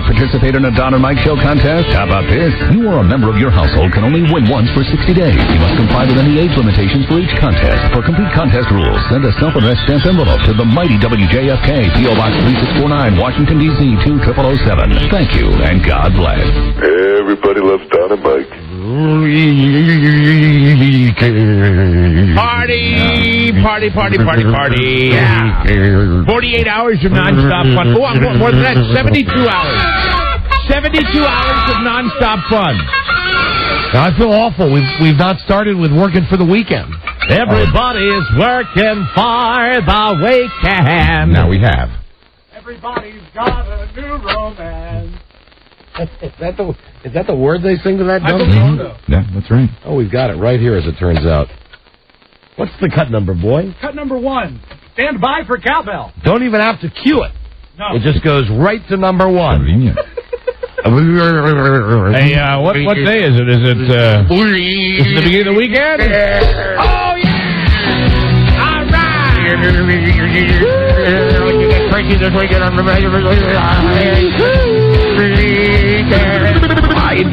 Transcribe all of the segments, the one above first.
Want to participate in a Don and Mike Show contest? How about this? You or a member of your household can only win once for 60 days. You must comply with any age limitations for each contest. For complete contest rules, send a self-addressed stamped envelope to the mighty WJFK, P.O. Box 3649, Washington, D.C. 20007. Thank you, and God bless. Everybody loves Don and Mike. Party. Yeah. 48 hours of nonstop fun. Oh, I'm more than that. 72 hours. 72 hours of nonstop fun. Now, I feel awful. We've not started with working for the weekend. Everybody's working for the weekend. Now we have. Everybody's got a new romance. Is that the word they sing to that? I don't know. Yeah, that's right. Oh, we've got it right here, as it turns out. What's the cut number, boy? Cut number 1. Stand by for cowbell. Don't even have to cue it. No. It just goes right to number 1. Convenient. Hey, what day is it? Is it the beginning of the weekend? Oh, yeah! All right!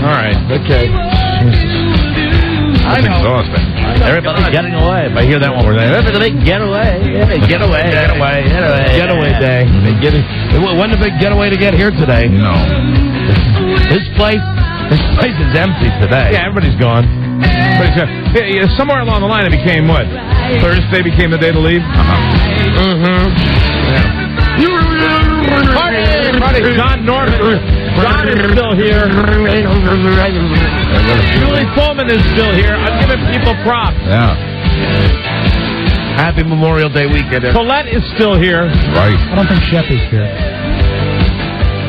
All right. Okay. I know. Exhausting. Everybody's getting away. If I hear that one more time, everybody get away. Get Getaway day. When the big getaway to get here today? No. This place is empty today. Yeah, everybody's gone. Yeah, somewhere along the line, it became what? Thursday became the day to leave? Party! John Norman. John is still here. Julie Foreman is still here. I'm giving people props. Yeah. Happy Memorial Day weekend. Colette is still here. Right. I don't think Shep is here.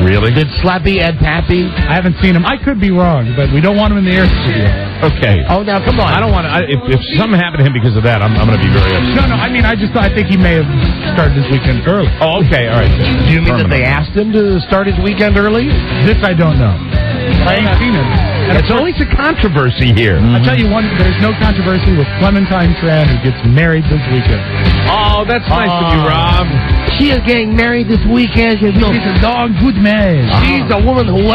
Really? Did Slappy Ed Pappy? I haven't seen him. I could be wrong, but we don't want him in the air studio. Okay. Oh, now, come on. I don't want to. If something happened to him because of that, I'm going to be very upset. No, I mean, I think he may have started his weekend early. Oh, okay. All right. Do you mean that they asked him to start his weekend early? This I don't know. I ain't seen him. And It's always a controversy here. I'll tell you one, there's no controversy with Clementine Tran, who gets married this weekend. Oh, that's nice of you, Rob. She is getting married this weekend. She's a dog good man. She's a woman who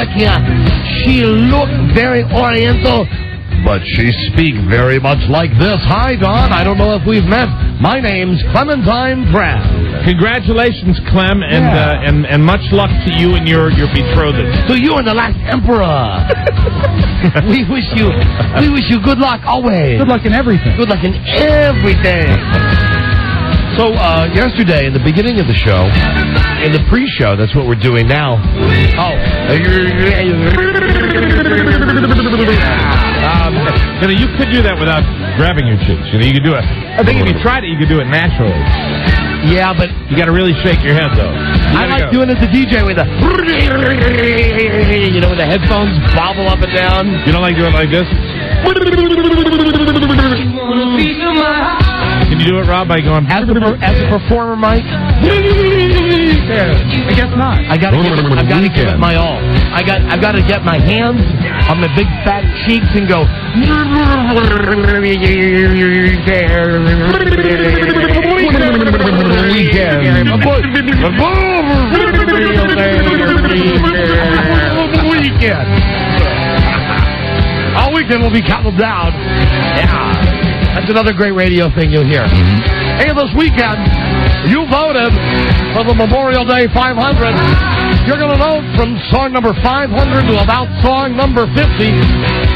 she looks very oriental, but she speaks very much like this. Hi, Don. I don't know if we've met. My name's Clementine Tran. Congratulations, Clem, and much luck to you and your betrothed. So you and the last emperor. we wish you good luck always. Good luck in everything. Good luck in everything. So yesterday, in the beginning of the show, in the pre-show, that's what we're doing now. You could do that without grabbing your cheeks. You could do it. I think if you tried it, you could do it naturally. Yeah, but you got to really shake your head, though. I like doing it as a DJ with the, when the headphones bobble up and down. You don't like doing it like this? Can you do it, Rob, by going... As a performer, Mike? I guess not. I've got to give it my all. I've got to get my hands on my big fat cheeks and go... All weekend will be counted down. Yeah. That's another great radio thing you'll hear. Hey, this weekend, you voted for the Memorial Day 500. You're going to vote from song number 500 to about song number 50.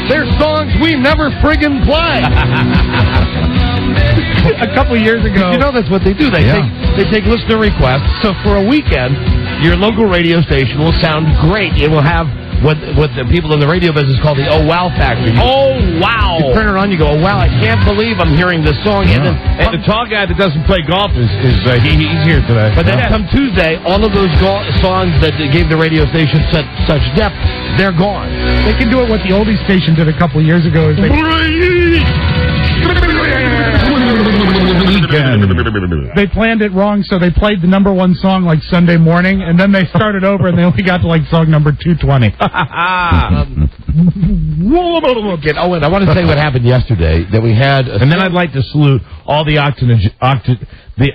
They're songs we never friggin' play. A couple years ago. You know that's what they do. They take listener requests. So for a weekend, your local radio station will sound great. It will have what the people in the radio business call the oh wow factor. Oh wow! You turn it on, you go, oh wow! I can't believe I'm hearing this song. Yeah. And the tall guy that doesn't play golf he's here today. But then come Tuesday, all of those songs that gave the radio station such depth, they're gone. They can do it what the oldies station did a couple years ago. Is they weekend. They planned it wrong, so they played the number one song like Sunday morning, and then they started over, and they only got to like song number 220. Oh, and I want to say what happened yesterday. That we had, And then I'd like to salute all the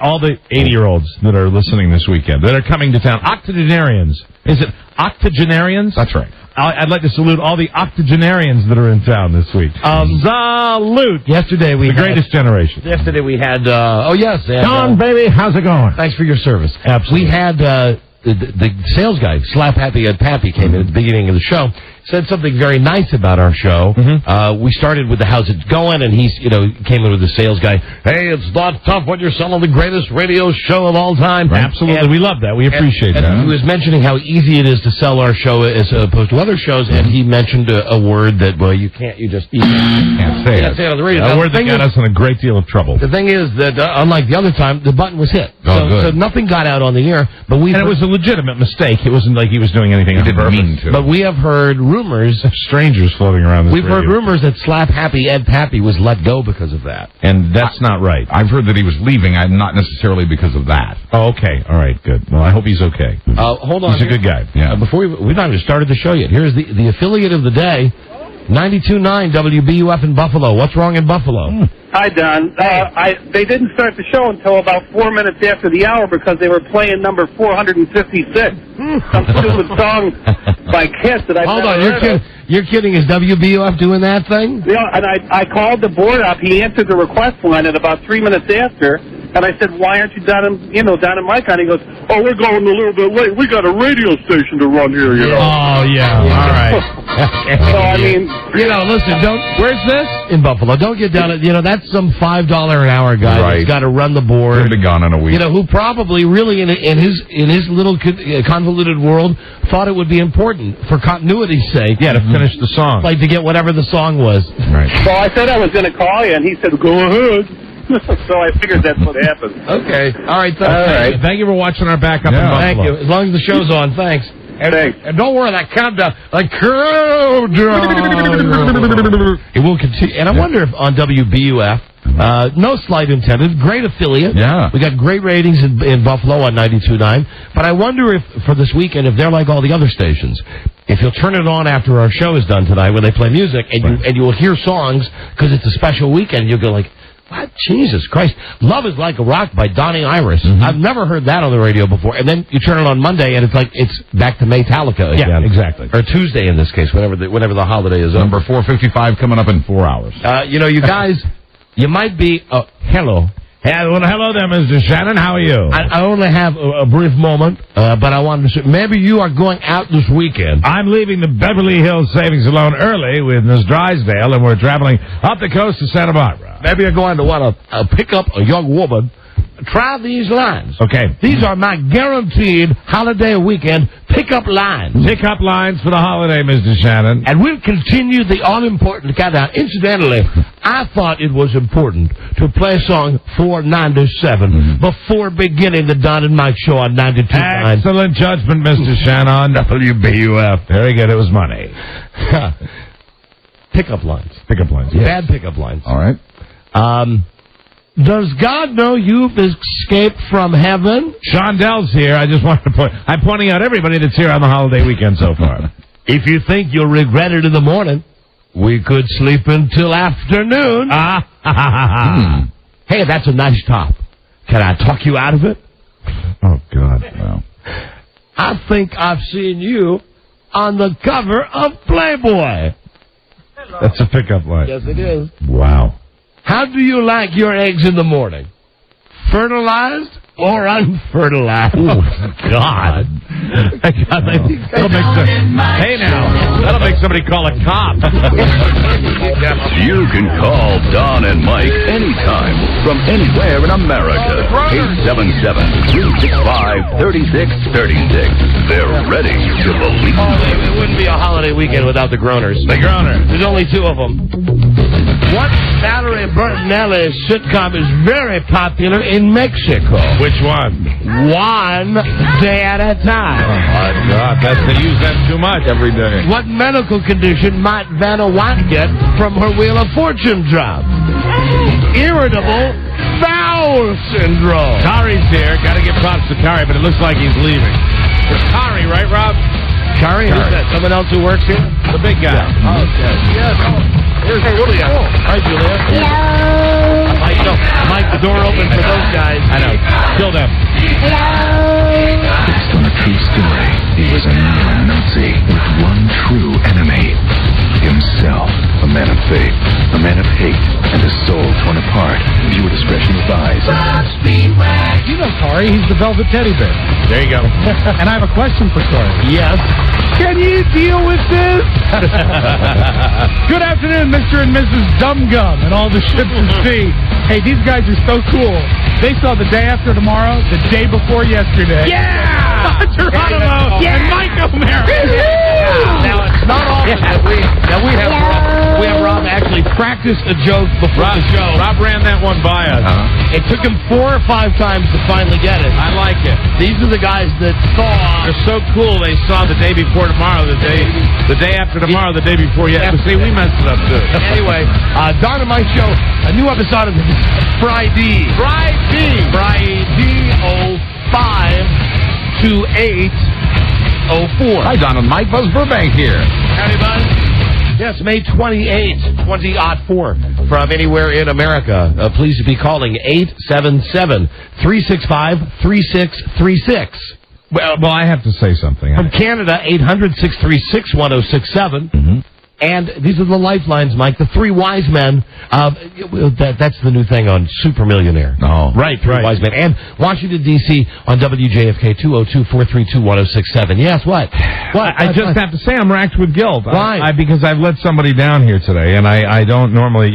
all the 80-year-olds that are listening this weekend, that are coming to town. Octogenarians. Is it octogenarians? That's right. I'd like to salute all the octogenarians that are in town this week. Salute! yesterday we The had, greatest generation. Yesterday we had. Don, baby, how's it going? Thanks for your service. Absolutely. We had the sales guy, Slap Happy Ed Pappy, came in at the beginning of the show. Said something very nice about our show. We started with the how's it going, and he's, came in with the sales guy. Hey, it's not tough when you're selling the greatest radio show of all time. Absolutely. And we love that. We appreciate that. And he was mentioning how easy it is to sell our show as opposed to other shows, and he mentioned a word that, well, you can't say it on the radio. A word that got us in a great deal of trouble. The thing is that, unlike the other time, the button was hit. So nothing got out on the air. But it was a legitimate mistake. It wasn't like he was doing anything on purpose. Mean to. But we have heard rumors. Strangers floating around this We've heard rumors that Slap Happy Ed Pappy was let go because of that. And that's not right. I've heard that he was leaving. I'm not necessarily because of that. Oh, okay. All right, good. Well, I hope he's okay. Hold on. He's a good guy. Yeah. Before we've not even started the show yet. Here's the affiliate of the day, 92.9 WBUF in Buffalo. What's wrong in Buffalo? Hi, Don. They didn't start the show until about 4 minutes after the hour because they were playing number 456. Some stupid song by Kiss that I've Hold never on, heard of. you're kidding. Is WBUF doing that thing? Yeah, and I called the board up. He answered the request line at about 3 minutes after, and I said, "Why aren't you down in my county?" He goes, "Oh, we're going a little bit late. We got a radio station to run here, Oh, yeah. All right. So I mean, listen. Where's this in Buffalo? Don't get down at that's some $5 an hour guy Right. that's got to run the board. Could be gone in a week. Who probably really in his little convoluted world thought it would be important for continuity's sake. Yeah, to finish the song. Like to get whatever the song was. Right. so I said I was going to call you, and he said, "Go ahead." So I figured that's what happened. Okay. All right. Thank you for watching our backup in Buffalo. Thank you. As long as the show's on, thanks. And don't worry, that countdown, it will continue. And I wonder if on WBUF, no slight intended, great affiliate. Yeah. We got great ratings in Buffalo on 92.9. But I wonder if, for this weekend, if they're like all the other stations, if you'll turn it on after our show is done tonight when they play music, and you will hear songs, because it's a special weekend, you'll go like, what? Jesus Christ. Love is Like a Rock by Donnie Iris. I've never heard that on the radio before. And then you turn it on Monday, and it's like it's back to Metallica again. Yeah, exactly. Or Tuesday in this case, whenever the holiday is over. Number 455 coming up in 4 hours. You guys, you might be... hello. Hello there, Mr. Shannon. How are you? I only have a brief moment, but I wanted to say, maybe you are going out this weekend. I'm leaving the Beverly Hills Savings Alone early with Miss Drysdale, and we're traveling up the coast to Santa Barbara. Maybe you're going to want to pick up a young woman. Try these lines. Okay. These are my guaranteed holiday weekend pickup lines. Pick-up lines for the holiday, Mr. Shannon. And we'll continue the all-important countdown. Incidentally, I thought it was important to play song 497 before beginning the Don and Mike show on 92.9. Excellent judgment, Mr. Shannon. WBUF. Very good. It was money. Pickup lines. Pickup lines. Yes. Bad pickup lines. All right. Does God know you've escaped from heaven? Shondel's here. I just wanted to point. I'm pointing out everybody that's here on the holiday weekend so far. If you think you'll regret it in the morning, we could sleep until afternoon. Hey, that's a nice top. Can I talk you out of it? Oh, God. No. I think I've seen you on the cover of Playboy. That's a pickup line. Yes, it is. Wow. How do you like your eggs in the morning? Fertilized or unfertilized? Oh, God. That'll make somebody call a cop. You can call Don and Mike anytime from anywhere in America. 877-365-3636. They're ready to believe you. It wouldn't be a holiday weekend without the Groaners. The Groaners. There's only two of them. What Valerie Bertinelli sitcom is very popular in Mexico? Which one? One Day at a Time. Oh, my God. They use that too much every day. What medical condition might Vanna White get from her Wheel of Fortune job? Irritable bowel syndrome. Kari's here. Got to give props to Kari, but it looks like he's leaving. It's Kari, right, Rob? Kari, who's that? Someone else who works here? The big guy. Yeah. Oh, okay. Yes. Here's Julia. Hi, Julia. Mike, the door open for those guys. I know. Kill them. Based on a true story, he was a neo-Nazi with one true enemy. Himself. A man of faith, a man of hate, and a soul torn apart. Viewer discretion advised. You know Corey, he's the Velvet Teddy Bear. There you go. And I have a question for Corey. Yes. Can you deal with this? Good afternoon, Mr. and Mrs. Dum Gum and all the ships at sea. Hey, these guys are so cool. They saw The Day After Tomorrow the day before yesterday. Yeah! Geronimo and Mike O'Mara. Now, it's not often that we have Rob actually practice a joke before the show. Rob ran that one by us. It took him 4 or 5 times to finally get it. I like it. These are the guys that saw. They're so cool. They saw The Day Before Tomorrow, the day after tomorrow, the day before yesterday. See, we messed it up too. Anyway, Don and Mike show, a new episode of Friday 05 to 8:04. Hi, Donald. Mike Buzz Burbank here. Howdy, Buzz. Yes, May 28th, 2004, from anywhere in America. Please be calling 877-365-3636. Well, I have to say something. From Canada, 800-636-1067. Mm-hmm. And these are the lifelines, Mike. The 3 wise men. That's the new thing on Super Millionaire. Oh, Right, 3 wise men. And Washington, D.C. on WJFK 202-432-1067. Yes, what? I just have to say I'm racked with guilt. Why? Because I've let somebody down here today, and I don't normally,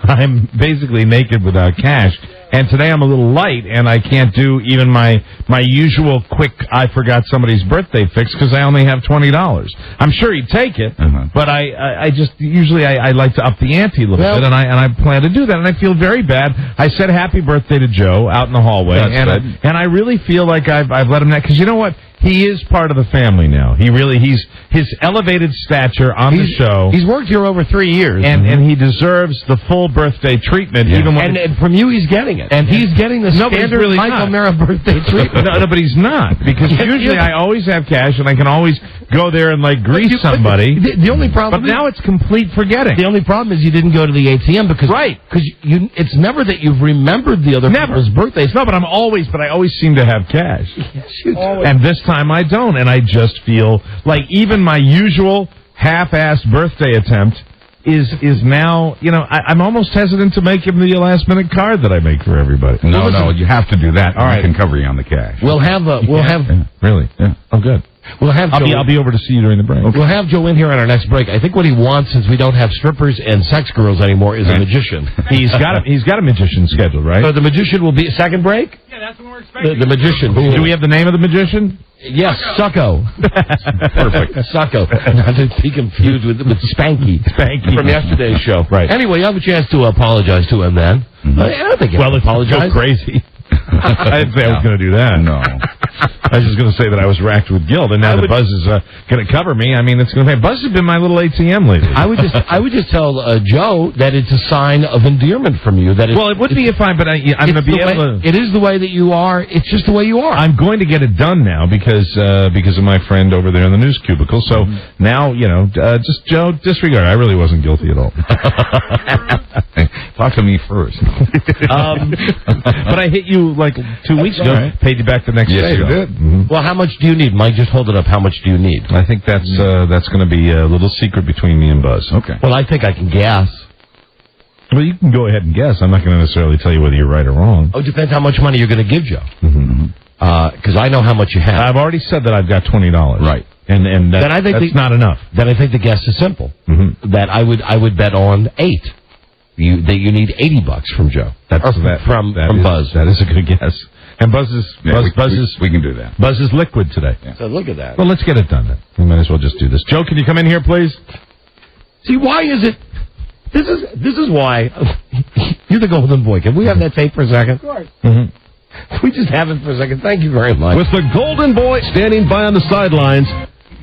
I'm basically naked without cash. And today I'm a little light, and I can't do even my usual quick, I forgot somebody's birthday fix, because I only have $20. I'm sure he'd take it, but I just, usually I like to up the ante a little bit, and I plan to do that, and I feel very bad. I said happy birthday to Joe out in the hallway, and I really feel like I've let him down, because you know what? He is part of the family now. He's his elevated stature on the show. He's worked here over 3 years. And he deserves the full birthday treatment, even when... And from you, he's getting it. And he's getting the standard really Michael O'Mara birthday treatment. No, but he's not. Because usually I always have cash, and I can always go there and, grease somebody. The only problem But now it's complete forgetting. The only problem is you didn't go to the ATM because... Right. Because it's never that you've remembered the other people's birthdays. No, but I always seem to have cash. Yes, you do. And this time I don't, and I just feel like even my usual half-assed birthday attempt is now, I'm almost hesitant to make him the last-minute card that I make for everybody. No, you have to do that. All right. I can cover you on the cash. Really? Yeah. Oh, good. We'll have Joe. I'll be over to see you during the break. Okay. We'll have Joe in here on our next break. I think what he wants, since we don't have strippers and sex girls anymore, is a magician. He's got a magician scheduled, right? So the magician will be a second break? Yeah, that's what we're expecting. The magician. Do we have the name of the magician? Yes, Succo. Perfect. Succo. Not to be confused with Spanky. Spanky. From yesterday's show. Right. Anyway, you have a chance to apologize to him then. I don't think you have to apologize. It's so crazy. I didn't say I was going to do that. No. I was just going to say that I was racked with guilt, and now that Buzz is going to cover me. I mean, it's going to be... Buzz has been my little ATM lately. I would just tell Joe that it's a sign of endearment from you. That it would be if but I'm going to be able to... It is the way that you are. It's just the way you are. I'm going to get it done now because of my friend over there in the news cubicle. So now, just Joe, disregard. I really wasn't guilty at all. Talk to me first. But I hit you 2 weeks ago. Right. Paid you back the next day. Yes, you did. Mm-hmm. Well, how much do you need, Mike? Just hold it up. How much do you need? I think that's going to be a little secret between me and Buzz. Okay. Well, I think I can guess. Well, you can go ahead and guess. I'm not going to necessarily tell you whether you're right or wrong. Oh, it depends how much money you're going to give Joe. Because I know how much you have. I've already said that I've got $20. Right. And that's not enough. Then I think the guess is simple. Mm-hmm. That I would bet on 8. That you need $80 from Joe. From Buzz. That is a good guess. And Buzz is we can do that. Buzz is liquid today. Yeah. So look at that. Well, let's get it done then. We might as well just do this. Joe, can you come in here, please? See, why is it? This is why you're the golden boy. Can we have that tape for a second? Of course. Mm-hmm. We just have it for a second. Thank you very much. With the golden boy standing by on the sidelines.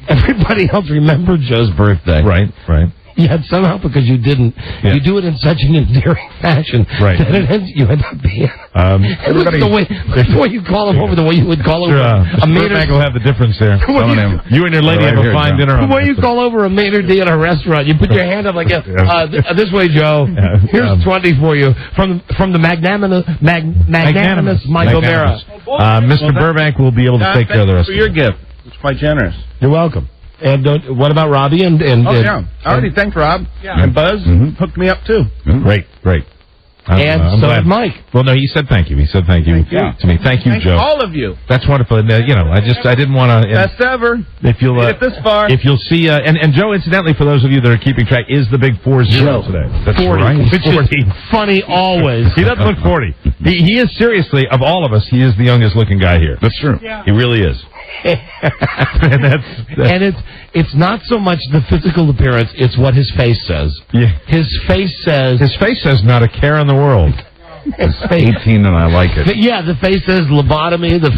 Everybody else remembered Joe's birthday. Right. Yet somehow, because you didn't, you do it in such an endearing fashion Right. that you end up being. Look at the way you call him over, the way you would call over a maître Burbank will have the difference there. You and your lady have a fine dinner. The way you call over a maître d' at a restaurant, you put your hand up like this way, Joe. Here's 20 for you from the magnanimous Mike O'Mara. Mr. Burbank will be able to take care of the rest. For your gift, it's quite generous. You're welcome. And what about Robbie and I already thanked Rob. Yeah. And Buzz hooked me up too. Great. And so did Mike. Well, no, he said thank you. He said thank you to me. Thank you, Joe. All of you. That's wonderful. And, I didn't want to. Best ever. If you'll get this far. If you'll see, and Joe, incidentally, for those of you that are keeping track, is the big 40 today. That's 40. right. Which is funny always. He doesn't look 40. He is seriously, of all of us, he is the youngest looking guy here. That's true. Yeah. He really is. And it's not so much the physical appearance; it's what his face says. Yeah. His face says not a care in the world. It's 18 and I like it. Yeah, the face says lobotomy. The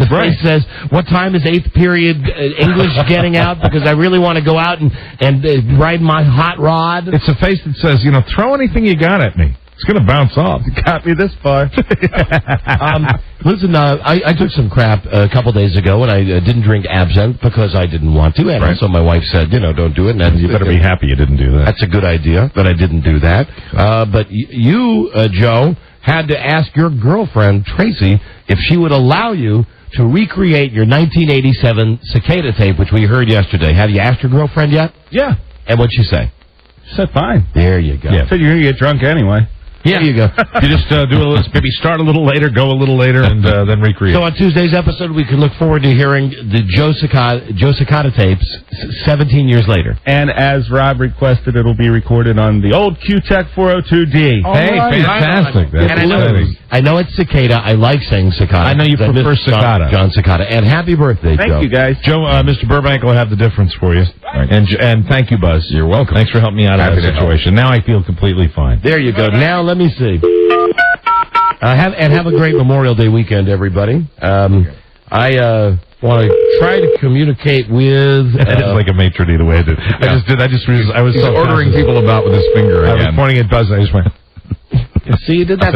face says, what time is 8th period English getting out? Because I really want to go out and ride my hot rod. It's a face that says, throw anything you got at me. It's going to bounce off. You got me this far. Listen, I took some crap a couple days ago, and I didn't drink absinthe because I didn't want to. And also my wife said, don't do it. And you better be happy you didn't do that. That's a good idea, but I didn't do that. But you, Joe, had to ask your girlfriend, Tracy, if she would allow you to recreate your 1987 cicada tape, which we heard yesterday. Have you asked your girlfriend yet? Yeah. And what'd she say? She said fine. There you go. Yeah. Said you're going to get drunk anyway. Yeah. There you go. You just do a little, maybe start a little later, go a little later, and then recreate. So on Tuesday's episode, we can look forward to hearing the Joe Cicada tapes 17 years later. And as Rob requested, it'll be recorded on the old Q-Tech 402D. Hey, fantastic. That's I know it's cicada. I like saying cicada. I know you prefer cicada. John Cicada. And happy birthday, Joe. Thank you, guys. Joe, Mr. Burbank will have the difference for you. Right. And thank you, Buzz. You're welcome. Thanks for helping me out of that situation. Now I feel completely fine. There you go. Now let me see. Have a great Memorial Day weekend, everybody. I want to try to communicate with. It's like a maitre d' the way I did. I just realized I was He's ordering people about with his finger I again. was pointing at Buzz. And I just went. See, you did that.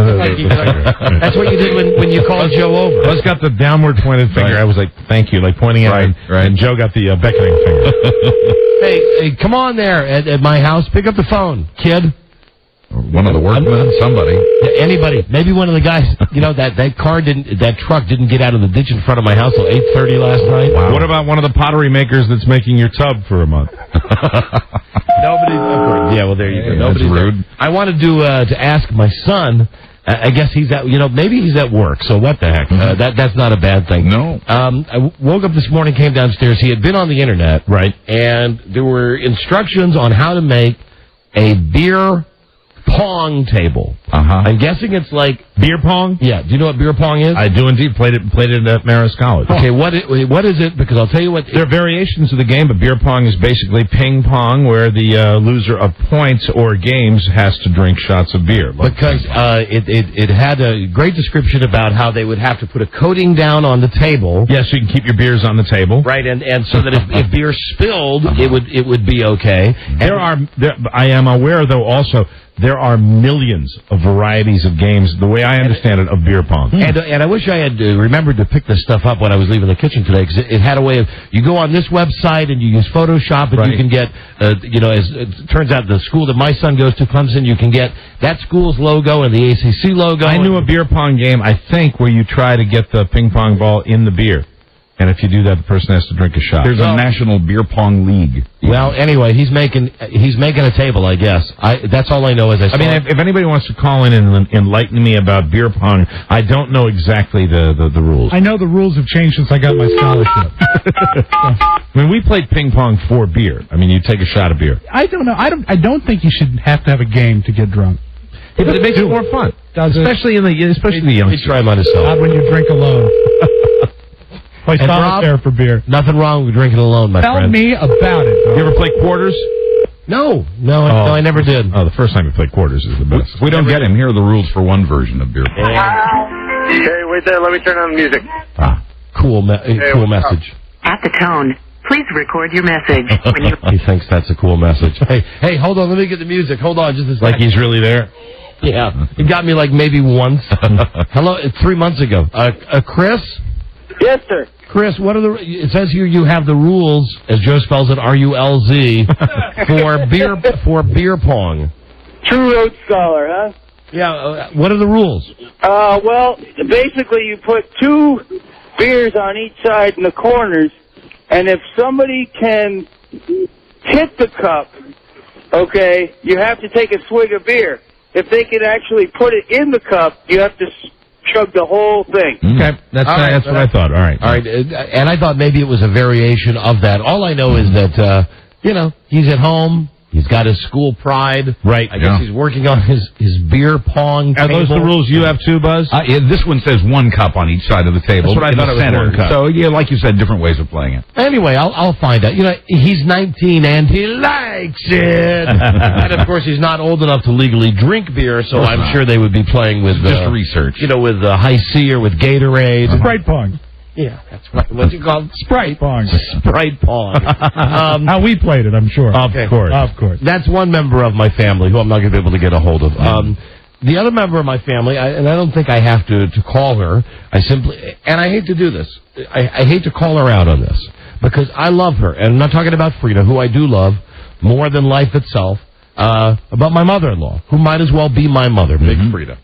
That's what you did when you called Joe over. Buzz got the downward pointed finger. Right. I was like, thank you, like pointing at him. Right. And Joe got the beckoning finger. Hey, come on there at my house. Pick up the phone, kid. One of the workmen, somebody. Anybody. Maybe one of the guys, that truck didn't get out of the ditch in front of my house till 8:30 last night. Wow. What about one of the pottery makers that's making your tub for a month? Nobody's. Yeah, well, there you go. Nobody's That's rude. there. I wanted to ask my son. I guess he's at, maybe he's at work, so what the heck? That's not a bad thing. No. I woke up this morning, came downstairs. He had been on the internet. Right. And there were instructions on how to make a beer pong table. I'm guessing it's like beer pong. Yeah. Do you know what beer pong is? I do indeed. Played it at Marist College. Okay. What is it? Because I'll tell you what. There are variations of the game, but beer pong is basically ping pong, where the loser of points or games has to drink shots of beer. Because it had a great description about how they would have to put a coating down on the table. Yes, so you can keep your beers on the table. Right, and so that if beer spilled, it would be okay. I am aware, though, also. There are millions of varieties of games, the way I understand it, of beer pong. And I wish I had remembered to pick this stuff up when I was leaving the kitchen today, because it had a way of, you go on this website and you use Photoshop and you can get, as it turns out the school that my son goes to, Clemson, you can get that school's logo and the ACC logo. I knew a beer pong game, I think, where you try to get the ping pong ball in the beer. And if you do that, the person has to drink a shot. There's a national beer pong league. Well, anyway, he's making a table, I guess. That's all I know. I mean, if anybody wants to call in and enlighten me about beer pong, I don't know exactly the rules. I know the rules have changed since I got my scholarship. I mean, we played ping pong for beer. I mean, you take a shot of beer. I don't know. I don't think you should have to have a game to get drunk. But it makes it more fun, especially in the youngsters. Try him on himself. Not when you drink alone. Play solitaire for beer. Nothing wrong with drinking alone, my friend. Tell me about it. You ever play quarters? No, I never did. Oh, the first time you played quarters is the best. We don't get him. Here are the rules for one version of beer pong. Hey, wait there. Let me turn on the music. Cool message. At the tone, Please record your message. When you... He thinks that's a cool message. Hey, hold on. Let me get the music. Hold on just a second. Like he's really there? Yeah. It got me like maybe once. Hello, 3 months ago. Chris? Yes, sir. Chris, what are the... It says here you have the rules, as Joe spells it, RULZ, for beer pong. True Road Scholar, huh? Yeah, what are the rules? Well, basically you put 2 beers on each side in the corners, and if somebody can hit the cup, okay, you have to take a swig of beer. If they can actually put it in the cup, you have to chug the whole thing. Okay, that's what I thought. All right. All right, and I thought maybe it was a variation of that. All I know is that, he's at home. He's got his school pride. Right. I guess he's working on his beer pong Are table. those the rules you have too, Buzz? This one says 1 cup on each side of the table. That's what I in thought the it was center. 1 cup. So, yeah, like you said, different ways of playing it. Anyway, I'll find out. He's 19 and he likes it. And, of course, he's not old enough to legally drink beer, so I'm sure they would be playing with... Just research. With High C or with Gatorade. Sprite pong. Yeah, that's right. What's it called? Sprite pong. Sprite pong. How we played it, I'm sure. Of course. Of course. That's one member of my family who I'm not going to be able to get a hold of. The other member of my family, and I don't think I have to call her. I hate to do this. I hate to call her out on this because I love her, and I'm not talking about Freda, who I do love more than life itself. About my mother-in-law, who might as well be my mother, Big Freda.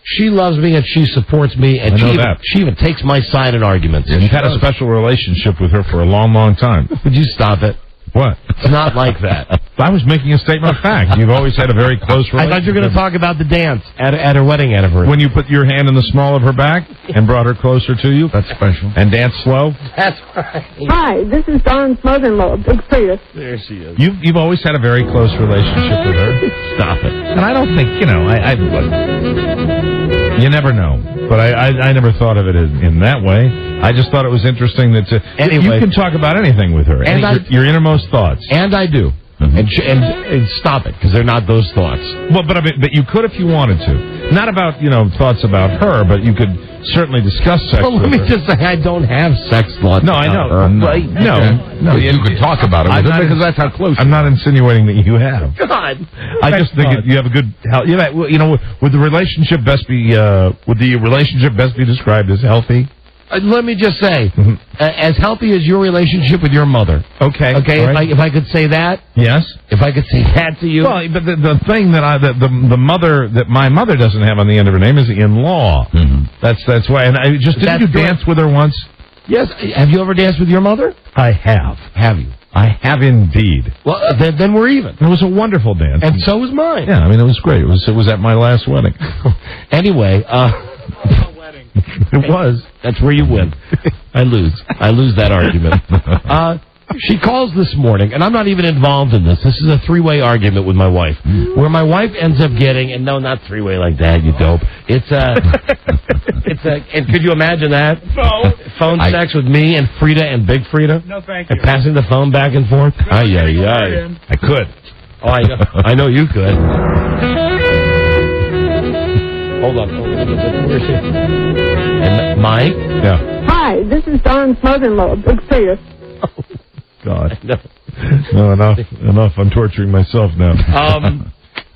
She loves me and she supports me, and she even takes my side in arguments. You've had a special relationship with her for a long, long time. Would you stop it? What? It's not like that. I was making a statement of fact. You've always had a very close relationship. I thought you were going to talk about the dance at her wedding anniversary. When you put your hand in the small of her back and brought her closer to you. That's special. And danced slow. That's right. Hi, this is Dawn's mother-in-law, Big Freda. There she is. You've always had a very close relationship with her. Stop it. And I don't think, you never know. But I never thought of it in that way. I just thought it was interesting that anyway, you can talk about anything with her. And your innermost thoughts. And I do. And stop it, because they're not those thoughts. Well, but you could if you wanted to. Not about, thoughts about her, but you could certainly discuss sex well, with let me her. just say, I don't have sex thoughts. No, I know. No, you could talk about it with her because that's how close. I'm not insinuating that you have. God. I just think you have a good. Would the relationship best be described as healthy? Let me just say, as healthy as your relationship with your mother. Okay. Okay. Right. If I could say that. Yes. If I could say that to you. Well, but the thing that the mother that my mother doesn't have on the end of her name is in-law. That's why. And didn't you dance with her once? Yes. Have you ever danced with your mother? I have. Have you? I have indeed. Well, then we're even. It was a wonderful dance. And so was mine. Yeah, it was great. It was at my last wedding. Anyway, it was. That's where you win. I lose that argument. She calls this morning, and I'm not even involved in this. This is a 3-way argument with my wife, where my wife ends up getting, and no, not 3-way like that, you dope. And could you imagine that? Phone sex with me and Freda and Big Freda? No, thank you. And passing the phone back and forth? I could. Oh, I know you could. Hold on. Where's she? And Mike? Yeah. Hi, this is Dawn's mother-in-law, Big Freda. God. No, enough. I'm torturing myself now.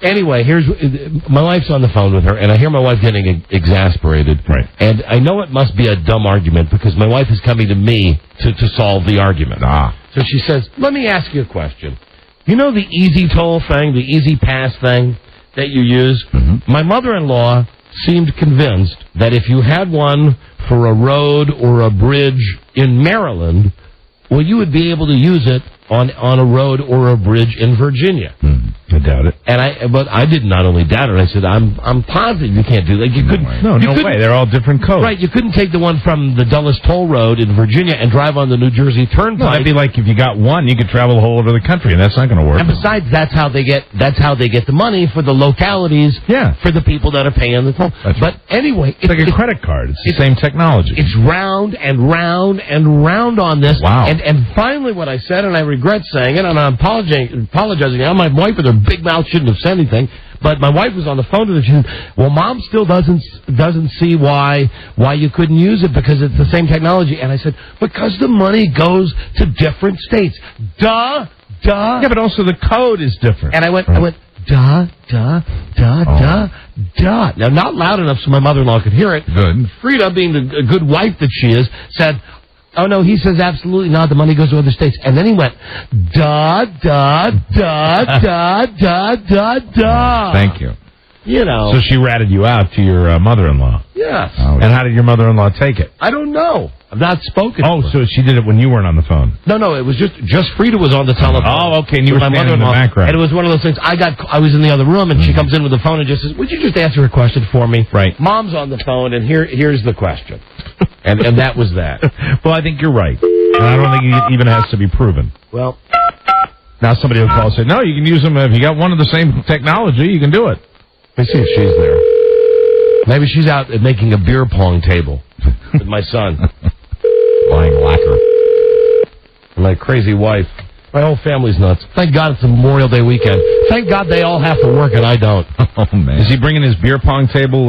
Anyway, my wife's on the phone with her, and I hear my wife getting exasperated. Right. And I know it must be a dumb argument because my wife is coming to me to solve the argument. So she says, let me ask you a question. You know the easy toll thing, the easy pass thing that you use? My mother-in-law seemed convinced that if you had one for a road or a bridge in Maryland, well, you would be able to use it on a road or a bridge in Virginia. I doubt it. But I did not only doubt it. I said, I'm positive you can't do that. You couldn't. No way. They're all different codes. Right. You couldn't take the one from the Dulles Toll Road in Virginia and drive on the New Jersey Turnpike. No, it'd be like if you got one, you could travel all over the country, and that's not going to work. And besides, that's how they get the money for the localities. Yeah. For the people that are paying the toll. But anyway, it's like a credit card. It's the same technology. It's round and round and round on this. Wow. And finally, what I said, and I regret saying it, and I'm apologizing now. My wife with her big mouth shouldn't have said anything, But my wife was on the phone with her. She said, well, Mom still doesn't see why you couldn't use it because it's the same technology. And I said, because the money goes to different states. Duh. Yeah, but also the code is different. And I went, duh. Now, not loud enough so my mother-in-law could hear it. Good. Freda, being the good wife that she is, said, oh, no, he says absolutely not. The money goes to other states. And then he went, duh. Thank you. You know. So she ratted you out to your mother-in-law. Yes. And how did your mother-in-law take it? I don't know. I've not spoken Oh, to her. so she did it when you weren't on the phone. No, it was just Freda was on the telephone. Oh, okay, and you were my standing in the mother-in-law. background. And it was one of those things, I was in the other room, and she comes in with the phone and just says, would you just answer a question for me? Right. Mom's on the phone, and here's the question. and that was that. Well, I think you're right. And I don't think it even has to be proven. Well, Now somebody will call and say, no, you can use them. If you got one of the same technology, you can do it. let me see if she's there. Maybe she's out making a beer pong table with my son. Buying lacquer. My crazy wife. My whole family's nuts. Thank God it's a Memorial Day weekend. Thank God they all have to work and I don't. Oh, man. Is he bringing his beer pong table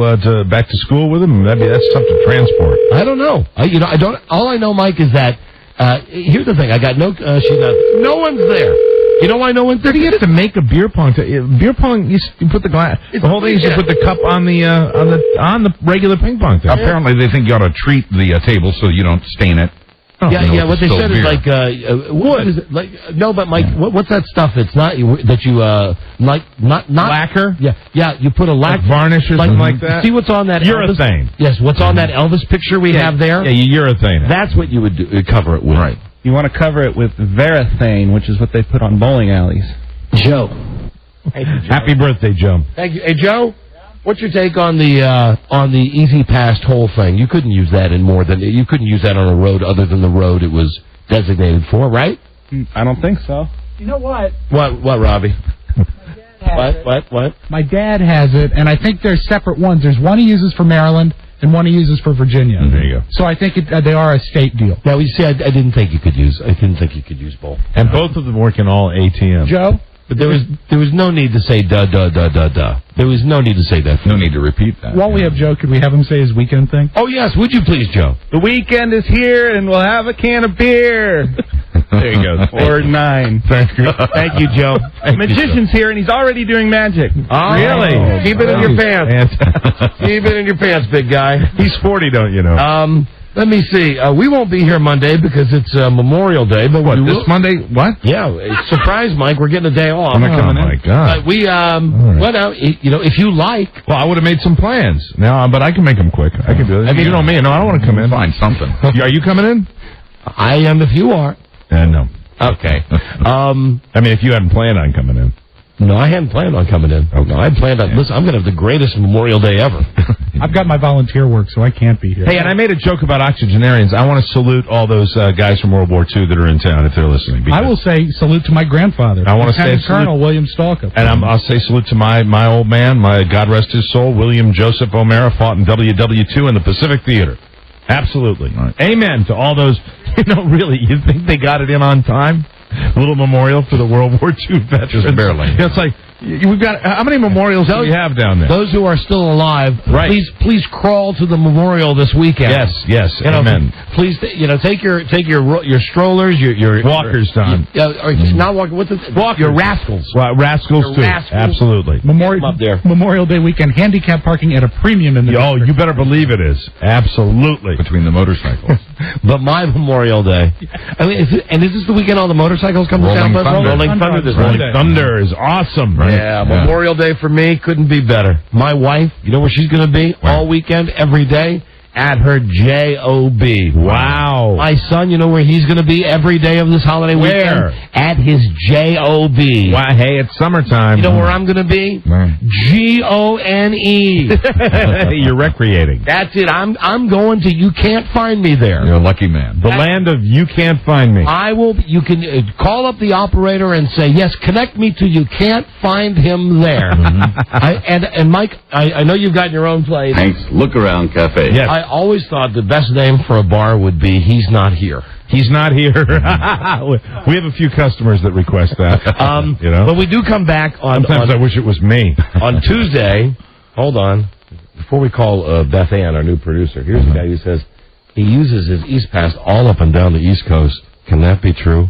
back to school with him? That's tough to transport. I don't know. I don't. All I know, Mike, is that here's the thing. I got no. She's not. No one's there. You know why no one's there? You have to make a beer pong. Beer pong. You put the glass. The whole thing is you put the cup on the regular ping pong table. Apparently, they think you ought to treat the table so you don't stain it. Yeah. What they said is like what is it? Like no, but Mike, what's that stuff? It's not that you not lacquer. Yeah. You put a lacquer, varnish or something like that. See what's on that urethane? Elvis? Yes, what's on that Elvis picture we have there? Yeah, you urethane. That's what you would cover it with. Right. You want to cover it with Verathane, which is what they put on bowling alleys. Joe. Happy birthday, Joe. Thank you. Hey, Joe, what's your take on the Easy Pass toll thing? You couldn't use that you couldn't use that on a road other than the road it was designated for, right? I don't think so. You know what? What, Robbie? What? My dad has it, and I think there's separate ones. There's one he uses for Maryland and one he uses for Virginia. There you go. So I think they are a state deal. Now, you see, I didn't think you could use both. And both of them work in all ATMs. Joe? But there was no need to say duh. There was no need to say that. No need to repeat that. While we have Joe, could we have him say his weekend thing? Oh, yes. Would you please, Joe? The weekend is here, and we'll have a can of beer. There you go. Or 9. Thank you, Joe. Magician's here, and he's already doing magic. Oh, Really? Keep it in your pants. Keep it in your pants, big guy. He's 40, don't you know? Let me see. We won't be here Monday because it's Memorial Day. But What, we this will. Monday? What? Yeah, surprise, Mike. We're getting a day off. I'm not coming in. My God. We well now, if you like. Well, I would have made some plans. Now, but I can make them quick. I can do it. I mean, you know me. No, I don't want to come in. Find something. Are you coming in? I am if you are. No. Okay. I mean, if you hadn't planned on coming in. No, I hadn't planned on coming in. Okay. No, I planned on. Listen, I'm going to have the greatest Memorial Day ever. I've got my volunteer work, so I can't be here. Hey, and I made a joke about octogenarians. I want to salute all those guys from World War II that are in town if they're listening. I will say salute to my grandfather. I want to say Lieutenant Colonel William Stalkup. And I'll say salute to my old man, my God rest his soul, William Joseph O'Mara, fought in WW2 in the Pacific Theater. Absolutely. Right. Amen to all those. Really, you think they got it in on time? A little memorial for the World War II veterans. Just barely. It's like, we've got, how many memorials do we have down there? Those who are still alive, right. Please crawl to the memorial this weekend. Yes, amen. Please, take your strollers, your walkers, Don. Not walkers. What's it? Walkers. Your rascals. Well, rascals too. Absolutely. Memorial Day weekend handicap parking at a premium in the. Oh, you better believe it is. Absolutely. Between the motorcycles. But my Memorial Day. I mean, is this the weekend all the motorcycles come to town? Rolling Thunder. Rolling Thunder is awesome, right? Yeah, Memorial Day for me couldn't be better. My wife, you know where she's going to be all weekend, every day? At her J-O-B. Wow. My son, you know where he's going to be every day of this holiday weekend? At his J-O-B. Wow, hey, it's summertime. You know where I'm going to be? G-O-N-E. You're recreating. That's it. I'm going to You Can't Find Me there. You're a lucky man. The land of You Can't Find Me. I will. You can call up the operator and say, yes, connect me to You Can't Find Him there. And Mike, I know you've got your own place. Hank's Look Around Cafe. Yes. I always thought the best name for a bar would be He's Not Here. He's not here. We have a few customers that request that. But we do come back on... Sometimes I wish it was me. On Tuesday, hold on, before we call Beth Ann, our new producer, here's a guy who says he uses his East Pass all up and down the East Coast. Can that be true?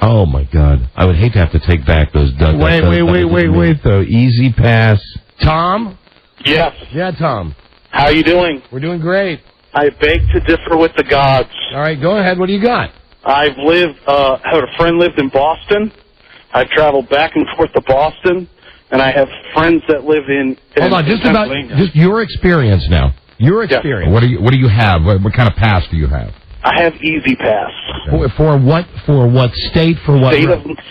Oh, my God. I would hate to have to take back those... Wait, though. Easy Pass. Tom? Yes. Yeah, Tom. How you doing? We're doing great. I beg to differ with the gods. All right, go ahead. What do you got? I've lived, had a friend lived in Boston. I've traveled back and forth to Boston, and I have friends that live in Hold on, just your experience now. Your experience. What do you have? What kind of pass do you have? I have Easy Pass. For what? For what state? For what?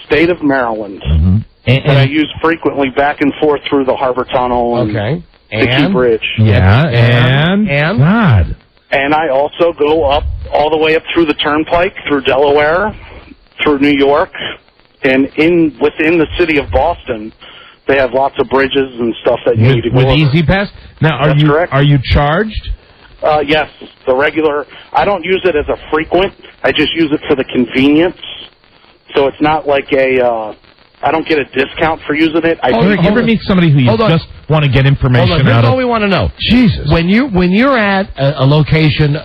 State of Maryland. Mm-hmm. And I use frequently back and forth through the Harbor Tunnel and the Key Bridge. Yeah, and God. And I also go up all the way up through the Turnpike, through Delaware, through New York, and within the city of Boston, they have lots of bridges and stuff that you need to go over. With Easy Pass? Now, are you charged? Yes, the regular. I don't use it as a frequent. I just use it for the convenience. So it's not like I don't get a discount for using it. You ever meet somebody who you just want to get information out of? That's all we want to know. Jesus. When you're at a location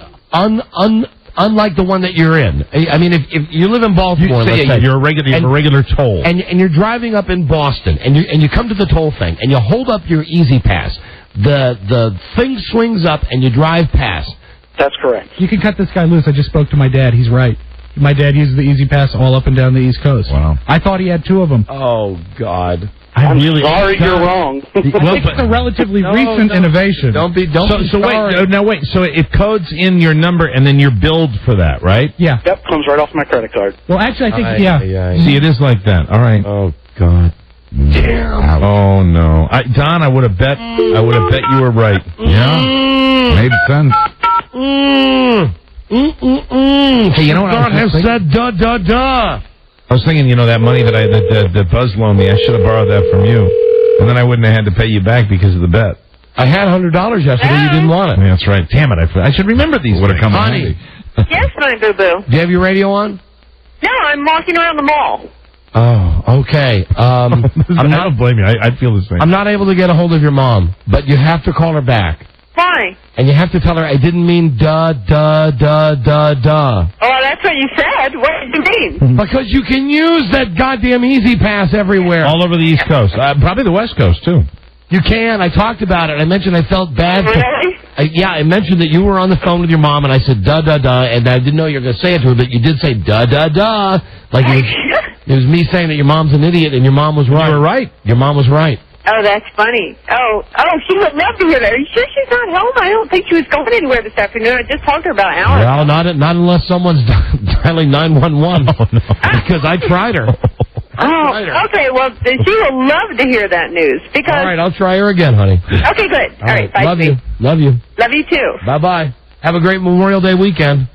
unlike the one that you're in. I mean, if you live in Baltimore, let's say, you're a regular toll, and you're driving up in Boston, and you come to the toll thing, and you hold up your Easy Pass. The thing swings up, and you drive past. That's correct. You can cut this guy loose. I just spoke to my dad. He's right. My dad uses the Easy Pass all up and down the East Coast. Wow. I thought he had two of them. Oh, God. I'm really sorry you're wrong. It's a relatively recent innovation. Don't be sorry. Wait. So it codes in your number, and then you're billed for that, right? Yeah. Yep, comes right off my credit card. Well, actually, I think, See, it is like that. All right. Oh, God. Damn. Oh, no. Don, I would have bet you were right. Yeah. Made sense. Hey, you know what? God has said duh. I was thinking, that money that Buzz loaned me, I should have borrowed that from you. And then I wouldn't have had to pay you back because of the bet. I had $100 yesterday. You didn't want it. Yeah, that's right. Damn it. I should remember these. Would have come Honey. Yes, my boo-boo. Do you have your radio on? No, I'm walking around the mall. Oh, okay. I don't blame you. I'd feel the same. I'm not able to get a hold of your mom, but you have to call her back. Why? And you have to tell her I didn't mean duh. Oh, that's what you said. What did you mean? Because you can use that goddamn Easy Pass everywhere. All over the East Coast. Probably the West Coast, too. You can. I talked about it. I mentioned I felt bad. Really? I mentioned that you were on the phone with your mom, and I said duh, and I didn't know you were going to say it to her, but you did say duh. Like it was me saying that your mom's an idiot, and your mom was right. You were right. Your mom was right. Oh, that's funny. Oh, she would love to hear that. Are you sure she's not home? I don't think she was going anywhere this afternoon. I just talked to her about an hour ago. Well, not unless someone's dialing 911. Oh, no. Because I tried her. Okay. Well, she will love to hear that news. Because all right, I'll try her again, honey. Okay, good. All right, bye. Love you. Love you. Love you too. Bye. Have a great Memorial Day weekend.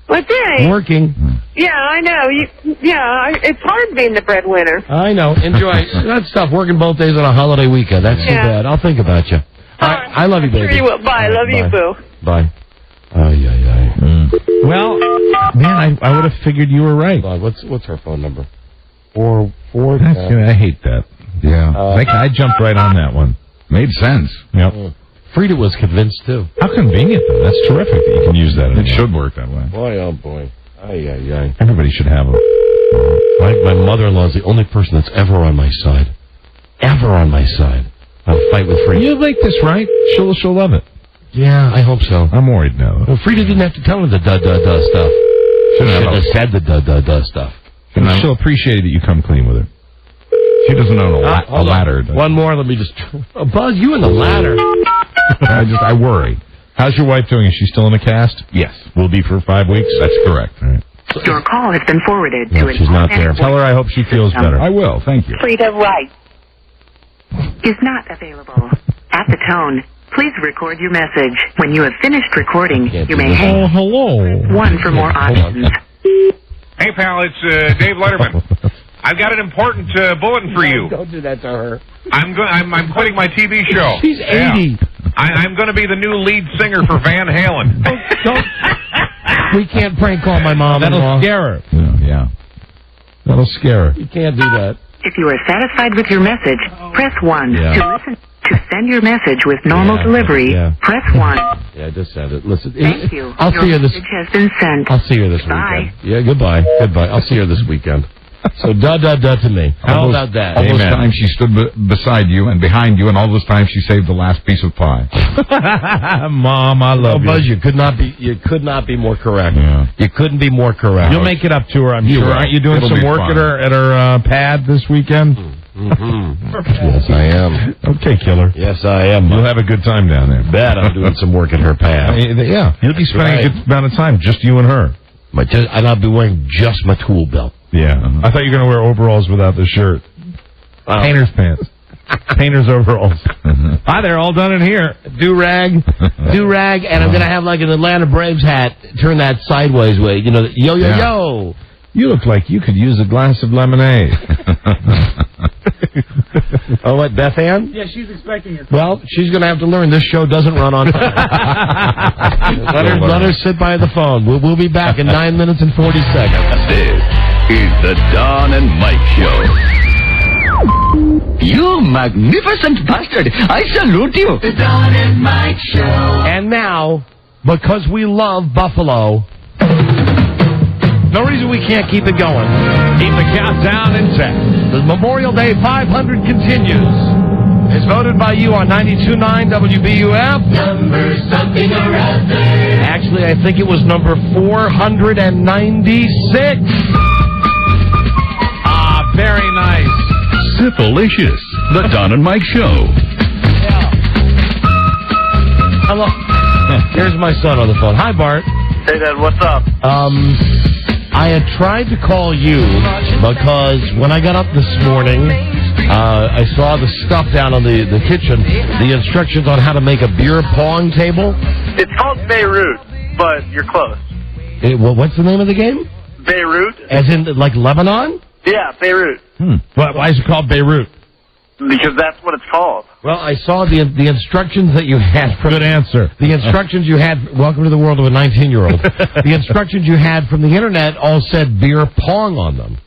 What day? Working. Yeah, I know. It's hard being the breadwinner. I know. Enjoy that stuff. Working both days on a holiday weekend. That's too bad. I'll think about you. I love you, baby. Sure you will. Bye. Love you, boo. Bye. Well, man, I would have figured you were right. What's her phone number? 4. I hate that. Yeah. I jumped right on that one. Made sense. Yep. Freda was convinced, too. How convenient, though. That's terrific that you can use that. It should work that way. Boy, oh, boy. Everybody should have them. My mother-in-law is the only person that's ever on my side. Ever on my side. I'll fight with Freda. You like this, right? She'll love it. Yeah, I hope so. I'm worried now. Well, Freda didn't have to tell her the duh stuff. She should have said the duh stuff. She'll appreciate it that you come clean with her. She doesn't own a ladder. One more, let me just... Buzz, you in the ladder. I worry. How's your wife doing? Is she still in a cast? Yes. Will be for 5 weeks? That's correct. All right. Your call has been forwarded to she's not there. Tell her I hope she feels better. I will. Thank you. Freda Wright is not available. At the tone, please record your message. When you have finished recording, you may hang. Oh, hello. 1 for more options. Hey, pal, it's Dave Letterman. I've got an important bulletin for you. Don't do that to her. I'm quitting my TV show. She's 80. I'm going to be the new lead singer for Van Halen. Don't. We can't prank call my mom. That'll scare her. Yeah. That'll scare her. You can't do that. If you are satisfied with your message, press 1. Yeah. To send your message with normal delivery, press 1. Yeah, I just said it. Listen, Thank you. I'll see you this. Message has been sent. I'll see you this Bye. weekend. Yeah, goodbye. I'll see you this weekend. So da to me. How about that? All those times she stood beside you and behind you, and all those times she saved the last piece of pie. Mom, I love you. Buzz, you could not be more correct. Yeah. You couldn't be more correct. You'll make it up to her, I'm You sure. will. Aren't you doing It'll some be work fun. at her pad this weekend? Yes, I am. Okay, killer. Yes, I am. You'll have a good time down there. Bet I'm doing some work in her pad. Yeah, you'll be spending a good amount of time, just you and her. And I'll be wearing just my tool belt. Yeah. I thought you were going to wear overalls without the shirt. Painter's pants. Painter's overalls. Hi there, all done in here. Do-rag, and I'm going to have like an Atlanta Braves hat, turn that sideways way. You know, yo. You look like you could use a glass of lemonade. Oh, what, Beth Ann? Yeah, she's expecting it. Well, she's going to have to learn this show doesn't run on time. let her sit by the phone. We'll be back in 9 minutes and 40 seconds. This is the Don and Mike Show. You magnificent bastard! I salute you! The Don and Mike Show. And now, because we love Buffalo, no reason we can't keep it going. Keep the countdown intact. The Memorial Day 500 continues. It's voted by you on 92.9 WBUF. Number something or other. Actually, I think it was number 496. Ah, very nice. Syphilicious. The Don and Mike Show. Hello. Here's my son on the phone. Hi, Bart. Hey, Dad, what's up? I had tried to call you because when I got up this morning, I saw the stuff down on the kitchen, the instructions on how to make a beer pong table. It's called Beirut, but you're close. What's the name of the game? Beirut? As in, like Lebanon? Yeah, Beirut. Why is it called Beirut? Because that's what it's called. Well, I saw the instructions that you had from... Good answer. The instructions you had... Welcome to the world of a 19-year-old. The instructions you had from the Internet all said beer pong on them.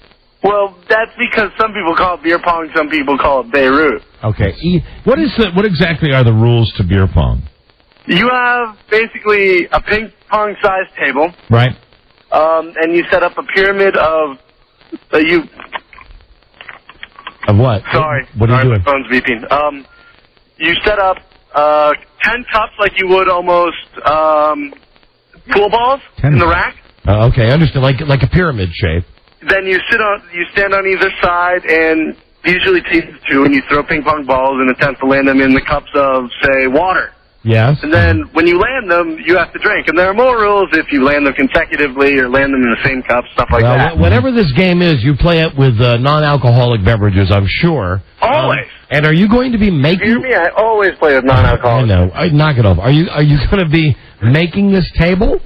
Well, that's because some people call it beer pong, some people call it Beirut. Okay. What exactly are the rules to beer pong? You have basically a ping pong sized table. Right. And you set up a pyramid of... Of what? Sorry. What are you doing? My phone's beeping. You set up 10 cups like you would almost pool balls in the rack. Okay, I understand. Like a pyramid shape. Then you stand on either side, and usually teams two, and you throw ping pong balls in attempt to land them in the cups of, say, water. Yes. And then when you land them, you have to drink. And there are more rules if you land them consecutively or land them in the same cup, stuff like that. Whatever this game is, you play it with non-alcoholic beverages, I'm sure. Always. And are you going to be making... You hear me? I always play with non-alcoholic. I know. Knock it off. Are you going to be making this table?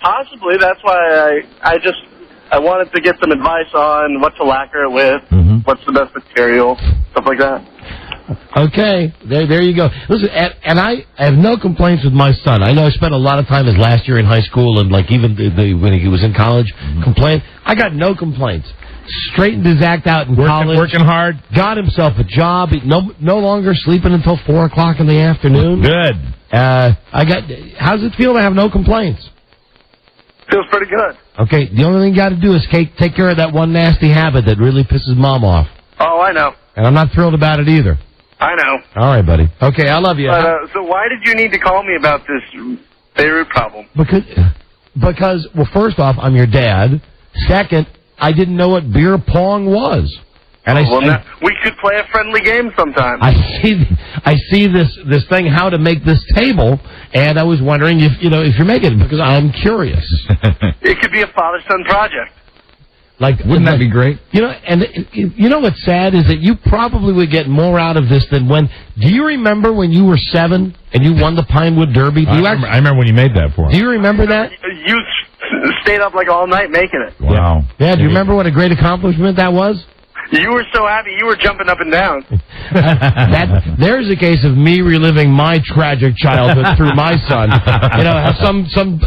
Possibly. That's why I wanted to get some advice on what to lacquer it with, what's the best material, stuff like that. Okay, there you go. Listen, and I have no complaints with my son. I know I spent a lot of time his last year in high school and like even when he was in college, complained. I got no complaints. Straightened his act out in college. Working hard. Got himself a job. No longer sleeping until 4 o'clock in the afternoon. Good. How's it feel to have no complaints? Feels pretty good. Okay, the only thing you got to do is take care of that one nasty habit that really pisses Mom off. Oh, I know. And I'm not thrilled about it either. I know. All right, buddy. Okay, I love you. So why did you need to call me about this Beirut problem? Because, well, first off, I'm your dad. Second, I didn't know what beer pong was. And we could play a friendly game sometime. I see this thing, how to make this table, and I was wondering if you're making it, because I'm curious. It could be a father-son project. Wouldn't that be great? And you know what's sad is that you probably would get more out of this than when. Do you remember when you were 7 and you won the Pinewood Derby? I remember when you made that for him. Do you remember that? You stayed up like all night making it. Wow. Yeah. Do you remember what a great accomplishment that was? You were so happy. You were jumping up and down. There's a case of me reliving my tragic childhood through my son. You know, how some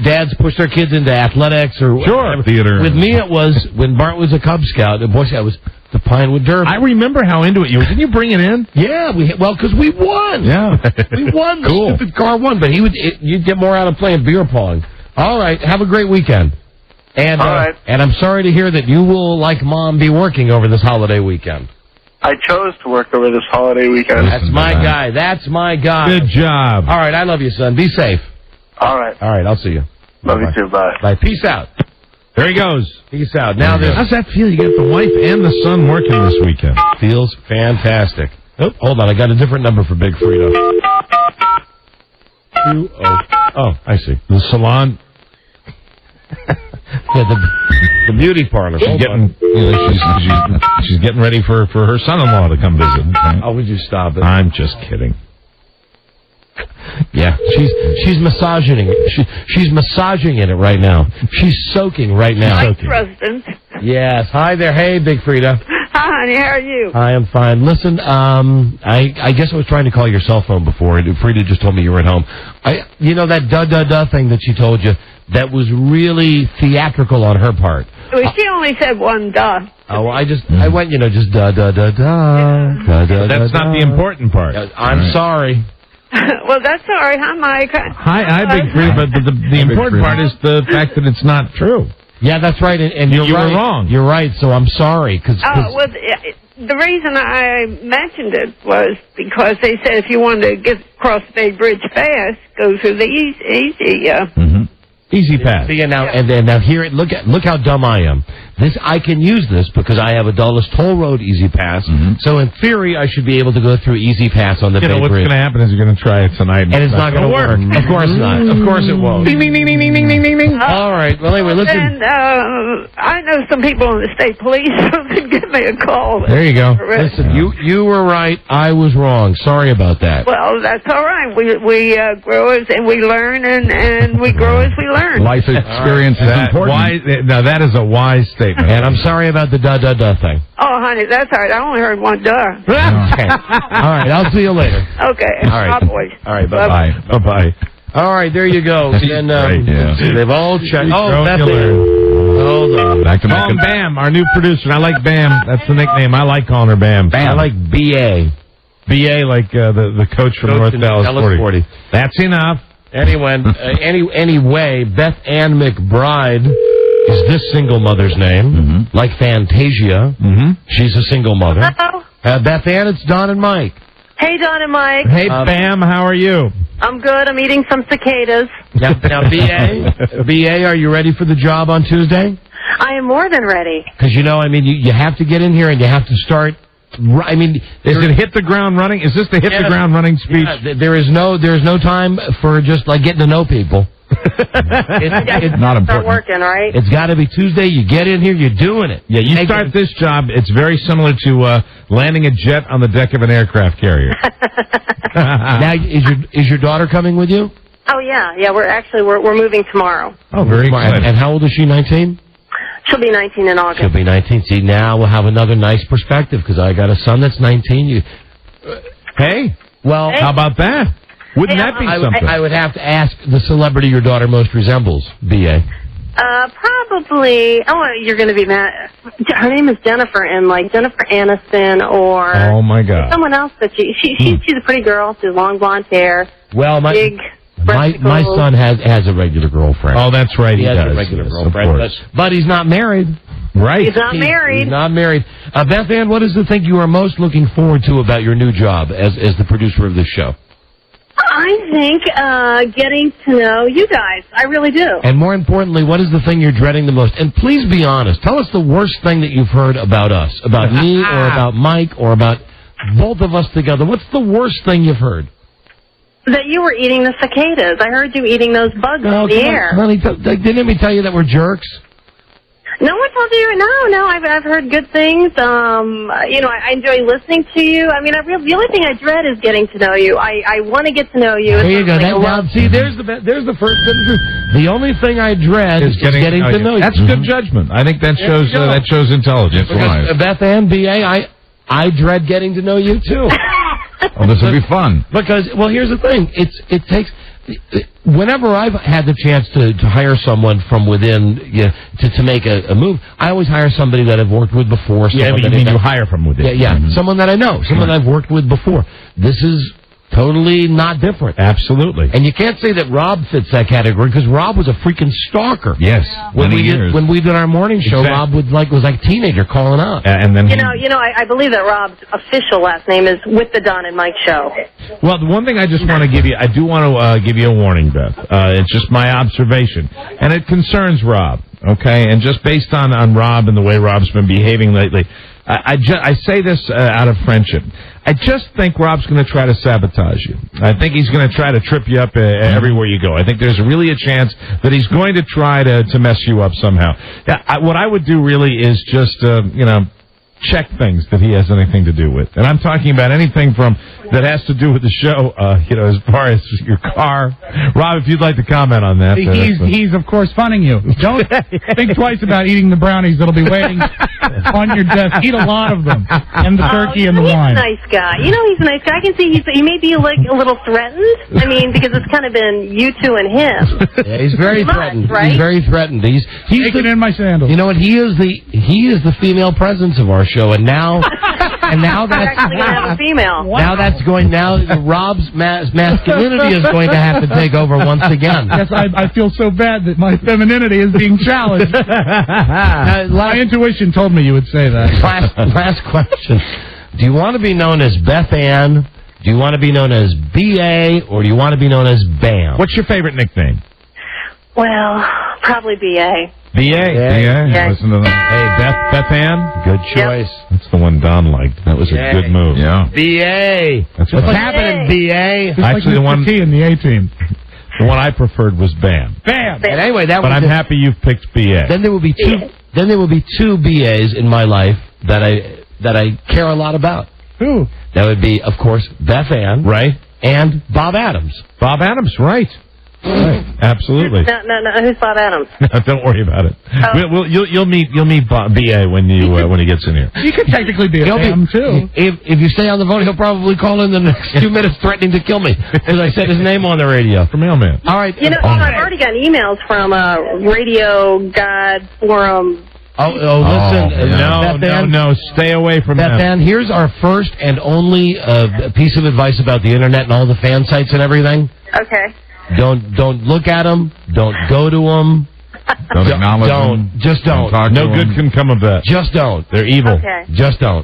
dads push their kids into athletics or theater. With me, it was when Bart was a Cub Scout. Boy Scout was the Pinewood Derby. I remember how into it you were. Didn't you bring it in? Yeah, because we won. Yeah, we won. The cool. stupid car won, but you'd get more out of playing beer pong. All right, have a great weekend. And all right. And I'm sorry to hear that you will, like Mom, be working over this holiday weekend. I chose to work over this holiday weekend. That's my guy. That's my guy. Good job. All right, I love you, son. Be safe. All right. All right, I'll see you. Love you too. Bye. Bye. Peace out. There he goes. Peace out. Now, how's that feel? You got the wife and the son working this weekend. Feels fantastic. Oh, hold on. I got a different number for Big Freda. 20. Oh, I see. The salon. Yeah, the beauty parlor. She's getting, she's getting ready for her son-in-law to come visit. Okay. Oh, would you stop it? I'm just kidding. Yeah, she's massaging it. She's massaging it right now. She's soaking right now. Hi, President. Yes. Hi there. Hey, Big Freda. Hi, honey. How are you? I am fine. Listen, I guess I was trying to call your cell phone before, and Freda just told me you were at home. You know that da-da-da thing that she told you? That was really theatrical on her part. Well, she only said one duh. Oh, I went, just da-da-da-da. That's not the important part. I'm sorry. Well, that's all right. Hi, Mike. Hi, Big Freda, but the important part is the fact that it's not true. Yeah, that's right, and you right. were wrong. You're right, so I'm sorry. Well, the reason I mentioned it was because they said if you wanted to get across the Bay Bridge fast, go through the easy. Easy pass. See, now here, look how dumb I am. I can use this because I have a Dulles Toll Road Easy Pass. So in theory, I should be able to go through Easy Pass on the Bay Bridge. What's going to happen is you're going to try it tonight, and it's not going to work. Of course not. Of course it won't. Ding ding ding ding ding ding ding ding. All right. Well, anyway, listen. And I know some people in the state police who can give me a call. There you go. Listen, you were right. I was wrong. Sorry about that. Well, that's all right. We grow as and we learn, and we grow as we learn. Life experience is important. Now, that is a wise statement. And I'm sorry about the da-da-da thing. Oh, honey, that's all right. I only heard one duh. Okay. All right, I'll see you later. Okay. All right. Bye, boys. All right, bye-bye. Bye-bye. All right, there you go. And, they've all checked. Oh, that's it. Hold on. Back to call him Bam, our new producer. I like Bam. That's the nickname. I like calling her Bam. I like B.A. B.A. like the coach from North Dallas 40. That's enough. Anyway, Beth Ann McBride is this single mother's name, like Fantasia. She's a single mother. Hello. Beth Ann, it's Don and Mike. Hey, Don and Mike. Hey, Bam, how are you? I'm good. I'm eating some cicadas. Now B.A., are you ready for the job on Tuesday? I am more than ready. Because, you have to get in here and you have to start... is it hit the ground running? Is this the hit the ground running speech? Yeah, there's no time for just like getting to know people. It's not important. Start working, right? It's got to be Tuesday. You get in here, you're doing it. Yeah, you start this job. It's very similar to landing a jet on the deck of an aircraft carrier. Now, is your daughter coming with you? Oh yeah. We're moving tomorrow. Oh, very exciting. And how old is she? 19. She'll be 19 in August. She'll be 19. See, now we'll have another nice perspective because I got a son that's 19. Hey, how about that? Wouldn't that be something? I would have to ask the celebrity your daughter most resembles, B.A. Probably. Oh, you're going to be mad. Her name is Jennifer, and like Jennifer Aniston or oh my God, someone else that she's a pretty girl. She has long blonde hair. Well, big. My son has a regular girlfriend. Oh, that's right. He has does. a regular girlfriend, but he's not married. Right. He's not married. He's not married. Beth Ann, what is the thing you are most looking forward to about your new job as the producer of this show? I think getting to know you guys. I really do. And more importantly, what is the thing you're dreading the most? And please be honest. Tell us the worst thing that you've heard about us, about me or about Mike or about both of us together. What's the worst thing you've heard? That you were eating the cicadas. I heard you eating those bugs in the air. Honey, didn't we tell you that we're jerks? No one told you? No. I've heard good things. I enjoy listening to you. I mean, the only thing I dread is getting to know you. I want to get to know you. There you go. There's the first sentence. The only thing I dread is getting to know you. That's good judgment. I think that shows intelligence. Because Beth Ann, B.A., I dread getting to know you, too. Oh, this will be fun. Because, well, here's the thing. It takes... Whenever I've had the chance to hire someone from within to make a move, I always hire somebody that I've worked with before. Yeah, but you hire from within. Yeah, someone that I know, someone I've worked with before. This is totally not different. Absolutely. And you can't say that Rob fits that category because Rob was a freaking stalker. Yes, when we did our morning show, Rob was like a teenager calling out. And then I believe that Rob's official last name is With the Don and Mike Show. Well, the one thing I just want to give you, I do want to give you a warning, Beth. It's just my observation, and it concerns Rob. Okay, and just based on Rob and the way Rob's been behaving lately, I say this out of friendship. I just think Rob's going to try to sabotage you. I think he's going to try to trip you up everywhere you go. I think there's really a chance that he's going to try to mess you up somehow. What I would do really is just, check things that he has anything to do with. And I'm talking about anything that has to do with the show, as far as your car. Rob, if you'd like to comment on that. He's of course funning you. Don't think twice about eating the brownies that'll be waiting on your desk. Eat a lot of them. And the turkey and the wine. He's a nice guy. He's a nice guy. I can see he may be a little threatened. I mean, because it's kind of been you two and him. Yeah, he's very threatened. Right? He's very threatened. He's taking in my sandals. You know what? He is the female presence of our show, and now that's actually going to have a female. Now Rob's masculinity is going to have to take over once again. Yes, I feel so bad that my femininity is being challenged. My intuition told me you would say that. Last question. Do you want to be known as Beth Ann? Do you want to be known as B.A.? Or do you want to be known as Bam? What's your favorite nickname? Well, probably B.A. B.A.? Yeah. Listen to that. Hey, Beth Ann? Good choice. Yep. That's the one Don liked. That was a good move. Yeah. B.A. What's happening, B.A.? Actually, the one T in the A-team. The one I preferred was Bam. Bam! And anyway, but I'm happy you've picked B.A. Then there will be two B.A.s in my life that I care a lot about. Who? That would be, of course, Beth Ann. Right. And Bob Adams. Bob Adams, right. Right. Absolutely. No. Who's Bob Adams? Don't worry about it. Oh. You'll meet Bob, B.A. when he gets in here. He could technically be a Bam, too. If you stay on the phone, he'll probably call in the next 2 minutes threatening to kill me because I said his name on the radio. For mailman. All right. I've already gotten emails from Radio God Forum. Listen. No. Stay away from that. Beth Ann, here's our first and only piece of advice about the Internet and all the fan sites and everything. Okay. Don't look at them. Don't go to them. Don't acknowledge them. Just don't. No good can come of that. Just don't. They're evil. Okay. Just don't.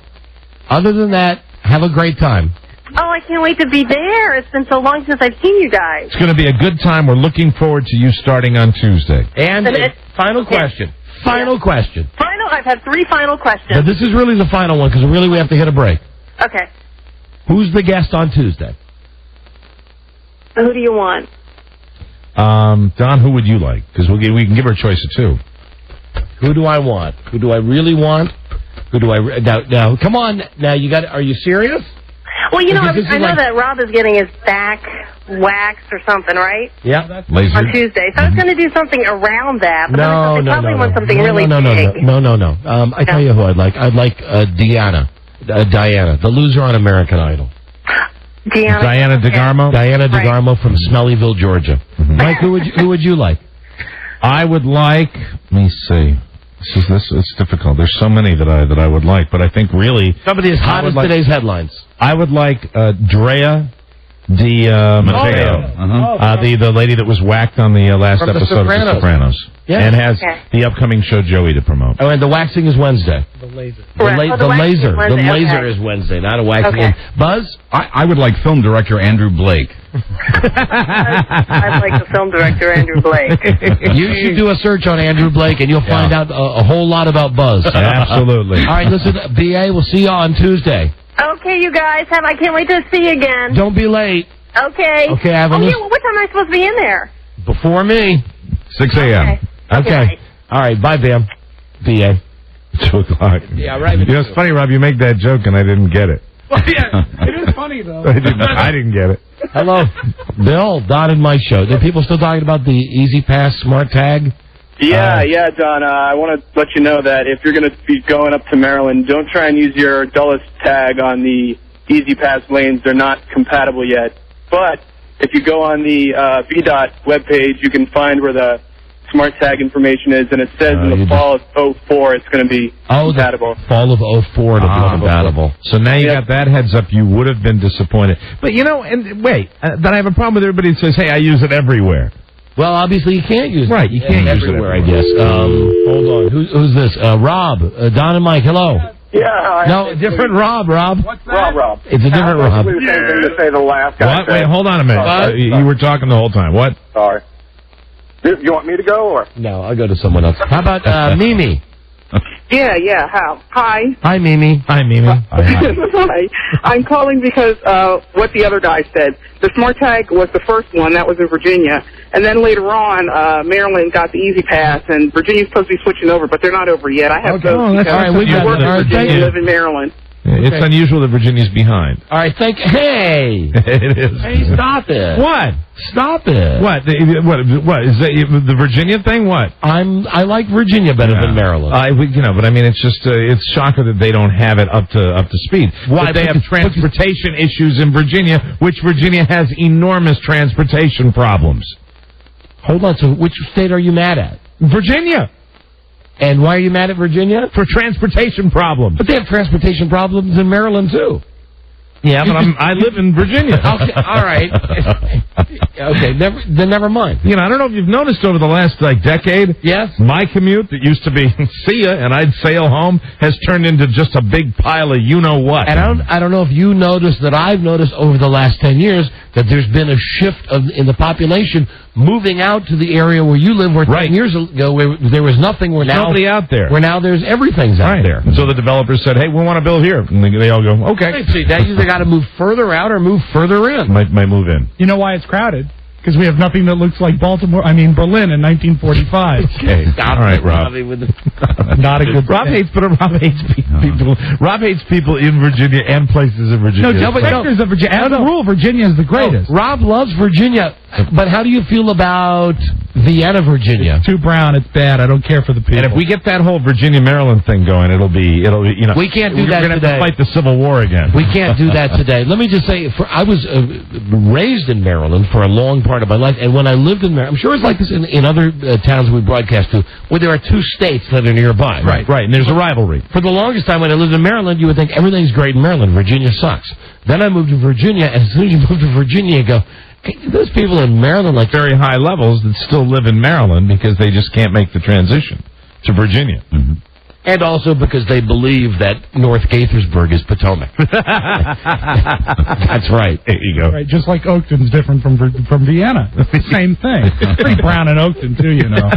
Other than that, have a great time. Oh, I can't wait to be there. It's been so long since I've seen you guys. It's going to be a good time. We're looking forward to you starting on Tuesday. And final question. Final question. I've had 3 final questions. But this is really the final one because really we have to hit a break. Okay. Who's the guest on Tuesday? Who do you want? Don, who would you like? Because we can give her a choice of 2. Who do I want? Who do I really want? Who do I... Now, come on. Now, are you serious? Well, I know that Rob is getting his back waxed or something, right? Yeah. Laser. On Tuesday. So I was going to do something around that. But I probably want something really big. No. I tell you who I'd like. I'd like Diana, the loser on American Idol. Diana DeGarmo? Diana DeGarmo from Smellyville, Georgia. Mm-hmm. Mike, who would you like? I would like... Let me see. It's difficult. There's so many that I would like, but I think really... Somebody as hot as today's headlines. I would like Drea Mateo. The lady that was whacked on the last episode of The Sopranos. Yeah. And has the upcoming show Joey to promote. Oh, and the waxing is Wednesday. The laser. The laser is Wednesday, not a waxing. Okay. Buzz? I would like film director Andrew Blake. I'd like the film director Andrew Blake. You should do a search on Andrew Blake, and you'll find out a whole lot about Buzz. Absolutely. All right, listen, B.A., we'll see you on Tuesday. Okay, you guys. I can't wait to see you again. Don't be late. Okay. Okay, what time am I supposed to be in there? Before me. 6 a.m. Okay. All right, bye, Bam. B.A.? 2 o'clock. Yeah, right. You know, it's funny, Rob, you make that joke and I didn't get it. Well, yeah, it is funny, though. I didn't get it. Hello. Bill, Don and Mike show. Are people still talking about the Easy Pass Smart Tag? Yeah, Don. I want to let you know that if you're going to be going up to Maryland, don't try and use your Dulles tag on the Easy Pass lanes. They're not compatible yet. But if you go on the VDOT webpage, you can find where the Smart Tag information is, and it says in the fall of 04 it's going to be compatible. Fall of 04 to be compatible. So now you got that heads up. You would have been disappointed. But, you know, and wait, then I have a problem with everybody that says, hey, I use it everywhere. Well, obviously you can't use it. Right, you can't use it everywhere, I guess. Hold on. Who's this? Rob. Don and Mike, hello. Yeah. No, different Rob. What's that? Rob. It's a different Rob. The same thing to say the last guy. What? Wait, hold on a minute. You were talking the whole time. What? Sorry. You want me to go, or? No, I'll go to someone else. How about Mimi? Yeah. Hi. Hi, Mimi. Hi, Mimi. Hi. I'm calling because what the other guy said. The Smart Tag was the first one. That was in Virginia. And then later on, Maryland got the Easy Pass, and Virginia's supposed to be switching over, but they're not over yet. I have both. That's all right. We got work it. in Virginia, live in Maryland. It's unusual that Virginia's behind. All right, Hey! It is. Hey, stop it. What? Stop it. What? What? Is that the Virginia thing? What? I like Virginia better than Maryland. But I mean, it's just it's shocking that they don't have it up to speed. Why? But they have transportation issues in Virginia, which Virginia has enormous transportation problems. Hold on. So, which state are you mad at? Virginia. And why are you mad at Virginia? For transportation problems. But they have transportation problems in Maryland, too. Yeah, but I live in Virginia. Okay, all right. Okay, never mind. You know, I don't know if you've noticed over the last, decade. Yes. My commute that used to be see ya and I'd sail home has turned into just a big pile of you-know-what. And I don't know if you noticed that I've noticed over the last 10 years that there's been a shift in the population moving out to the area where you live, where 10 years ago where there was nothing. Where now nobody out there. Where now there's everything's out there. And so the developers said, hey, we want to build here. And they all go, okay. See, now you either got to move further out or move further in. Might move in. You know why it's crowded? Because we have nothing that looks like Berlin in 1945. Okay. All right, Rob. Not a good Rob hates people. Rob hates people in Virginia and places in Virginia. Sectors of Virginia. As a rule, Virginia is the greatest. Rob loves Virginia, but how do you feel about Vienna, Virginia? It's too brown. It's bad. I don't care for the people. And if we get that whole Virginia-Maryland thing going, it'll be, you know. We can't do that today. We're going to have to fight the Civil War again. We can't do that today. Let me just say, I was raised in Maryland for a long part of my life, and when I lived in Maryland, I'm sure it's like this in other towns we broadcast to, where there are two states that are nearby. Right, and there's a rivalry. For the longest time when I lived in Maryland, you would think everything's great in Maryland. Virginia sucks. Then I moved to Virginia, and as soon as you move to Virginia, you go, hey, those people in Maryland, like very high levels, that still live in Maryland because they just can't make the transition to Virginia. Mm-hmm. And also because they believe that North Gaithersburg is Potomac. That's right. There you go. Right, just like Oakton's different from Vienna. It's the same thing. It's pretty brown in Oakton, too, you know.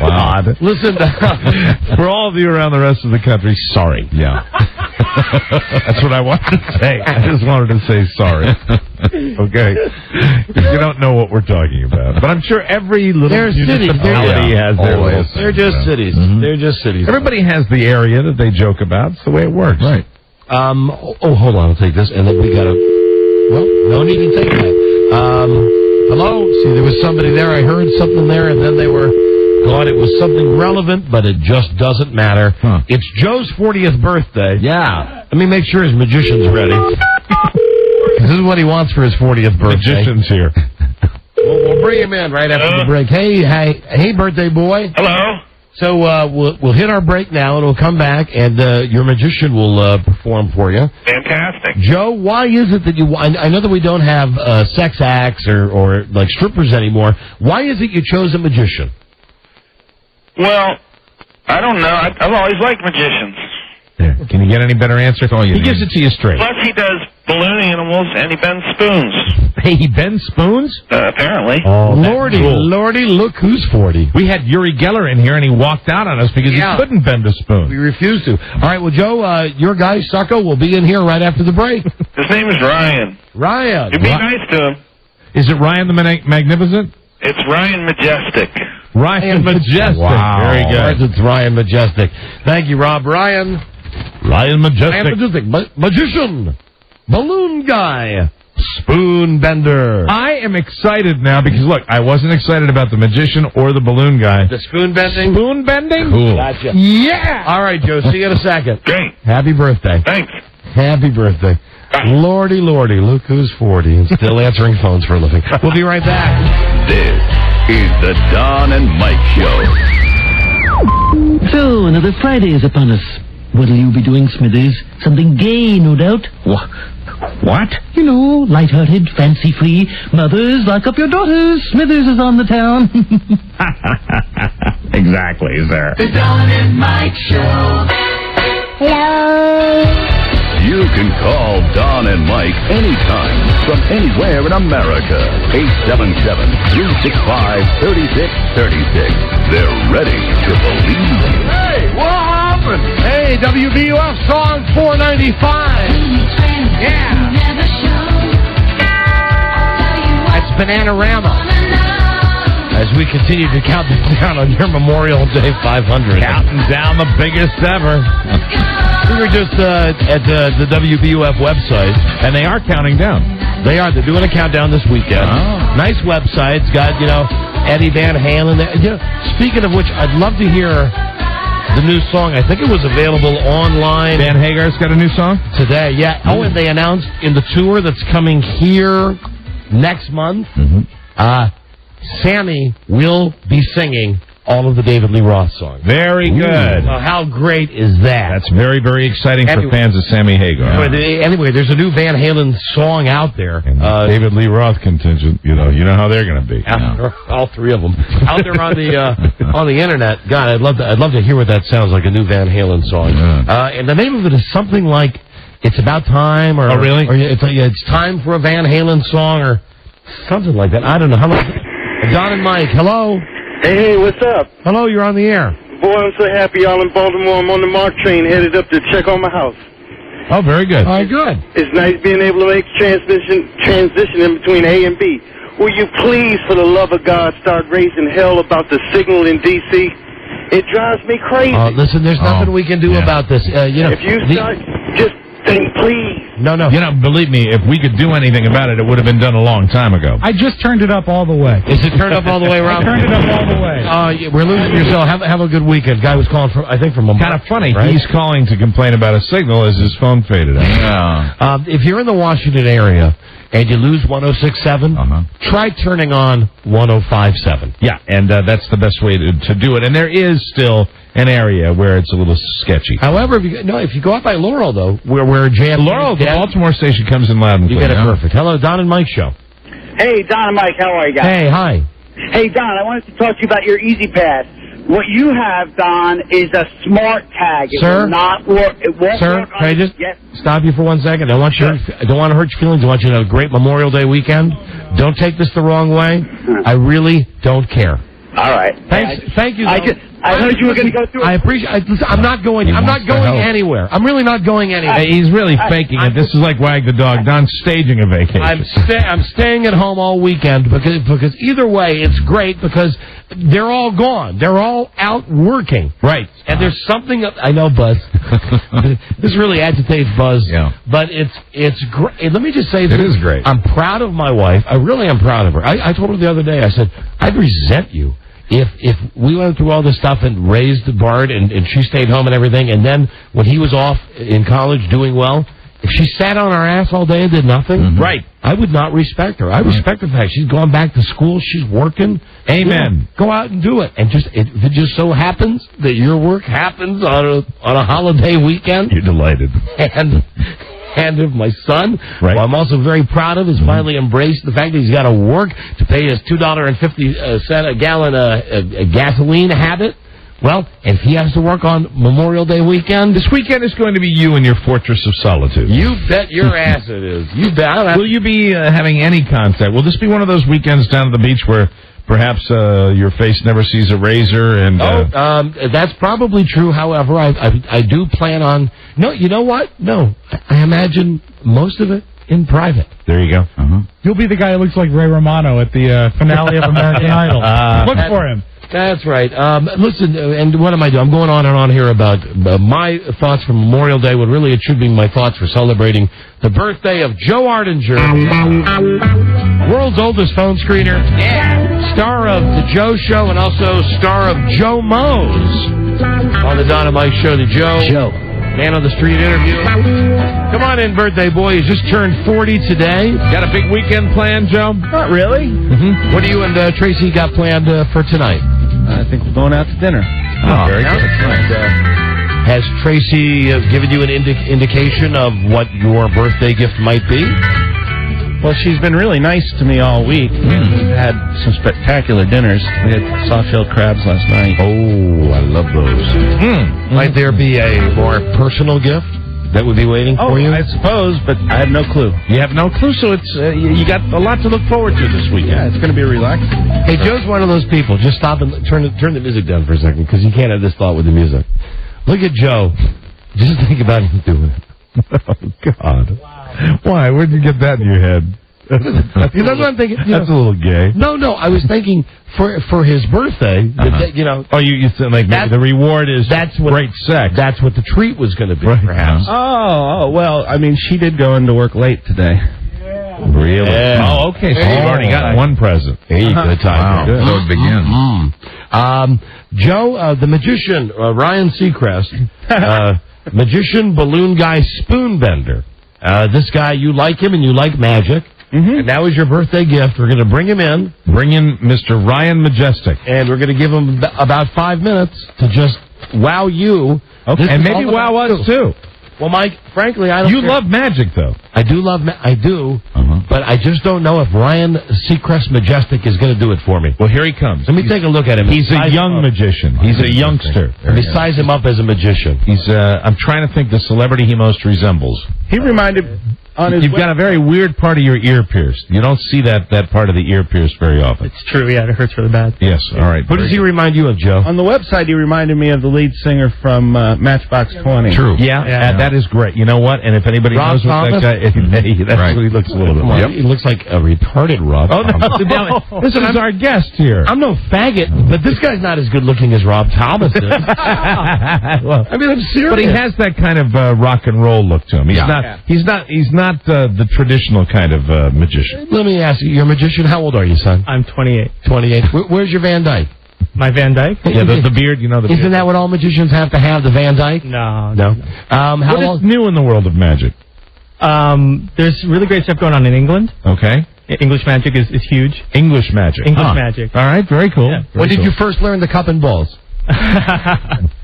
Wow. Listen, for all of you around the rest of the country, sorry. Yeah. That's what I wanted to say. I just wanted to say sorry. Okay? Because you don't know what we're talking about. But I'm sure every little municipality has their little thing. They're just cities. Mm-hmm. They're just cities. Everybody has the area that they joke about. It's the way it works. Right. Hold on. I'll take this. And then we got to... Well, no need to take that. Hello? See, there was somebody there. I heard something there, and then they were... Thought it was something relevant, but it just doesn't matter. Huh. It's Joe's 40th birthday. Yeah. Let me make sure his magician's ready. This is what he wants for his 40th birthday. Magician's here. We'll bring him in right after the break. Hey, birthday boy. Hello. So we'll hit our break now, and we'll come back, and your magician will perform for you. Fantastic. Joe, why is it that you... I know that we don't have sex acts or like strippers anymore. Why is it you chose a magician? Well, I don't know. I've always liked magicians. Yeah. Can you get any better answer? He gives it to you straight. Plus, he does balloon animals, and he bends spoons. Hey, he bends spoons? Apparently. Oh, Lordy, look who's 40. We had Uri Geller in here, and he walked out on us because he couldn't bend a spoon. We refused to. All right, well, Joe, your guy, Succo, will be in here right after the break. His name is Ryan. Ryan. You'd be nice to him. Is it Ryan the Magnificent? It's Ryan Majestic. Ryan Majestic. Wow. Very good. It's Ryan Majestic. Thank you, Rob. Ryan Majestic. Magician. Balloon guy. Spoon bender. I am excited now because, look, I wasn't excited about the magician or the balloon guy. The spoon bending? Spoon bending? Cool. Gotcha. Yeah! All right, Joe. See you in a second. Great. Happy birthday. Thanks. Happy birthday. Lordy, look who's 40 and still answering phones for a living. We'll be right back. This is the Don and Mike Show. So, another Friday is upon us. What'll you be doing, Smithers? Something gay, no doubt. What? You know, light-hearted, fancy-free. Mothers, lock up your daughters. Smithers is on the town. Exactly, sir. The Don and Mike Show. Hello. You can call Don and Mike anytime from anywhere in America. 877-365-3636. They're ready to believe you. Hey, what happened? Hey, WBUF song 495. Yeah. That's Bananarama. As we continue to count down on your Memorial Day 500. Counting down the biggest ever. We were just at the WBUF website. And they are counting down. They are. They're doing a countdown this weekend. Oh. Nice website. It's got, Eddie Van Halen there. Speaking of which, I'd love to hear the new song. I think it was available online. Van Hagar's got a new song? Today, yeah. Oh, and they announced in the tour that's coming here next month, Sammy will be singing all of the David Lee Roth songs. Very good. How great is that? That's very, very exciting for fans of Sammy Hagar. Anyway, there's a new Van Halen song out there. And David Lee Roth contingent, you know how they're going to be. All three of them out there on the internet. God, I'd love to hear what that sounds like. A new Van Halen song. And the name of it is something like "It's About Time," or really? Or it's time for a Van Halen song, or something like that. I don't know. How much? Don and Mike, hello. Hey, what's up? Hello, you're on the air. Boy, I'm so happy y'all in Baltimore. I'm on the MARC train headed up to check on my house. Oh, very good. All right, good. It's nice being able to make transition in between A and B. Will you please, for the love of God, start raising hell about the signal in D.C.? It drives me crazy. Listen, there's nothing we can do about this. If you start, just think, please. No. Believe me, if we could do anything about it, it would have been done a long time ago. I just turned it up all the way. Is it turned up all the way, Rob? I turned it up all the way. We're losing yourself. Have a good weekend. Guy was calling from, I think, from kind of funny. Right? He's calling to complain about a signal as his phone faded out. Yeah. If you're in the Washington area and you lose 106.7, try turning on 105.7. Yeah, and that's the best way to do it. And there is still an area where it's a little sketchy. However, if you go out by Laurel, though, where JFK Laurel, the Baltimore station comes in loud and clear. You get it perfect. Hello, Don and Mike Show. Hey, Don and Mike, how are you guys? Hey, hi. Hey, Don, I wanted to talk to you about your Easy Pass. What you have, Don, is a smart tag. It Sir? will not work. It won't Sir, work can I just stop you for 1 second? I don't want to hurt your feelings. I want you to have a great Memorial Day weekend. Don't take this the wrong way. I really don't care. All right. Thank you. I heard you were going to go through it. I appreciate. I'm not going anywhere. I'm really not going anywhere. He's really faking it. This is like Wag the Dog. Don's staging a vacation. I'm staying at home all weekend because either way it's great because they're all gone. They're all out working. Right. And there's something I know, Buzz. This really agitates Buzz. Yeah. But it's great. Let me just say this. It is great. I'm proud of my wife. I really am proud of her. I told her the other day. I said I'd resent you. If we went through all this stuff and raised Bart and she stayed home and everything, and then when he was off in college doing well, if she sat on her ass all day and did nothing, right, I would not respect her. I respect the fact she's gone back to school, she's working. Amen. Go out and do it. And if it just so happens that your work happens on a holiday weekend, you're delighted. And of my son, who I'm also very proud of, has finally embraced the fact that he's got to work to pay his $2.50 a gallon gasoline habit. Well, if he has to work on Memorial Day weekend... This weekend is going to be you in your fortress of solitude. You bet your ass it is. You bet. Will you be having any contact? Will this be one of those weekends down at the beach where perhaps your face never sees a razor? And that's probably true. However, I do plan on... No, you know what? No. I imagine most of it in private. There you go. You'll be the guy who looks like Ray Romano at the finale of American Idol. Look for him. That's right. Listen, and what am I doing? I'm going on and on here about my thoughts from Memorial Day, when really it should be my thoughts for celebrating the birthday of Joe Ardinger, world's oldest phone screener, star of The Joe Show, and also star of Joe Moe's on the Don and Mike Show. The Joe. Man on the Street interview. Come on in, birthday boy. He's just turned 40 today. Got a big weekend planned, Joe? Not really. Mm-hmm. What do you and Tracy got planned for tonight? I think we're going out to dinner. Very good. Has Tracy given you an indication of what your birthday gift might be? Well, she's been really nice to me all week. We've had some spectacular dinners. We had soft-shelled crabs last night. Oh, I love those. Might there be a more personal gift that would be waiting for you? I suppose, but I have no clue. You have no clue, so it's you got a lot to look forward to this weekend. Yeah, it's going to be relaxing. Hey, Joe's one of those people. Just stop and turn the music down for a second, because you can't have this thought with the music. Look at Joe. Just think about him doing it. Oh, God. Why? Where'd you get that in your head? That's what I'm thinking. That's a little gay. No, I was thinking for his birthday, Oh, you said like maybe the reward is great sex. That's what the treat was going to be, perhaps. Oh, well, I mean, she did go into work late today. Really? Yeah. Oh, okay. So you've already got one present. Hey, good time. Wow. Good. So it begins. Joe, the magician, Ryan Seacrest, magician, balloon guy, spoon bender. This guy, you like him and you like magic. And that was your birthday gift. We're going to bring him in. Bring in Mr. Ryan Majestic. And we're going to give him about 5 minutes to just wow you. Okay. And maybe wow us, too. Well, Mike, frankly, I don't You care. love magic, though. I do love I do, but I just don't know if Ryan Seacrest Majestic is going to do it for me. Well, here he comes. Let me take a look at him. He's a young magician. He's a youngster. Let me size him up as a magician. He's. I'm trying to think the celebrity he most resembles. He reminded on his You've got a very weird part of your ear pierced. You don't see that part of the ear pierced very often. It's true, yeah, it hurts really bad. Yes, all right. Who does he remind you of, Joe? On the website, he reminded me of the lead singer from Matchbox 20. True. Yeah, that is great. You know what? And if anybody Rob knows what Thomas? that guy, that's what he looks a little bit like. He looks like a retarded Rob. Oh, no. This is our guest here. I'm no faggot, but this guy's not as good looking as Rob Thomas is. Well, I mean, I'm serious. but he has that kind of rock and roll look to him. He's not the traditional kind of magician. Let me ask you, you're a magician. How old are you, son? I'm 28. 28. Where's your Van Dyke? My Van Dyke? Yeah, the beard, the beard. Isn't that what all magicians have to have, the Van Dyke? No. How what long? is new in the world of magic? There's really great stuff going on in England. Okay. English magic is huge. English magic. English magic. All right, very cool. Yeah. When did you first learn the cup and balls?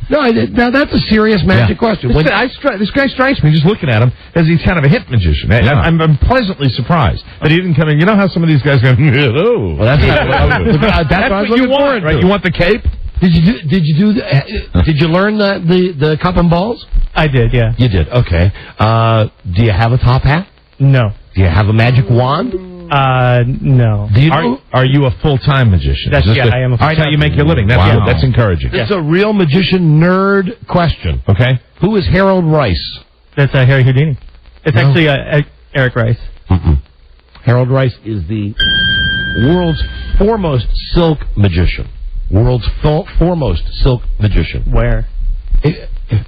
No, now that's a serious magic question. This guy strikes me, just looking at him, as he's kind of a hit magician. I'm pleasantly surprised that he didn't come in. You know how some of these guys go, oh. Well, that's what you want, right? You want the cape? Did you learn the cup and balls? I did, yeah. You did, okay. Do you have a top hat? No. Do you have a magic wand? No. Are you a full-time magician? I am a full-time. All right, how you make your living. That's good. That's encouraging. This is a real magician nerd question. Okay. Who is Harold Rice? That's Harry Houdini. It's actually Eric Rice. Harold Rice is the world's foremost silk magician. World's foremost silk magician. Where?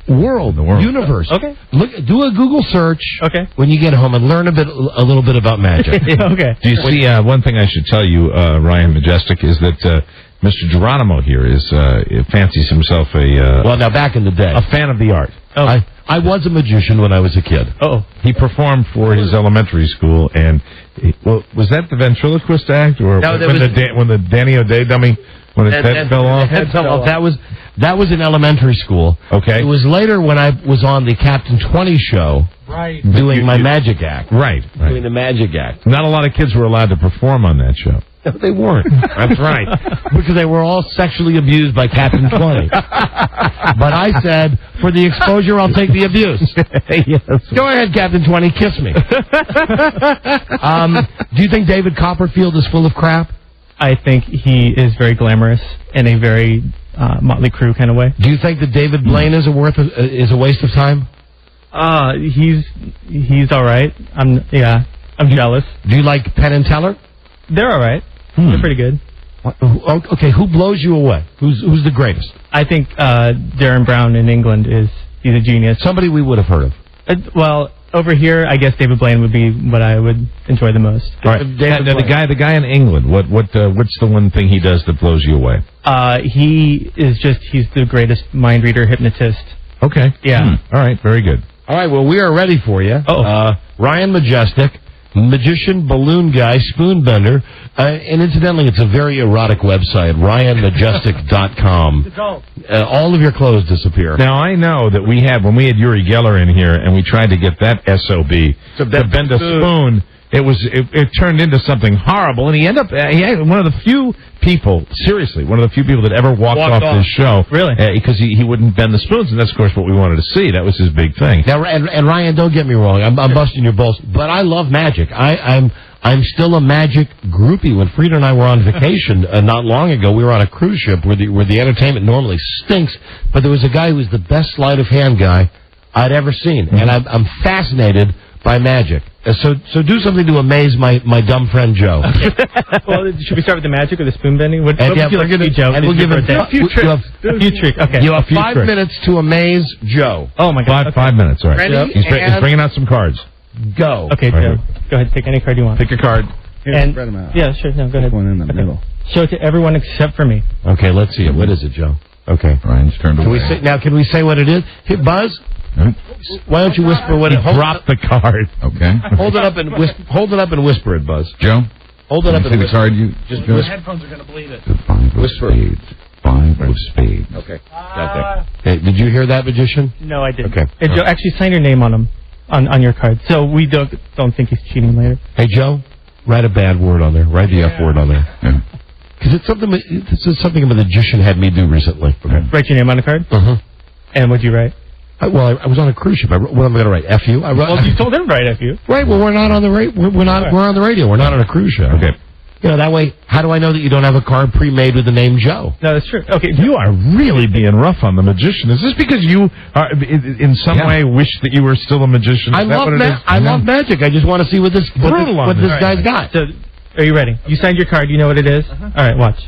World, universe. Okay. Do a Google search. Okay. When you get home and learn a little bit about magic. Okay. Do you see? One thing I should tell you, Ryan Majestic, is that Mr. Geronimo here fancies himself well, now back in the day, a fan of the art. Oh. I was a magician when I was a kid. Oh. He performed for his elementary school, and was that the ventriloquist act, or no, when the Danny O'Day dummy? When his head fell off? That was in elementary school. Okay. It was later when I was on the Captain 20 show doing my magic act. Right. Doing the magic act. Not a lot of kids were allowed to perform on that show. No, they weren't. That's right. Because they were all sexually abused by Captain 20. But I said, for the exposure, I'll take the abuse. Yes. Go ahead, Captain 20, kiss me. Do you think David Copperfield is full of crap? I think he is very glamorous in a very Motley Crue kind of way. Do you think that David Blaine is a waste of time? He's all right. I'm jealous. Do you like Penn and Teller? They're all right. They're pretty good. Okay, who blows you away? Who's the greatest? I think Darren Brown in England he's a genius. Somebody we would have heard of. Well, over here, I guess David Blaine would be what I would enjoy the most. All right. Now, the guy in England. What's the one thing he does that blows you away? He's the greatest mind reader hypnotist. Okay. Yeah. All right. Very good. All right. Well, we are ready for you. Ryan Majestic, magician, balloon guy, spoonbender, and incidentally, it's a very erotic website, RyanMajestic.com. All of your clothes disappear. Now, I know that when we had Uri Geller in here and we tried to get that SOB to bend a spoon, it turned into something horrible, and he had one of the few people that ever walked off this show. Really? Because he wouldn't bend the spoons, and that's, of course, what we wanted to see. That was his big thing. Now, and Ryan, don't get me wrong. I'm busting your balls, but I love magic. I'm still a magic groupie. When Freda and I were on vacation not long ago, we were on a cruise ship where the entertainment normally stinks, but there was a guy who was the best sleight of hand guy I'd ever seen, and I'm fascinated by magic. So do something to amaze my dumb friend Joe. Well, should we start with the magic or the spoon bending? What would you like to be, Joe? And we'll give him a few tricks. Okay. You have 5 minutes to amaze Joe. Oh my God. 5 minutes. All right. Ready? He's bringing out some cards. Go. Okay, Joe. Go ahead. Take any card you want. Pick a card. And spread them out. Yeah, sure. No, go ahead. One in the middle. Show it to everyone except for me. Okay, let's see it. What is it, Joe? Okay. Ryan's turned away. Can we say what it is? Hey, Buzz. Why don't you whisper what it is? Drop the card. Okay. Hold it up and whisper it, Buzz. Joe? Hold it up and see whisper. the card you just The headphones are going to bleed it. The 5 of spades. 5 of spades. Okay. Got that. Hey, did you hear that, magician? No, I didn't. Okay. Hey, Joe, actually sign your name on them, on your card, so we don't think he's cheating later. Hey, Joe, write a bad word on there. Write the F word on there. Yeah. Because this is something a magician had me do recently. Okay. Write your name on the card? Uh-huh. And what'd you write? I was on a cruise ship. What am I going to write? F you? Well, you told him to write F you. Right. Well, we're not on the we're on the radio. We're not on a cruise ship. Okay. You know, that way, how do I know that you don't have a card pre-made with the name Joe? No, that's true. Okay. You are really being rough on the magician. Is this because you are, in some way wish that you were still a magician? I love magic. I just want to see what this guy's got. So, are you ready? You signed your card. You know what it is? All right, watch.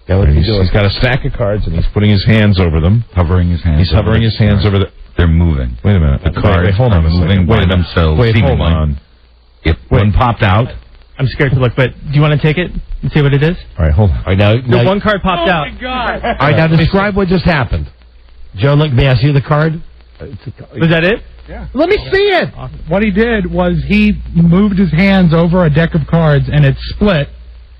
Yeah, he's got a stack of cards, and he's putting his hands over them. Hovering his hands. He's hovering his hands over the... They're moving. Wait a minute. The cards hold on a second. Wait themselves. Wait, hold on. If one popped out... I'm scared to look, but do you want to take it and see what it is? All right, hold on. All right, now, one card popped out. Oh, my God. All right, now describe what just happened. Joe, look, may I see the card? Was that it? Yeah. Let me see it. What he did was he moved his hands over a deck of cards, and it split,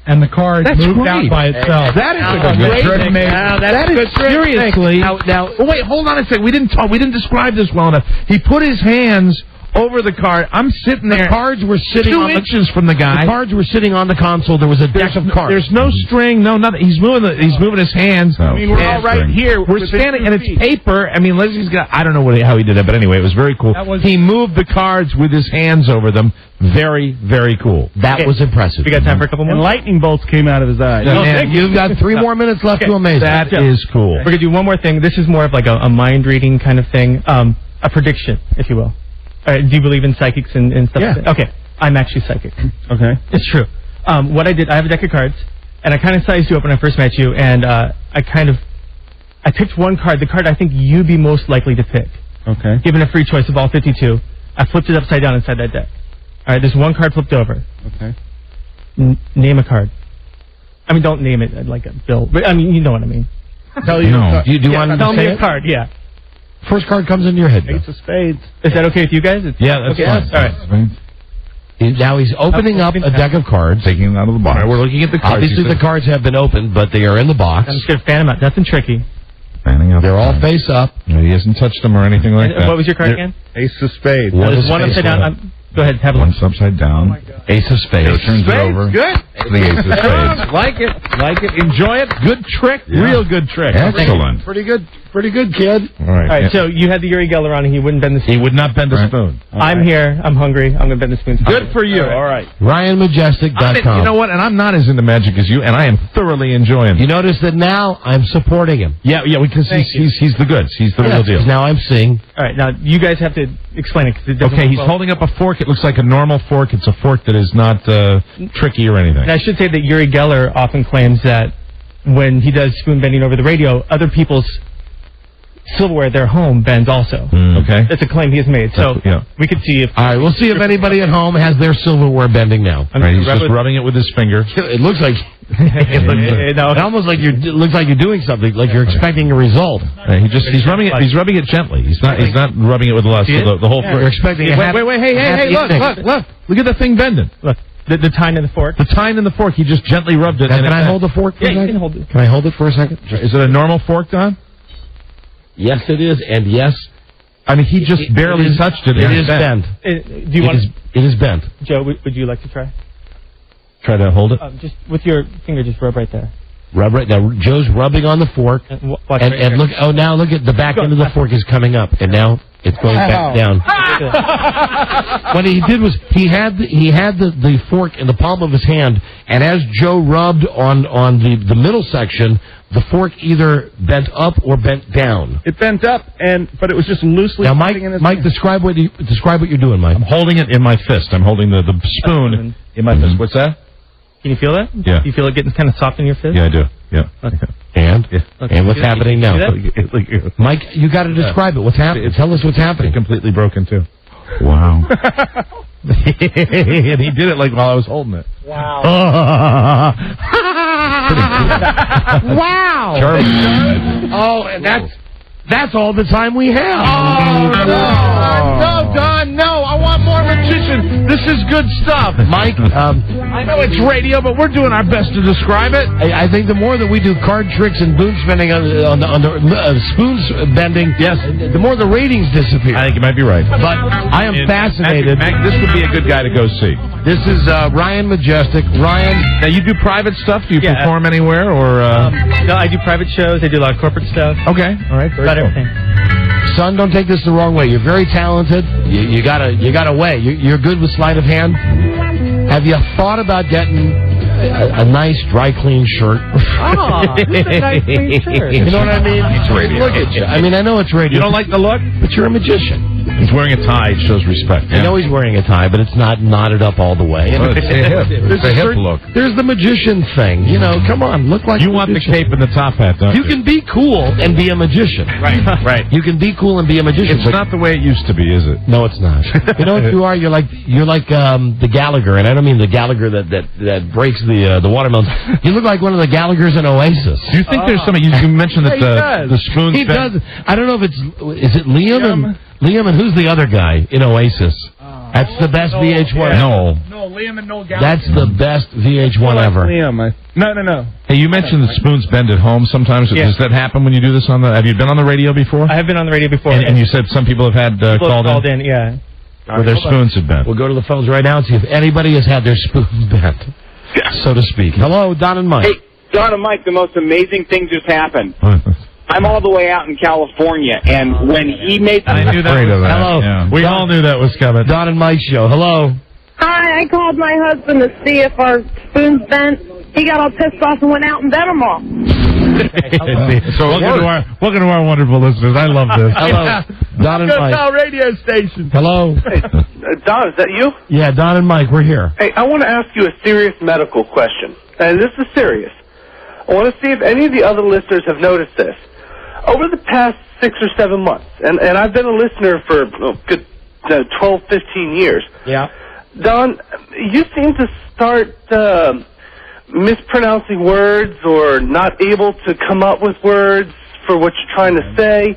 and the card moved out by itself. That is a great trick. That is seriously. Now, wait, hold on a second. We didn't describe this well enough. He put his hands over the card. I'm sitting there. The cards were sitting 2 inches from the guy. The cards were sitting on the console. There was a deck of cards. There's no string, no nothing. He's moving his hands. I mean, we're all right here. We're standing, and it's paper. I mean, Leslie's got. I don't know how he did it, but anyway, it was very cool. He moved the cards with his hands over them. Very, very cool. That was impressive. We got time for a couple more. And lightning bolts came out of his eyes. You've got 3 more minutes left to amaze. That is cool. We're gonna do one more thing. This is more of like a mind reading kind of thing, a prediction, if you will. Do you believe in psychics and stuff? Yeah. Like that? Okay, I'm actually psychic. Okay. It's true. What I did, I have a deck of cards, and I kind of sized you up when I first met you, and I picked one card, the card I think you'd be most likely to pick. Okay. Given a free choice of all 52, I flipped it upside down inside that deck. All right, there's one card flipped over. Okay. Name a card. I mean, don't name it like a bill, but I mean, you know what I mean. Tell you. No. Do you want to tell say me a card? Yeah. First card comes into your head. Ace of spades. Is that okay with you guys? Yeah, that's fine. All right. Now he's opening up a deck of cards. Taking them out of the box. All right, we're looking at the cards. Obviously, the cards have been opened, but they are in the box. I'm just going to fan them out. Nothing tricky. Fanning out. They're all face up. No, he hasn't touched them or anything like that. What was your card again? Ace of spades. There's one upside down. Go ahead, have a One's upside down. Ace of spades. Turns it over. Good. The ace of spades. Like it. Enjoy it. Good trick. Yeah. Real good trick. Excellent. Pretty good, kid. All right. So you had the Uri Geller on, and he wouldn't bend the spoon. He would not bend a spoon. I'm here. I'm hungry. I'm going to bend the spoon. Good for you. All right. RyanMajestic.com. You know what? And I'm not as into magic as you, and I am thoroughly enjoying it. You notice that now I'm supporting him. Yeah, because he's the goods. He's the real deal. Now I'm seeing. All right. Now you guys have to explain it. Okay, he's holding up a fork. It looks like a normal fork. It's a fork that is not tricky or anything. And I should say that Uri Geller often claims claims that when he does spoon bending over the radio, other people's silverware at their home bends also. Okay. That's a claim he has made. So we could see if... All right, we'll see if anybody at home has their silverware bending now. Right, he's just rubbing it with his finger. It looks like... it almost like it looks like you're doing something, like you're expecting a result. He's rubbing it. He's rubbing it gently. He's not rubbing it with lust. So the whole. You're expecting. Wait! Hey! Look! Look at the thing bending. Look, the tine and the fork. The tine and the fork. He just gently rubbed it. Can I hold the fork for a second? You can hold it. Can I hold it for a second? Is it a normal fork, Don? Yes, it is, and yes. I mean, he just barely touched it. It is bent. Do you want? It is bent. Joe, would you like to try? Try to hold it? Just with your finger, just rub right there. Rub right now. Joe's rubbing on the fork, and look. Oh, now look at the back end of the fork is coming up, and now it's going back down. What he did was he had the fork in the palm of his hand, and as Joe rubbed on the middle section, the fork either bent up or bent down. It bent up, but it was just loosely. Now, Mike, describe what you're doing, Mike. I'm holding it in my fist. I'm holding the spoon in my fist. What's that? Can you feel that? Yeah. You feel it getting kind of soft in your fist? Yeah, I do. Yeah. Okay. And what's happening now? Mike, you got to describe it. What's happening? Tell us what's happening. Completely broken too. Wow. And he did it like while I was holding it. Wow. Wow. Charlie. Oh, and that's all the time we have. Oh, no, Don, no. I want more magician. This is good stuff. Mike, I know it's radio, but we're doing our best to describe it. I think the more that we do card tricks and boon spinning on the spoons bending, yes, the more the ratings disappear. I think you might be right. But I am fascinated. This would be a good guy to go see. This is Ryan Majestic. Ryan, now you do private stuff? Do you perform anywhere or? No, I do private shows. I do a lot of corporate stuff. Okay, all right, about everything. Son, don't take this the wrong way. You're very talented. You got a way. You're good with sleight of hand. Have you thought about getting a nice dry clean shirt? Oh, this is a nice clean shirt. You know what I mean? It's radio. Look at you. I mean, I know it's radio. You don't like the look? But you're a magician. He's wearing a tie. It shows respect. I know he's wearing a tie, but it's not knotted up all the way. Well, it's a hip look. There's the magician thing. You know, come on, look like you want the cape and the top hat, don't you? You can be cool and be a magician. Right. You can be cool and be a magician. It's not the way it used to be, is it? No, it's not. You know what you are? You're like the Gallagher, and I don't mean the Gallagher that breaks the watermelons. You look like one of the Gallaghers in Oasis. Do you think there's something you mentioned that the spoons? He does. I don't know if is it Liam and who's the other guy in Oasis? That's the best VH1. No, Liam and Noel Gallagher. That's the best VH1 ever. Liam, no. Hey, you mentioned the spoons bend at home sometimes. Yeah. Does that happen when you do this on the? Have you been on the radio before? I have been on the radio before. And you said some people have had called in. Yeah. Where their spoons have bent. We'll go to the phones right now and see if anybody has had their spoons bent, so to speak. Hello, Don and Mike. Hey, Don and Mike, the most amazing thing just happened. I'm all the way out in California, and when he made I knew that. Hello. Yeah. We all knew that was coming. Don and Mike show. Hello. Hi, I called my husband to see if our spoons bent. He got all pissed off and went out and bent them all. So welcome to our wonderful listeners. I love this. Hello. Don and Mike. radio station. Hello. Don, is that you? Yeah, Don and Mike, we're here. Hey, I want to ask you a serious medical question, and this is serious. I want to see if any of the other listeners have noticed this. Over the past 6 or 7 months, and I've been a listener for good 12, 15 years. Yeah. Don, you seem to start mispronouncing words or not able to come up with words for what you're trying to say.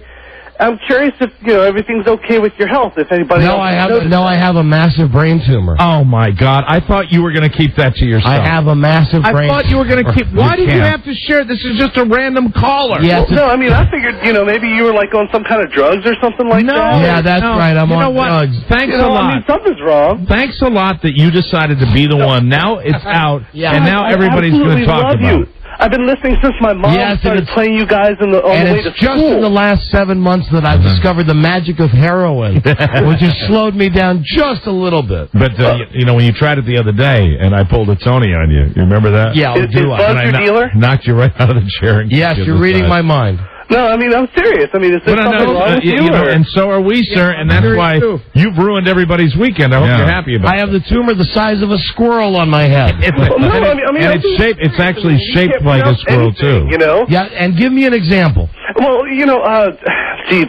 I'm curious if everything's okay with your health. If anybody else I have a massive brain tumor. Oh my God! I thought you were going to keep that to yourself. I have a massive brain. I thought you were going to keep. Why did you have to share? This is just a random caller. Yes. Well, no, I mean I figured maybe you were like on some kind of drugs or something like that. Yeah, that's right. I'm on drugs. Thanks a lot. I mean, something's wrong. Thanks a lot that you decided to be the one. Now it's out, and now everybody's going to talk about it. I've been listening since my mom started playing you guys on the way to school. It's just in the last 7 months that I've discovered the magic of heroin, which has slowed me down just a little bit. But, when you tried it the other day, and I pulled a Tony on you. You remember that? Yeah, Is Buzz your dealer? Knocked you right out of the chair. Yes, you're reading my mind. No, I mean, I'm serious. I mean, is there something wrong with you? know, and so are we, sir, and that's why you've ruined everybody's weekend. I hope you're happy about it. I have the tumor the size of a squirrel on my head. It's actually shaped like a squirrel, too. You know? Yeah, and give me an example. Well, you know,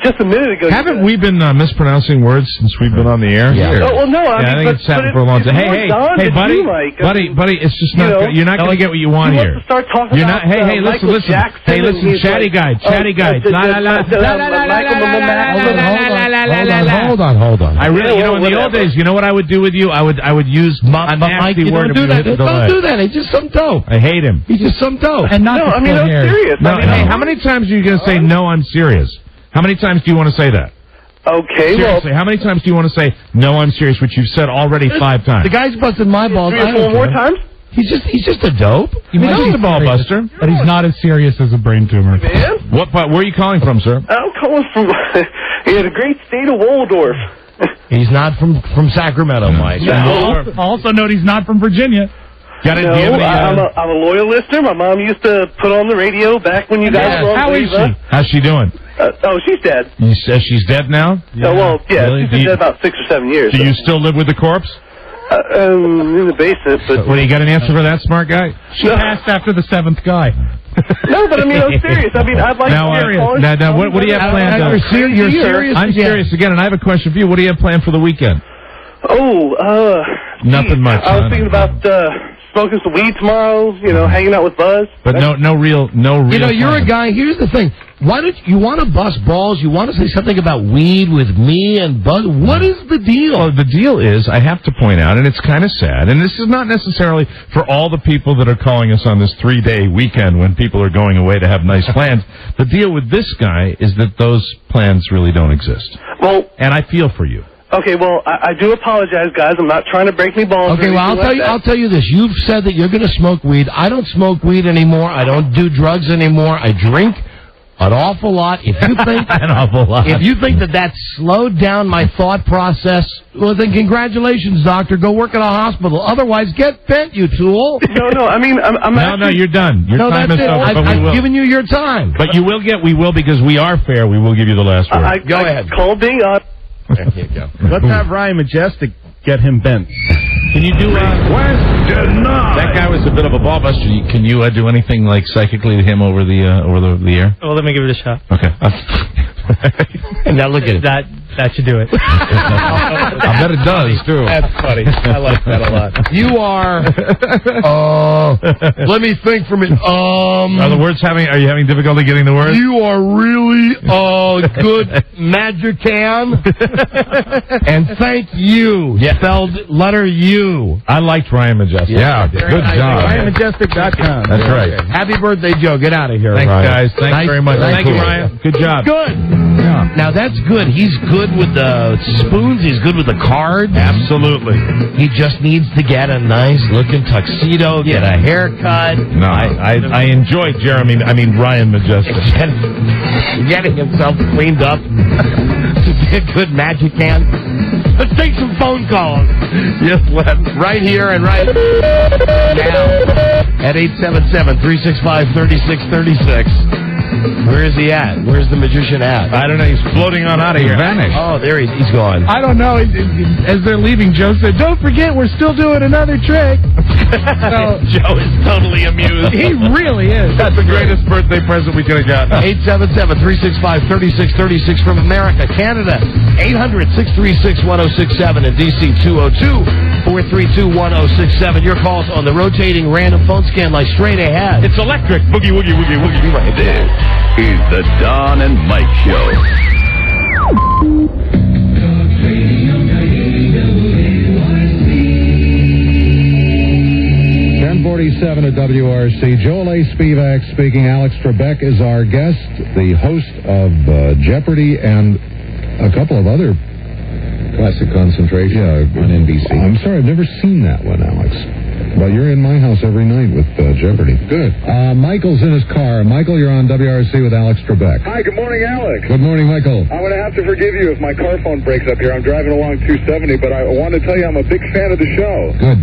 just a minute ago... Haven't we been mispronouncing words since we've been on the air? Yeah. Oh, well, no, I think it's happened for a long time. Hey, buddy, it's just not... You're not going to get what you want here. To start talking you're not. Hey, listen. Hey, listen, chatty guy. Hold on. I really, in the old days, you know what I would do with you? I would use a nasty word. Don't do that. He's just some dope. I hate him. He's just some dope. And not I'm serious. No, hey, how many times are you going to say, no, I'm serious? How many times do you want to say that? Okay, seriously, how many times do you want to say, no, I'm serious, which you've said already 5 times? The guy's busted my balls. 3 or 4 more times? He's just a dope. He's a ball buster. But he's not as serious as a brain tumor. Man? Where are you calling from, sir? I'm calling from the great state of Waldorf. He's not from Sacramento, Mike. No. Also note he's not from Virginia. I'm a loyal listener. My mom used to put on the radio back when you guys were on How is she? How's she doing? She's dead. You said she's dead now? Really? She's been dead about 6 or 7 years. Do you still live with the corpse? In the basement. But you got an answer for that, smart guy? She passed after the 7th guy. No, but I mean, I'm serious. I mean, I'd like to hear callers. Now, what do you have planned? You're serious? I'm serious again, and I have a question for you. What do you have planned for the weekend? Nothing much. I was thinking about smoking some weed tomorrow, hanging out with Buzz. But no real. You're a guy. Here's the thing. Why don't you want to bust balls? You want to say something about weed with me and Buzz? What is the deal? Well, the deal is, I have to point out, and it's kind of sad, and this is not necessarily for all the people that are calling us on this 3-day weekend when people are going away to have nice plans. The deal with this guy is that those plans really don't exist. Well, and I feel for you. Okay, well, I do apologize, guys. I'm not trying to break any balls. Okay, well, I'll tell you this. You've said that you're going to smoke weed. I don't smoke weed anymore. I don't do drugs anymore. I drink an awful lot. If you think an awful lot, if you think that slowed down my thought process, well, then congratulations, doctor. Go work at a hospital. Otherwise, get bent, you tool. No. I mean, I'm No, you're done. Your time is over. I've given you your time. But we will because we are fair. We will give you the last word. Go ahead. Call Bing up. There you go. Let's have Ryan Majestic get him bent. Can you do that guy was a bit of a ball buster. Can you do anything like psychically to him over the air? Well, let me give it a shot. Okay. Now look at it. That should do it. I bet it does too. That's funny. I like that a lot. You are. Let me think for a minute. Are you having difficulty getting the words? You are really good Magican. And thank you. Spelled letter U. I liked Ryan Majestic. Yeah, good job. RyanMajestic.com. That's right. Happy birthday, Joe. Get out of here, Thanks, Ryan. guys. Thanks very much. Thank you, Ryan. Good job. Good. Yeah. Now, that's good. He's good with the spoons. He's good with the cards. Absolutely. He just needs to get a nice-looking tuxedo, get a haircut. No, I enjoyed Ryan Majestic. Getting himself cleaned up to be a good magic man. Let's take some phone calls. Yes, let's. Right here and right now at 877-365-3636. Where is he at? Where's the magician at? I don't know. He's floating on out of here. Vanished. Oh, there he's gone. I don't know. As they're leaving, Joe said, "Don't forget, we're still doing another trick." So, Joe is totally amused. He really is. That's the greatest birthday present we could have got. 877-365-3636 from America, Canada. 800-636-1067 in D.C. 202-432-1067. Your calls on the rotating random phone scan line straight ahead. It's electric. Boogie, woogie, woogie, woogie. Right there. This is the Don and Mike Show. 1047 at WRC. Joel A. Spivak speaking. Alex Trebek is our guest, the host of Jeopardy and a couple of other classic concentration on NBC. I'm sorry, I've never seen that one, Alex. But you're in my house every night with Jeopardy. Good. Michael's in his car. Michael, you're on WRC with Alex Trebek. Hi, good morning, Alex. Good morning, Michael. I'm going to have to forgive you if my car phone breaks up here. I'm driving along 270, but I want to tell you I'm a big fan of the show. Good.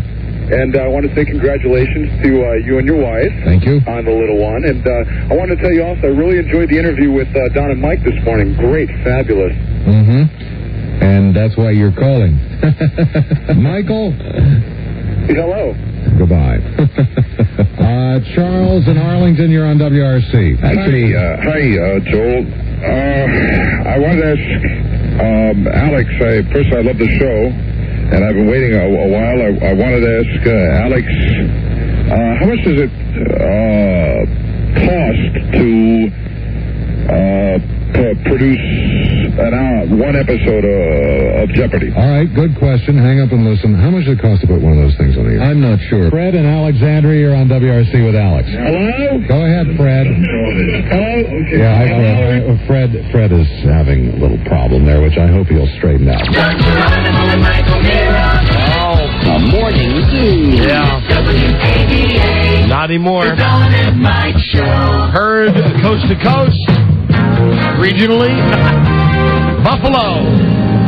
And I want to say congratulations to you and your wife. Thank you. On the little one. And I wanted to tell you also, I really enjoyed the interview with Don and Mike this morning. Great, fabulous. Mm-hmm. And that's why you're calling. Michael? Hello. Goodbye. Charles in Arlington, you're on WRC. Actually, hi, Joel. I wanted to ask Alex, first, I love the show, and I've been waiting a while. I wanted to ask Alex, how much does it cost to produce one episode of Jeopardy? All right, good question. Hang up and listen. How much does it cost to put one of those things on the air? I'm not sure. Fred and Alexandria, you're on WRC with Alex. Hello? Go ahead, Fred. Hello? Okay. Yeah, Fred is having a little problem there, which I hope he'll straighten out. The morning zoo. Yeah. WABA. Not anymore. The Don and Mike Show. Heard coast to coast. Regionally. Buffalo.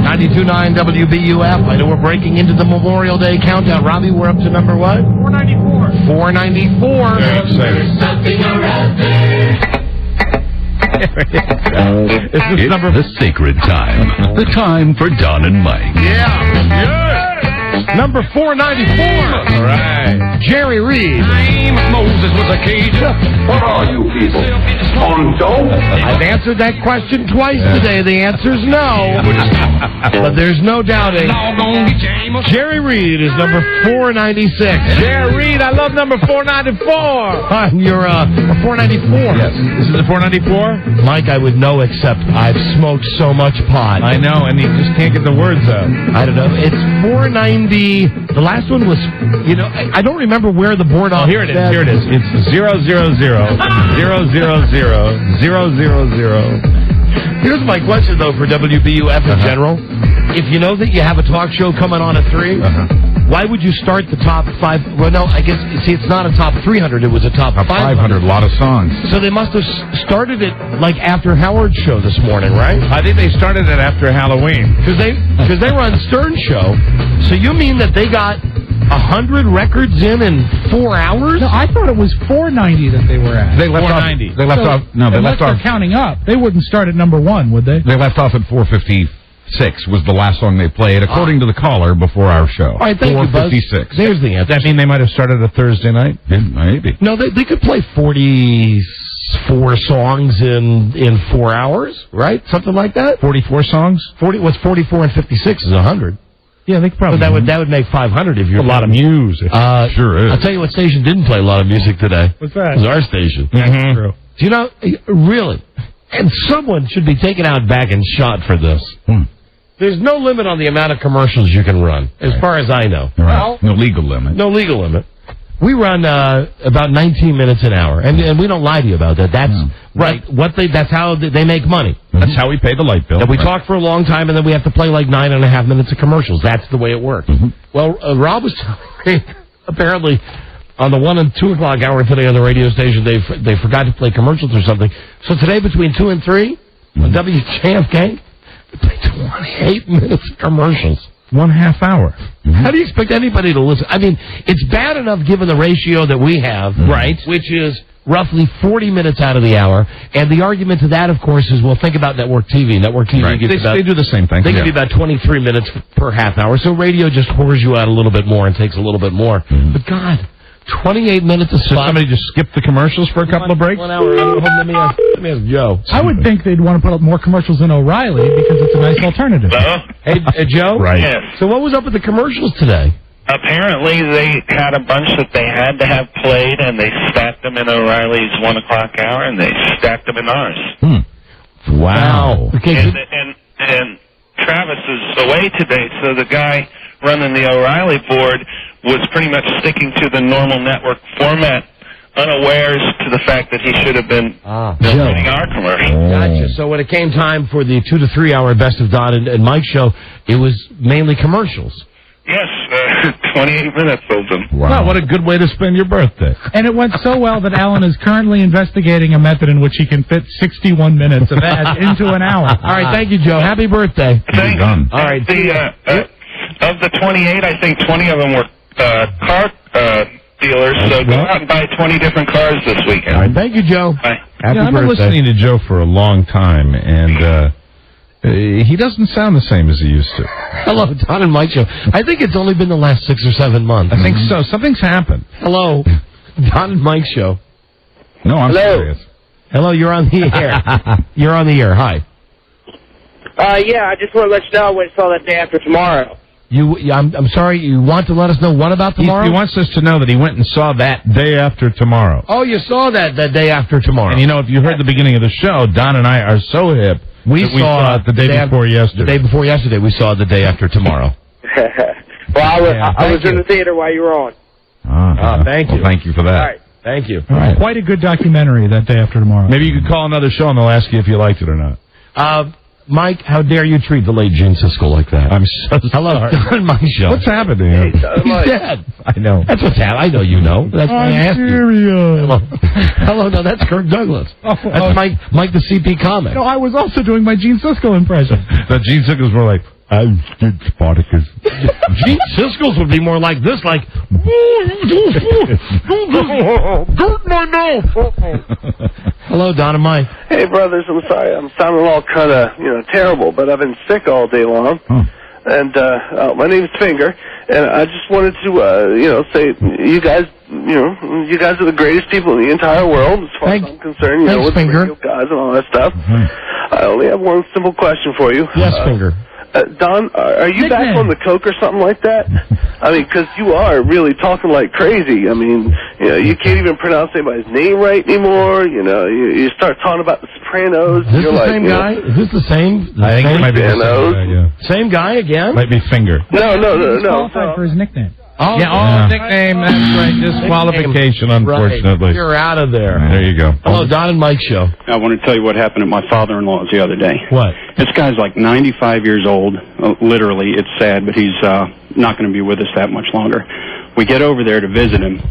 92.9 WBUF. I know we're breaking into the Memorial Day countdown. Robbie, we're up to number what? 494. 494. There's something around there. It's the sacred time. The time for Don and Mike. Yeah. Number 494. All right. Jerry Reed. Moses was a cage. What are you people? On dope? I've answered that question twice today. The answer's no. But there's no doubting. Jerry Reed is number 496. Jerry Reed, I love number 494. You're 494. Yes. This is a 494? Mike, I would know, except I've smoked so much pot. I know, and you just can't get the words out. I don't know. It's 490. The last one was, I don't remember where the board here it is. Here it is. It's 000 000 000. Here's my question, though, for WBUF in general. If you know that you have a talk show coming on at 3, why would you start the top 5? Well, no, I guess, it's not a top 300. It was a top 500. A lot of songs. So they must have started it, like, after Howard's show this morning, right? I think they started it after Halloween. Because they run Stern's show. So you mean that they got 100 records in 4 hours? No, I thought it was 490 that they were at. They left 490. off. They left off. No, they left off. They're counting up. They wouldn't start at number 1, would they? They left off at 456 was the last song they played, according to the caller before our show. All right, thank you, Buzz. 456. There's the answer. Does that mean they might have started a Thursday night? Yeah, maybe. No, they could play 44 songs in 4 hours, right? Something like that. 44 songs? 44 and 56 is 100. Yeah, they could probably. But that would make 500 if you're a lot of music. Sure is. I'll tell you what station didn't play a lot of music today. What's that? It was our station. Mm-hmm. True. Do you know, really? And someone should be taken out back and shot for this. There's no limit on the amount of commercials you can run, as far as I know. Right. No legal limit. No legal limit. We run about 19 minutes an hour, and we don't lie to you about that. That's right. That's how they make money. That's how we pay the light bill. That we talk for a long time, and then we have to play like 9.5 minutes of commercials. That's the way it works. Well, Rob was telling me, apparently, on the 1 and 2 o'clock hour today on the radio station, they forgot to play commercials or something. So today, between 2 and 3, on WJFK, they played 28 minutes of commercials. 1/2 hour. How do you expect anybody to listen? I mean, it's bad enough given the ratio that we have, right? Which is roughly 40 minutes out of the hour. And the argument to that, of course, is, well, think about network TV. Network TV Right. gets They do the same thing. They give you about 23 minutes per half hour. So radio just whores you out a little bit more and takes a little bit more. But God, 28 minutes of So somebody just skip the commercials for a couple of breaks? 1 hour. Let me ask Joe. I would think they'd want to put up more commercials in O'Reilly because it's a nice alternative. Hey, Joe? Right. Yes. So what was up with the commercials today? Apparently, they had a bunch that they had to have played, and they stacked them in O'Reilly's 1 o'clock hour, and they stacked them in ours. Wow. Okay. And Travis is away today, so the guy running the O'Reilly board was pretty much sticking to the normal network format, unawares to the fact that he should have been doing our commercial. Gotcha. So when it came time for the 2 to 3 hour Best of Don and Mike show, it was mainly commercials. Yes, 28 minutes of them. Wow, what a good way to spend your birthday. And it went so well that Alan is currently investigating a method in which he can fit 61 minutes of ads into an hour. All right, thank you, Joe. Happy birthday. Thanks. Done. All right. Of the 28, I think 20 of them were car dealers, so go out and buy 20 different cars this weekend. All right, thank you, Joe. Bye. Happy I've been birthday. listening to Joe for a long time, and he doesn't sound the same as he used to. Hello, Don and Mike Show. I think it's only been the last 6 or 7 months. I think so. Something's happened. Hello, Don and Mike Show. No, I'm serious. Hello, you're on the air. You're on the air. Hi. Yeah, I just want to let you know I went and saw that Day After Tomorrow. I'm sorry. You want to let us know what about tomorrow? He wants us to know that he went and saw that Day After Tomorrow. Oh, you saw that Day After Tomorrow. And if you heard the beginning of the show, Don and I are so hip. We saw it the day before yesterday. The day before yesterday, we saw the Day After Tomorrow. Well, I was in the theater while you were on. Thank you. Well, thank you for that. All right. Thank you. All right. Quite a good documentary, that Day After Tomorrow. Maybe you could call another show and they'll ask you if you liked it or not. Mike, how dare you treat the late Gene Siskel like that? I'm so Hello, sorry. Don and Mike Show. What's happened to him? He's dead. I know. That's what's happened. I know you know. That's why I asked you. Hello, no, that's Kirk Douglas. That's Mike the CP comic. No, I was also doing my Gene Siskel impression. The Gene Siskel's more like, I did Spartacus. Gene Siskel's would be more like this, like, hello, Don and Mike. Hey, brothers, I'm sorry. I'm sounding all kind of, terrible, but I've been sick all day long. And my name's Finger, and I just wanted to, say you guys, you guys are the greatest people in the entire world, as far as I'm concerned. Thanks, with Finger. radio guys and all that stuff. I only have one simple question for you. Yes, Finger. Don, are you back on the coke or something like that? I mean, because you are really talking like crazy. I mean, you can't even pronounce anybody's name right anymore. You start talking about the Sopranos. Is this you're the like, same guy? Is this the same? I think it might be the same guy, yeah. Same guy again? Might be Finger. No. Qualified for his nickname. Oh, nickname, that's right. Disqualification, unfortunately. Right. You're out of there. There you go. Hello, Don and Mike Show. I want to tell you what happened at my father-in-law's the other day. What? This guy's like 95 years old. Literally, it's sad, but he's not going to be with us that much longer. We get over there to visit him,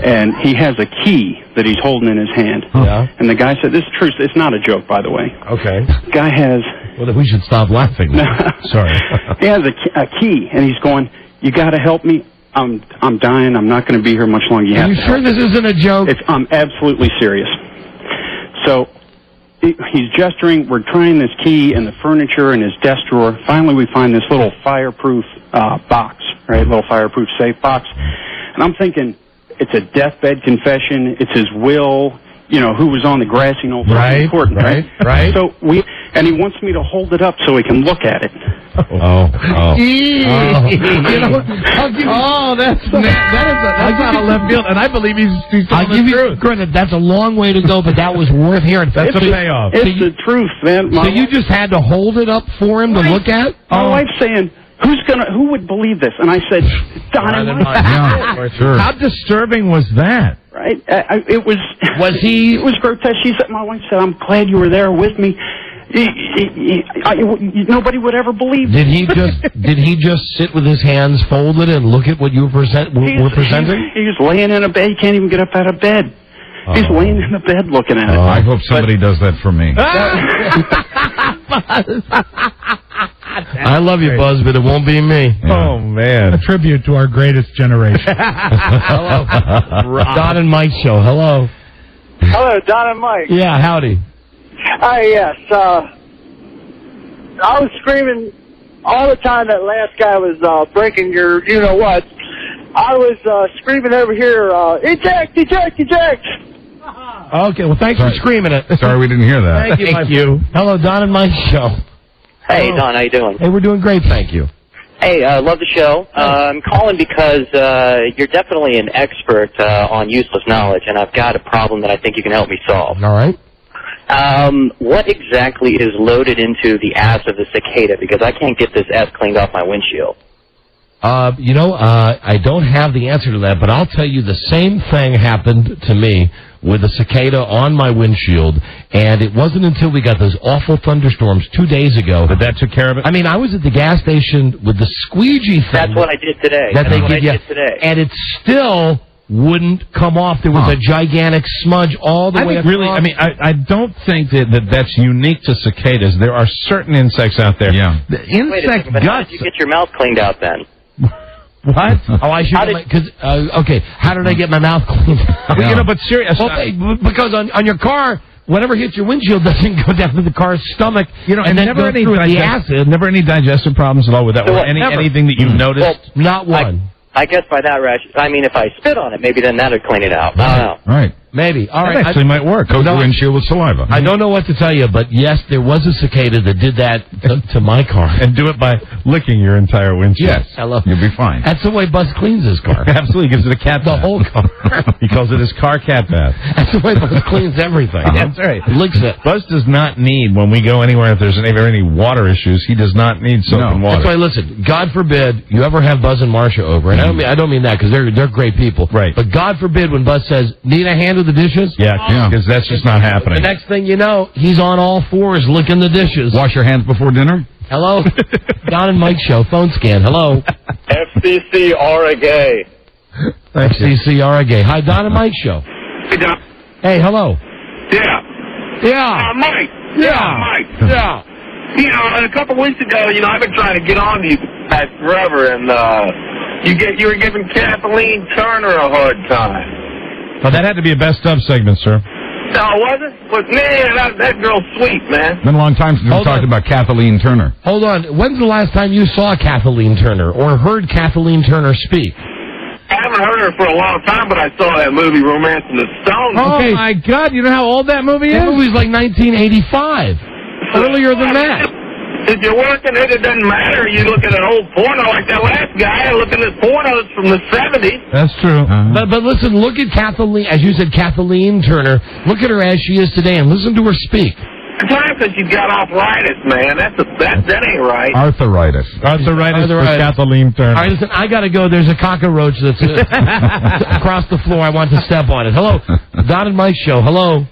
and he has a key that he's holding in his hand. Yeah. And the guy said, this is true. It's not a joke, by the way. Okay. Guy has... Well, then we should stop laughing. Sorry. He has a key, and he's going, you got to help me. I'm dying. I'm not going to be here much longer. Are you sure this isn't a joke? I'm absolutely serious. So he's gesturing. We're trying this key and the furniture in his desk drawer. Finally, we find this little fireproof box, right? Little fireproof safe box. And I'm thinking, it's a deathbed confession. It's his will. Who was on the grassy knoll for the court, right? So and he wants me to hold it up so he can look at it. That's out of left field, and I believe he's telling the truth. Granted, that's a long way to go, but that was worth hearing. That's a payoff. It's the truth, man. So you just had to hold it up for him to look at? My wife's saying, who would believe this? And I said, Don and Mike. How disturbing was that? Right? It was grotesque. My wife said, I'm glad you were there with me. Nobody would ever believe. Did he just sit with his hands folded and look at what you were presenting? He's laying in a bed. He can't even get up out of bed. He's laying in the bed looking at it. I hope somebody does that for me. I love you, Buzz, but it won't be me. Yeah. Oh, man. A tribute to our greatest generation. Hello. Don and Mike Show. Hello. Hello, Don and Mike. Yeah, howdy. Hi, yes. I was screaming all the time that last guy was breaking your you-know-what. I was screaming over here, eject, eject, eject. Okay, well, thanks for screaming it. Sorry we didn't hear that. Thank you. Hello, Don and Mike Show. Hey, Don, how you doing? Hey, we're doing great, thank you. Hey, love the show. I'm calling because you're definitely an expert on useless knowledge, and I've got a problem that I think you can help me solve. All right. What exactly is loaded into the ass of the cicada? Because I can't get this ass cleaned off my windshield. I don't have the answer to that, but I'll tell you the same thing happened to me with a cicada on my windshield, and it wasn't until we got those awful thunderstorms 2 days ago that took care of it. I mean, I was at the gas station with the squeegee thing. That's what I did today. And it still wouldn't come off. There was a gigantic smudge all the way across. Really, I don't think that's unique to cicadas. There are certain insects out there. Yeah. The Wait a insect second, but how guts. did you get your mouth cleaned out then? What? Oh, I should. Okay, how did I get my mouth cleaned? Well, you know, but serious. Because on your car, whatever hits your windshield doesn't go down to the car's stomach. You know, and then never go any through the acid. never any digestive problems at all with that, or anything that you've noticed. Not one. I guess by that rash, I mean, if I spit on it, maybe then that would clean it out. I don't know. Right. Maybe. All right. That actually might work. Coat the windshield with saliva. I don't know what to tell you, but yes, there was a cicada that did that to my car. And do it by licking your entire windshield. Yes. Hello. You'll be fine. That's the way Buzz cleans his car. Absolutely. Gives it a cat bath. The whole car. He calls it his car cat bath. That's the way Buzz cleans everything. That's right. Licks it. Buzz does not need, when we go anywhere, if there's any water issues, he does not need soap and water. That's why, listen, God forbid you ever have Buzz and Marcia over, and I don't mean that because they're great people. Right. But God forbid when Buzz says, need a hand with the dishes? Yeah, because that's just not happening. The next thing you know, he's on all fours licking the dishes. Wash your hands before dinner? Hello? Don and Mike Show, phone scan. Hello? FCC are a gay. FCC are a gay. Hi, Don and Mike Show. Hey, Don. Hey, hello. Yeah. Mike. Mike. Yeah. You know, a couple weeks ago, I've been trying to get on to you guys forever, and you were giving Kathleen Turner a hard time. Well, that had to be a best of segment, sir. No, was it? But man, that girl's sweet, man. Been a long time since we talked about Kathleen Turner. Hold on. When's the last time you saw Kathleen Turner or heard Kathleen Turner speak? I haven't heard her for a long time, but I saw that movie, Romance in the Stone. Oh, my God. You know how old that movie is? That movie's like 1985. Earlier than that. If you're working it doesn't matter. You look at an old porno like that last guy, looking at pornos from the 70s. That's true. But listen, look at Kathleen, as you said, Kathleen Turner. Look at her as she is today and listen to her speak. It's time because she's got arthritis, man. That ain't right. Arthritis for Kathleen Turner. All right, listen, I got to go. There's a cockroach that's across the floor. I want to step on it. Hello. Don and Mike Show. Hello.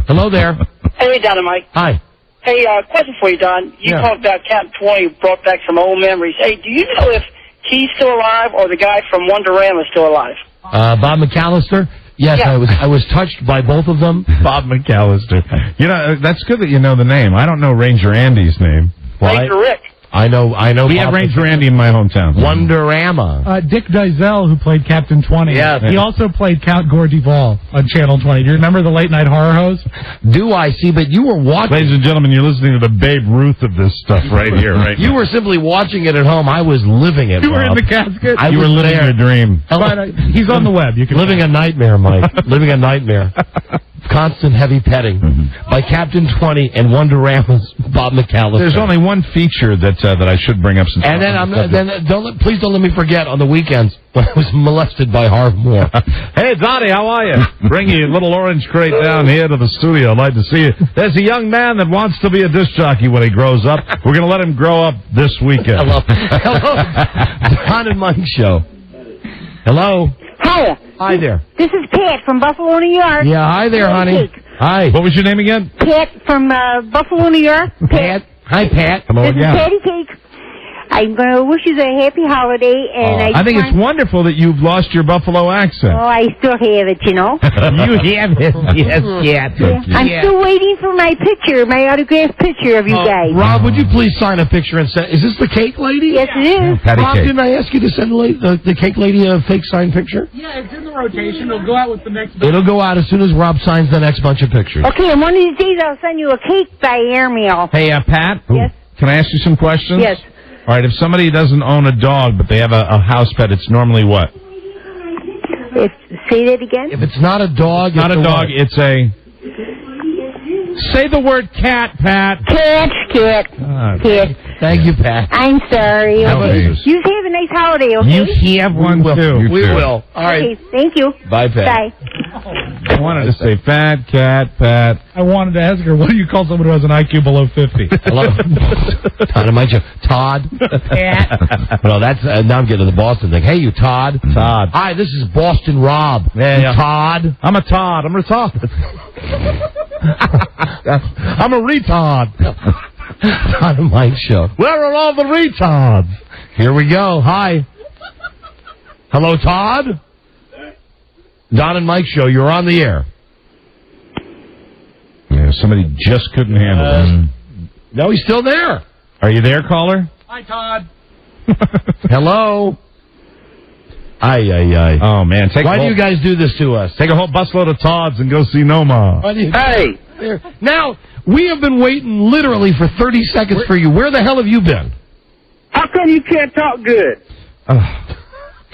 Hello there. Hey, Don and Mike. Hi. Hey, question for you, Don. You talked about Captain 20, brought back some old memories. Hey, do you know if he's still alive or the guy from Wonderama is still alive? Bob McAllister? Yes, Yeah. I was touched by both of them. Bob McAllister. You know, that's good that you know the name. I don't know Ranger Andy's name. Ranger Rick. I know. We have Ranger Andy in my hometown. Wonderama. Dick Dizelle, who played Captain 20. Yes. He also played Count Gordeval on Channel 20. Do you remember the late night horror host? Do I see? But you were watching. Ladies and gentlemen, you're listening to the Babe Ruth of this stuff right here, right? You were simply watching it at home. I was living it. You were in Bob. the casket? I You were was living there. your dream. He's on the web. You can Living a nightmare, Mike. Living a nightmare. Constant heavy petting by Captain 20 and Wonderama's Bob McAllister. There's only one feature that I should bring up. Since And then please don't let me forget on the weekends when I was molested by Harv Moore. Hey, Donnie, how are you? Bring your little orange crate down here to the studio. I'd like to see you. There's a young man that wants to be a disc jockey when he grows up. We're going to let him grow up this weekend. Hello. Don and Mike Show. Hello. Hiya. Hi there. This is Pat from Buffalo, New York. Yeah, hi there, honey. Cake. Hi. What was your name again? Pat from Buffalo, New York. Pat. Hi, Pat. Hello This again. is Patty Cake. I'm going to wish you a happy holiday, and I think it's wonderful that you've lost your Buffalo accent. Oh, I still have it, you know. You have it. Yes, I'm still waiting for my picture, my autographed picture of you guys. Rob, would you please sign a picture and send? Is this the cake lady? Yes, it is. Rob, didn't I ask you to send the cake lady a fake signed picture? Yeah, it's in the rotation. It'll go out with the next. It'll go out as soon as Rob signs the next bunch of pictures. Okay, and one of these days I'll send you a cake by airmail. Hey, Pat. Yes. Can I ask you some questions? Yes. All right, if somebody doesn't own a dog, but they have a house pet, it's normally what? Say that again? If it's not a dog, Not a dog, it's a... Say the word cat, Pat. Cat. Cat. Thank you, Pat. I'm sorry. No, Okay. please. You have a nice holiday, okay? You have one, too. We will. All right. Okay, thank you. Bye, Pat. Bye. I wanted to say fat cat, Pat. I wanted to ask her, what do you call someone who has an IQ below 50? Hello? Todd, am I Todd? Pat. No, that's, now I'm getting to the Boston thing. Hey, you Todd. Todd. Hi, this is Boston Rob. Yeah. Todd. I'm a Todd. I'm retarded. I'm a retard. Todd and Mike Show. Where are all the retards? Here we go. Hi. Hello, Todd. Don and Mike Show, you're on the air. Yeah, somebody just couldn't handle this. No, he's still there. Are you there, caller? Hi, Todd. Hello. Aye. Oh, man. Why do you guys do this to us? Take a whole busload of Tods and go see Noma. Hey! Now, we have been waiting literally for 30 seconds for you. Where the hell have you been? How come you can't talk good?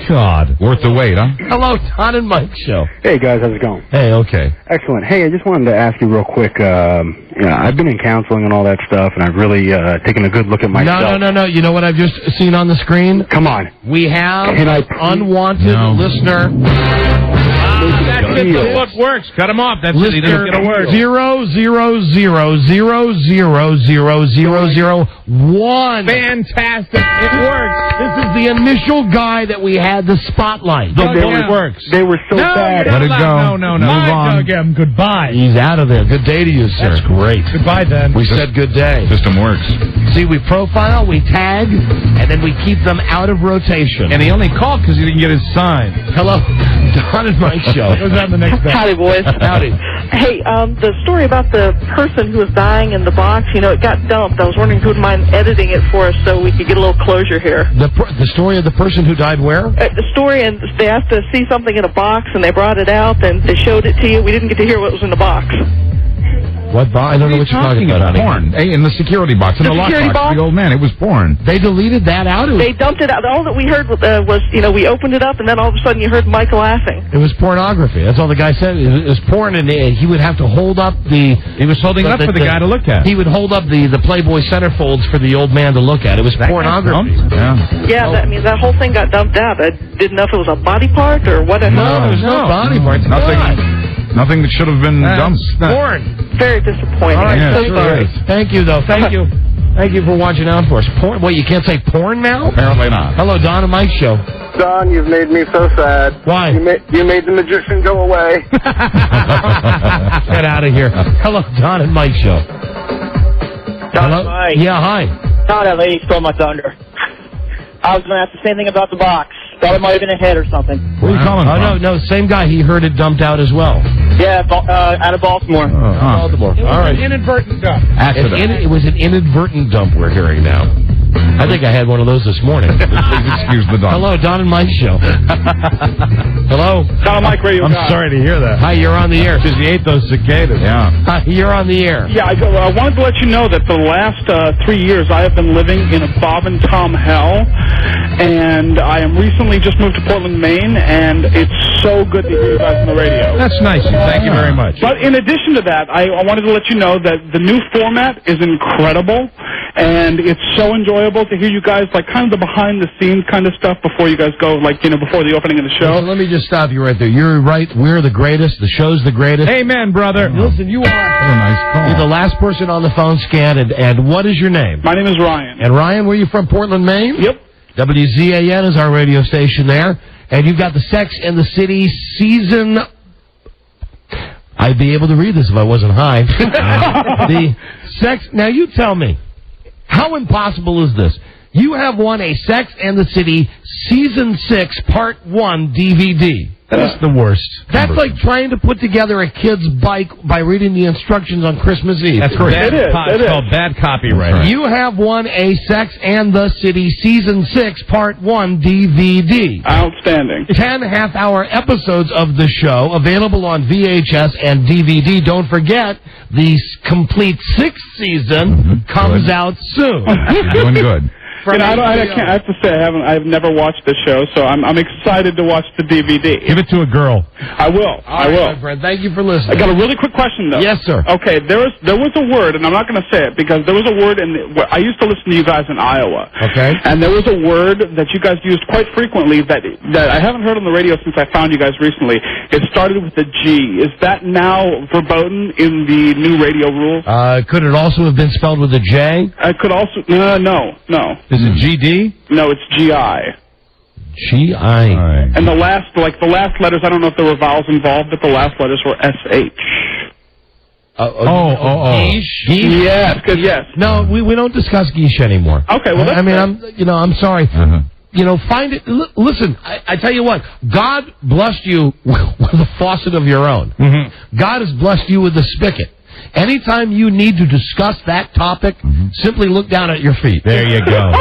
God. Worth the wait, huh? Hello, Don and Mike Show. Hey, guys. How's it going? Hey, okay. Excellent. Hey, I just wanted to ask you real quick. I've been in counseling and all that stuff, and I've really taken a good look at myself. No. You know what I've just seen on the screen? Come on. We have an unwanted listener. That's it. The book works. Cut him off. That's it. He doesn't get a word. 000000001. Fantastic. It works. This is the initial guy that we had the spotlight. The book works. They were so bad. Let it go. No. Move on. Him. Goodbye. He's out of there. Good day to you, sir. That's great. Goodbye, then. We said good day. System works. See, we profile, we tag, and then we keep them out of rotation. And he only called because he didn't get his sign. Hello, Don and Mike Show. Goes on the next day. Howdy, boys. Howdy. Hey, the story about the person who was dying in the box, it got dumped. I was wondering who would mind editing it for us so we could get a little closure here. The story of the person who died where? The story, and they asked to see something in a box, and they brought it out, and they showed it to you. We didn't get to hear what was in the box. What box? I don't know what you're talking about, honey. Porn. Hey, in the security box. In the security lockbox. box? The old man. It was porn. They deleted that out? They dumped it out. All that we heard was, we opened it up, and then all of a sudden you heard Mike laughing. It was pornography. That's all the guy said. It was porn, and he would have to hold up the... He was holding it up for the guy to look at. He would hold up the Playboy centerfolds for the old man to look at. It was pornography. Yeah, that whole thing got dumped out. I didn't know if it was a body part or what. No, there's no body parts. Nothing that should have been dumped. Porn. Very disappointing. All right, I'm so sorry. Thank you, though. Thank you. Thank you for watching out for us. Porn? What, you can't say porn now? Apparently not. Hello, Don and Mike Show. Don, you've made me so sad. Why? You made the magician go away. Get out of here. Hello, Don and Mike Show. Hello? Mike. Yeah, hi. No, that lady stole my thunder. I was going to ask the same thing about the box. Thought it might have been a head or something. Where are you calling from? No, same guy. He heard it dumped out as well. Yeah, out of Baltimore. Baltimore. All right. Inadvertent dump. It was an inadvertent dump we're hearing now. I think I had one of those this morning. Please excuse the dump. Hello, Don and Mike Show. Hello? Don and Mike Radio. I'm sorry to hear that. Hi, you're on the air. Because he ate those cicadas. Yeah. Hi, you're on the air. Yeah, I wanted to let you know that for the last 3 years I have been living in a Bob and Tom hell, and I am recently just moved to Portland, Maine, and it's so good to hear you guys on the radio. That's nice. Thank you very much. But in addition to that, I wanted to let you know that the new format is incredible, and it's so enjoyable to hear you guys, kind of the behind-the-scenes kind of stuff before you guys go, before the opening of the show. Listen, let me just stop you right there. You're right. We're the greatest. The show's the greatest. Amen, brother. Listen, you are. What a nice call. You're the last person on the phone scanned, and what is your name? My name is Ryan. And Ryan, where are you from, Portland, Maine? Yep. WZAN is our radio station there. And you've got the Sex and the City season... I'd be able to read this if I wasn't high. The Sex... Now, you tell me, how impossible is this? You have won a Sex and the City Season 6 Part 1 DVD. That's the worst. That's like trying to put together a kid's bike by reading the instructions on Christmas Eve. That's correct. It's called bad copyright. Right. You have won a Sex and the City Season 6 Part 1 DVD. Outstanding. 10 half-hour episodes of the show available on VHS and DVD. Don't forget, the complete 6th season comes out soon. You're doing good. I have to say I've never watched the show, so I'm excited to watch the DVD. Give it to a girl. I will. All right, my friend. Thank you for listening. I got a really quick question though. Yes, sir. Okay, there was a word, and I'm not going to say it because there was a word I used to listen to you guys in Iowa. Okay. And there was a word that you guys used quite frequently that I haven't heard on the radio since I found you guys recently. It started with a G. Is that now verboten in the new radio rules? Could it also have been spelled with a J? It could also no. Is it GD? No, it's GI. GI. And the last letters, I don't know if there were vowels involved, but the last letters were SH. Geesh? Yes, yes. No, we don't discuss geesh anymore. Okay, well, that's I'm sorry. Find it. Listen, I tell you what. God blessed you with a faucet of your own. Mm-hmm. God has blessed you with a spigot. Anytime you need to discuss that topic, simply look down at your feet. There you go.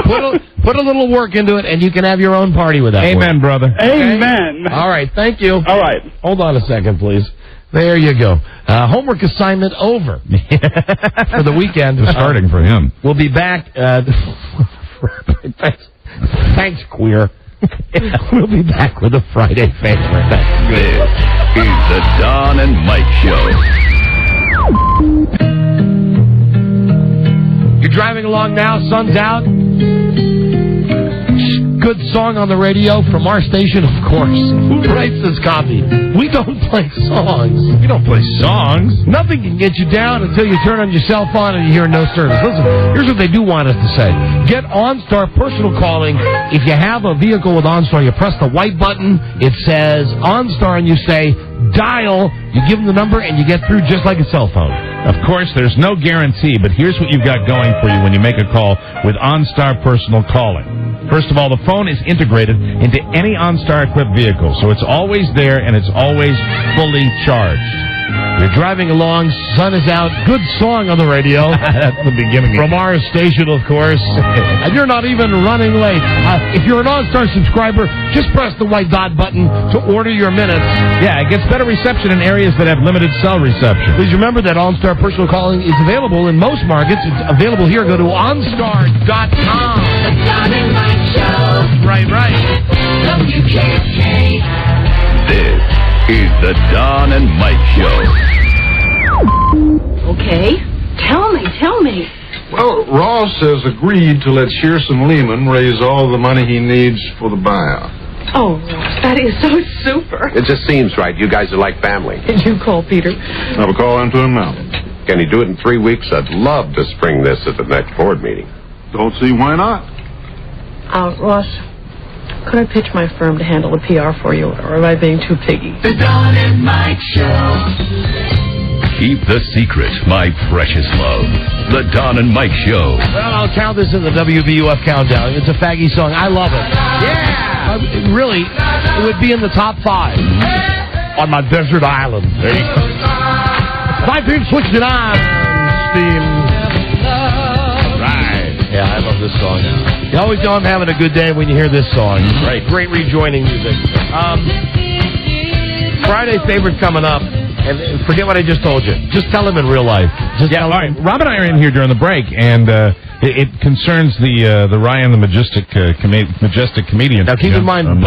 Put a little work into it, and you can have your own party with that. Amen, brother. Amen. All right, thank you. All right. Hold on a second, please. There you go. Homework assignment over for the weekend. Just starting for him. We'll be back. Thanks, queer. We'll be back with a Friday favorite. This is the Don and Mike Show. You're driving along now, sun's out. Good song on the radio from our station, of course. Who writes this copy? We don't play songs. We don't play songs. Nothing can get you down until you turn on your cell phone and you hear no service. Listen, here's what they do want us to say. Get OnStar personal calling. If you have a vehicle with OnStar, you press the white button. It says OnStar, and you say dial. You give them the number, and you get through just like a cell phone. Of course, there's no guarantee, but here's what you've got going for you when you make a call with OnStar personal calling. First of all, the phone is integrated into any OnStar-equipped vehicle, so it's always there and it's always fully charged. You're driving along, sun is out, good song on the radio. That's the beginning. From our station, of course. And you're not even running late. If you're an OnStar subscriber, just press the white dot button to order your minutes. Yeah, it gets better reception in areas that have limited cell reception. Please remember that OnStar personal calling is available in most markets. It's available here. Go to OnStar.com. The Don and Mike Show. Right. WKK. This is the Don and Mike Show. Okay. Tell me. Well, Ross has agreed to let Shearson Lehman raise all the money he needs for the buyout. Oh, Ross, that is so super. It just seems right. You guys are like family. Did you call Peter? I'll call into him now. Can he do it in 3 weeks? I'd love to spring this at the next board meeting. Don't see why not. Ross, could I pitch my firm to handle the PR for you, or am I being too piggy? The Don and Mike Show. Keep the secret, my precious love. The Don and Mike Show. Well, I'll count this in the WBUF countdown. It's a faggy song. I love it. Yeah! Really, it would be in the top 5 on my desert island. There you go. 1969, Steam. Right. Yeah, I love this song. You always know I'm having a good day when you hear this song. Right. Great rejoining music. Friday favorite coming up. And forget what I just told you. Just tell him in real life. All right. Rob and I are in here during the break, and it concerns the Ryan the Majestic comedian. Now, keep in mind,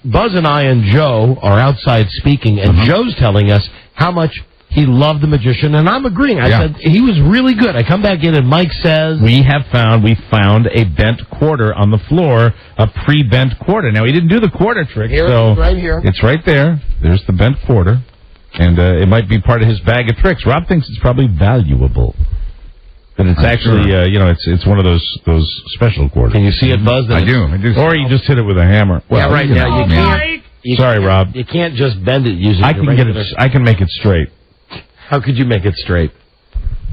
Buzz and I and Joe are outside speaking, and Joe's telling us how much he loved the magician, and I'm agreeing. I said he was really good. I come back in, and Mike says we found a bent quarter on the floor, a pre-bent quarter. Now, he didn't do the quarter trick, so right here. It's right there. There's the bent quarter. And it might be part of his bag of tricks. Rob thinks it's probably valuable. But it's actually, it's one of those special quarters. Can you see it, Buzz? I do. Or you just hit it with a hammer. Well, right now you can't. Sorry, Rob. You can't just bend it using. I can make it straight. How could you make it straight?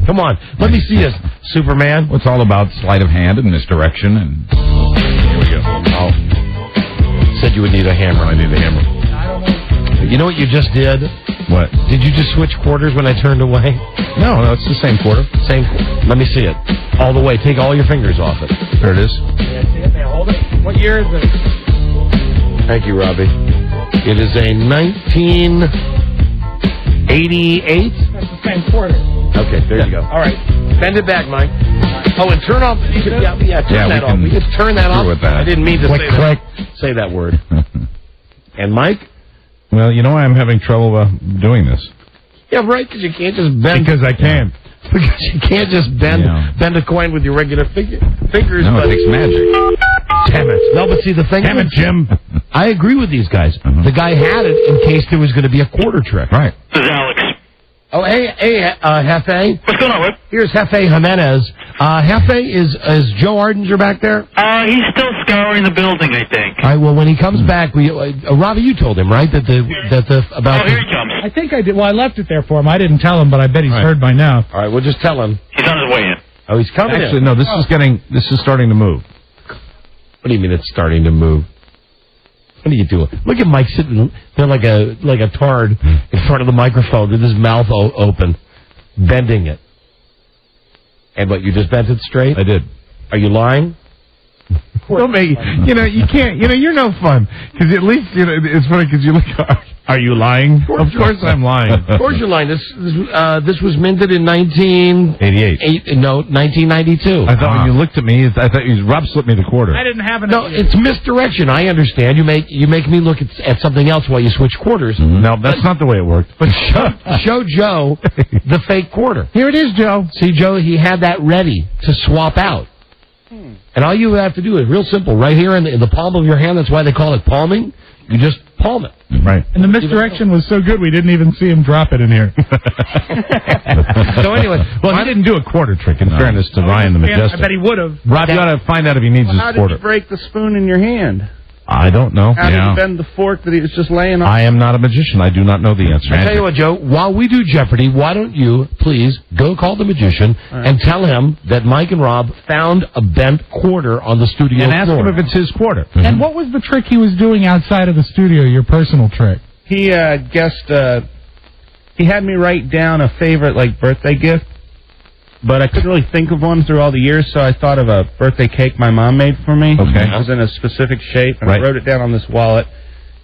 Come on, let me see this, Superman. Well, it's all about sleight of hand and misdirection. And here we go. Oh, said you would need a hammer. I need a hammer. You know what you just did? What? Did you just switch quarters when I turned away? No, it's the same quarter. Let me see it. All the way. Take all your fingers off it. There it is. Yeah, see it now. Hold it. What year is it? Thank you, Robbie. It is a 1988. That's the same quarter. Okay, there you go. All right. Bend it back, Mike. Oh, and turn off. Turn that off. We just turn that off. I didn't mean to say that word. And Mike? Well, you know why I'm having trouble doing this? Yeah, right, because you can't just bend. Because I can't. Because you can't just bend a coin with your regular fingers. No, it takes magic. Damn it. No, but see, the thing Damn it, Jim. I agree with these guys. The guy had it in case there was going to be a quarter trick. Right. This is Alex. Oh, hey, Hefe. What's going on, Whip? Here's Hefe Jimenez. Hefe, is Joe Ardinger back there? He's still scouring the building, I think. All right, well, when he comes back, Robbie, you told him, right, about... here he comes. I think I did. Well, I left it there for him. I didn't tell him, but I bet he's heard by now. All right, we'll just tell him. He's on his way in. Oh, he's coming in. Actually, no, this is starting to move. What do you mean it's starting to move? What are you doing? Look at Mike sitting there like a tard in front of the microphone with his mouth open. bending it. And what, you just bent it straight? I did. Are you lying? Don't make you can't, you're no fun. Because at least, it's funny because you look, are you lying? Of course I'm lying. Of course you're lying. This was minted in 1992. I thought when you looked at me, I thought Rob slipped me the quarter. I didn't have an No, it's misdirection. I understand. You make me look at something else while you switch quarters. Mm-hmm. No, that's not the way it worked. But show Joe the fake quarter. Here it is, Joe. See, Joe, he had that ready to swap out. And all you have to do is real simple. Right here in the palm of your hand, that's why they call it palming. You just palm it. Right. And the misdirection was so good we didn't even see him drop it in here. So anyway, well, he didn't do a quarter trick, in fairness to Ryan the Majestic. I bet he would have. Rob, you ought to find out if he needs his How quarter. did you break the spoon in your hand? I don't know. How did you bend the fork that he was just laying on? I am not a magician. I do not know the answer. I tell you what, Joe, while we do Jeopardy, why don't you please go call the magician and tell him that Mike and Rob found a bent quarter on the studio and ask floor. him if it's his quarter. Mm-hmm. And what was the trick he was doing outside of the studio, your personal trick? He guessed, he had me write down a favorite, birthday gift, but I couldn't really think of one through all the years, so I thought of a birthday cake my mom made for me. Okay. It was in a specific shape, and I wrote it down on this wallet.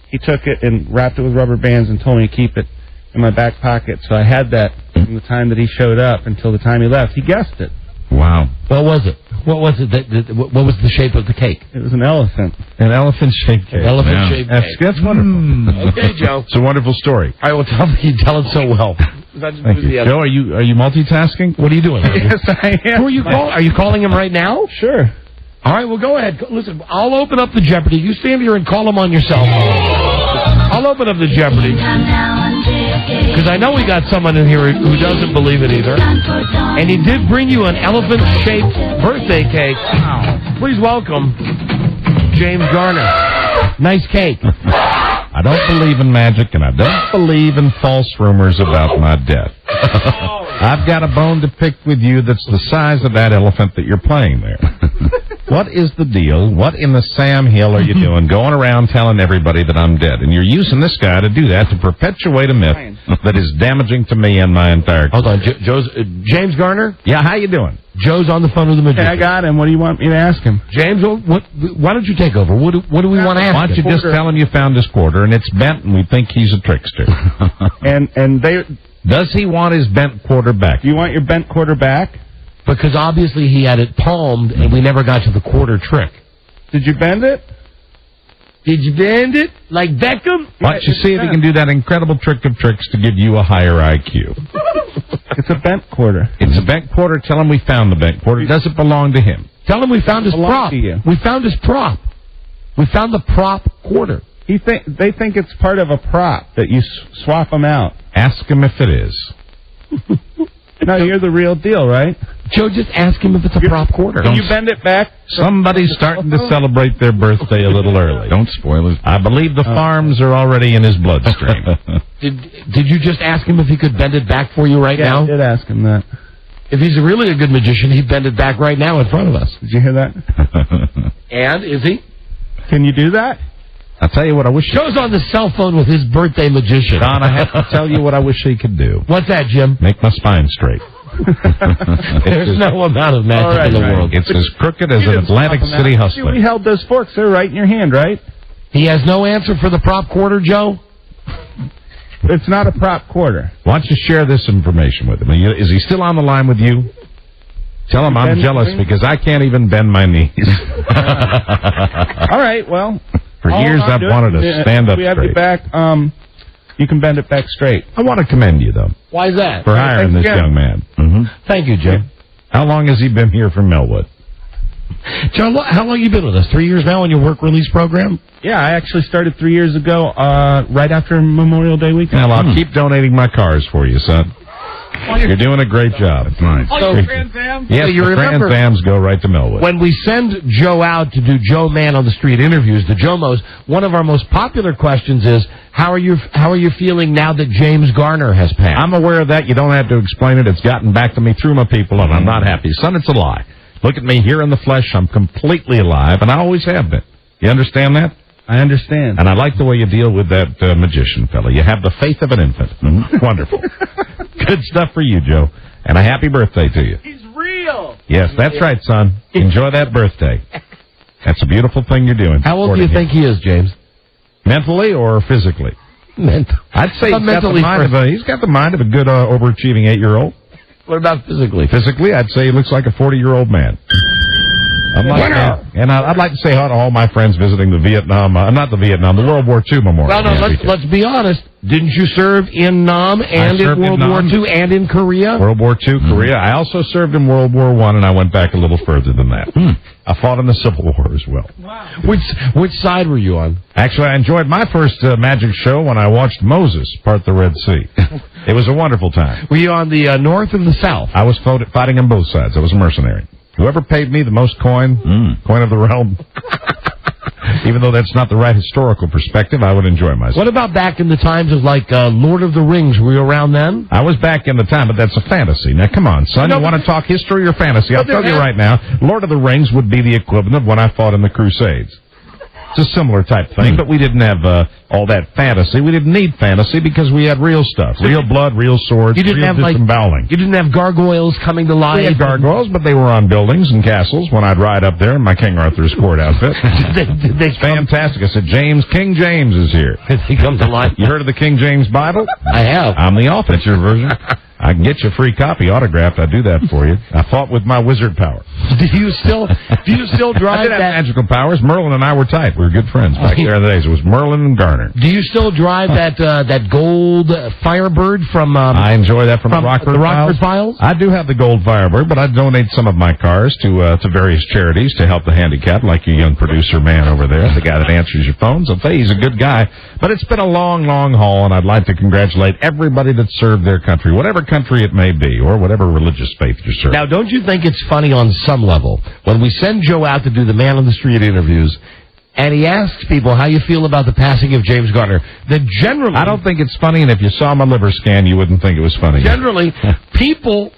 He took it and wrapped it with rubber bands and told me to keep it in my back pocket, so I had that from the time that he showed up until the time he left. He guessed it. Wow. What was it? What was it? What was the shape of the cake? It was an elephant. An elephant-shaped cake. Elephant-shaped cake. That's wonderful. Okay, Joe. It's a wonderful story. I will tell you tell it so well. Thank you. Joe, are you multitasking? What are you doing? Yes, I am. Who are you calling? Are you calling him right now? Sure. All right, well, go ahead. Listen, I'll open up the Jeopardy. You stand here and call him on your cell phone. I'll open up the Jeopardy. Because I know we got someone in here who doesn't believe it either. And he did bring you an elephant-shaped birthday cake. Please welcome James Garner. Nice cake. I don't believe in magic, and I don't believe in false rumors about my death. I've got a bone to pick with you that's the size of that elephant that you're playing there. What is the deal? What in the Sam Hill are you doing going around telling everybody that I'm dead? And you're using this guy to do that to perpetuate a myth that is damaging to me and my entire... Hold on, James Garner? Yeah, how you doing? Joe's on the phone with the magician. Okay, I got him. What do you want me to ask him? James, why don't you take over? What do we want to ask Why don't you just tell him you found his quarter and it's bent and we think he's a trickster? And they... Does he want his bent quarter back? You want your bent quarter back? Because obviously he had it palmed and we never got to the quarter trick. Did you bend it? Did you bend it? Like Beckham? Why don't you see if he can do that incredible trick of tricks to give you a higher IQ? It's a bent quarter. It's a bent quarter. Tell him we found the bent quarter. Does it belong to him? Tell him we found his prop. We found his prop. We found the prop quarter. They think it's part of a prop that you swap them out. Ask him if it is. No, you're the real deal, right? Joe, just ask him if it's a prop quarter. Can you bend it back? Somebody's starting to celebrate their birthday a little early. Don't spoil it. I believe the farms are already in his bloodstream. Did you just ask him if he could bend it back for you right now? I did ask him that. If he's really a good magician, he'd bend it back right now in front of us. Did you hear that? And, is he? Can you do that? I'll tell you what I wish... Joe's on the cell phone with his birthday magician. Don, I have to tell you what I wish he could do. What's that, Jim? Make my spine straight. There's no amount of magic in the world. It's as crooked as an Atlantic City hustler. We held those forks there right in your hand, right? He has no answer for the prop quarter, Joe? It's not a prop quarter. Why don't you share this information with him? Is he still on the line with you? Tell him I'm jealous because I can't even bend my knees. All right, well... For years I've wanted to stand up we have straight. you back, you can bend it back straight. I want to commend you, though. Why is that? For hiring this young man. Mm-hmm. Thank you, Jim. How long has he been here from Millwood? John, how long have you been with us? 3 years now on your work release program? Yeah, I actually started 3 years ago, right after Memorial Day weekend. Well, I'll keep donating my cars for you, son. You're doing a great job. It's nice. All your Trans Ams? Yes, you the remember, Trans Ams go right to Millwood. When we send Joe out to do Joe Man on the Street interviews, the Jomos, one of our most popular questions is, how are you feeling now that James Garner has passed? I'm aware of that. You don't have to explain it. It's gotten back to me through my people, and I'm not happy. Son, it's a lie. Look at me here in the flesh. I'm completely alive, and I always have been. You understand that? I understand. And I like the way you deal with that magician fella. You have the faith of an infant. Mm-hmm. Wonderful. Good stuff for you, Joe. And a happy birthday to you. He's real. Yes, that's right, son. Enjoy that birthday. That's a beautiful thing you're doing. How old do you think he is, James? Mentally or physically? Mental. I'd say he's got the mind of a good overachieving 8-year-old. What about physically? Physically, I'd say he looks like a 40-year-old man. And I'd like to say hi to all my friends visiting the the World War II Memorial. Well, no, let's be honest. Didn't you serve in Nam and in World War II and in Korea? World War II, Korea. I also served in World War I, and I went back a little further than that. I fought in the Civil War as well. Wow. Which side were you on? Actually, I enjoyed my first magic show when I watched Moses part the Red Sea. It was a wonderful time. Were you on the north or the south? I was fighting on both sides. I was a mercenary. Whoever paid me the most coin of the realm, even though that's not the right historical perspective, I would enjoy myself. What about back in the times of, like, Lord of the Rings? Were you around then? I was back in the time, but that's a fantasy. Now, come on, son. You want to talk history or fantasy? I'll tell you right now, Lord of the Rings would be the equivalent of when I fought in the Crusades. It's a similar type thing, but we didn't have all that fantasy. We didn't need fantasy because we had real stuff. Real blood, real swords, real disemboweling. You didn't have gargoyles coming to life? We had gargoyles, but they were on buildings and castles when I'd ride up there in my King Arthur's court outfit. It's fantastic. I said, King James is here. Did he come to life? You heard of the King James Bible? I have. I'm the author. That's your version? I can get you a free copy autographed. I'd do that for you. I fought with my wizard power. Do you still drive I did have magical powers. Merlin and I were tight. We were good friends back there in the days. It was Merlin and Garner. Do you still drive that gold Firebird from... I enjoy that from the Rockford Files? I do have the gold Firebird, but I donate some of my cars to various charities to help the handicapped, like your young producer man over there, the guy that answers your phones. I'll tell you, he's a good guy. But it's been a long, long haul, and I'd like to congratulate everybody that served their country, whatever country it may be, or whatever religious faith you're serving. Now, don't you think it's funny on some level when we send Joe out to do the man on the street interviews, and he asks people how you feel about the passing of James Garner, that generally... I don't think it's funny, and if you saw my liver scan, you wouldn't think it was funny. Generally, people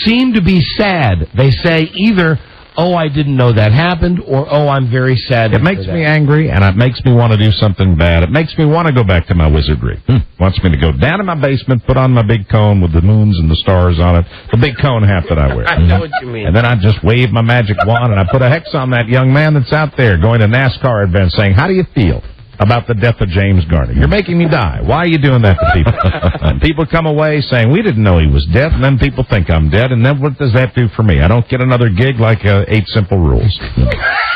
seem to be sad. They say either, oh, I didn't know that happened, or, oh, I'm very sad. It makes me angry, and it makes me want to do something bad. It makes me want to go back to my wizardry. Wants me to go down in my basement, put on my big cone with the moons and the stars on it, the big cone hat that I wear. I know what you mean. And then I just wave my magic wand, and I put a hex on that young man that's out there going to NASCAR events saying, how do you feel about the death of James Garner? You're making me die. Why are you doing that to people? And people come away saying, we didn't know he was dead, and then people think I'm dead, and then what does that do for me? I don't get another gig like 8 Simple Rules.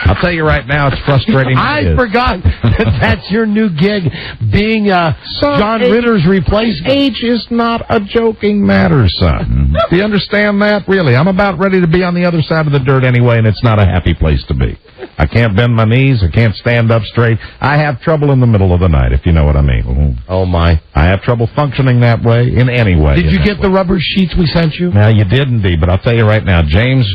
I'll tell you right now, it's frustrating. I forgot that that's your new gig, being John Ritter's replacement. Age is not a joking matter, son. Do you understand that? Really, I'm about ready to be on the other side of the dirt anyway, and it's not a happy place to be. I can't bend my knees. I can't stand up straight. I have trouble in the middle of the night, if you know what I mean. Oh, my. I have trouble functioning that way in any way. Did you get the rubber sheets we sent you? No, you did indeed, but I'll tell you right now, James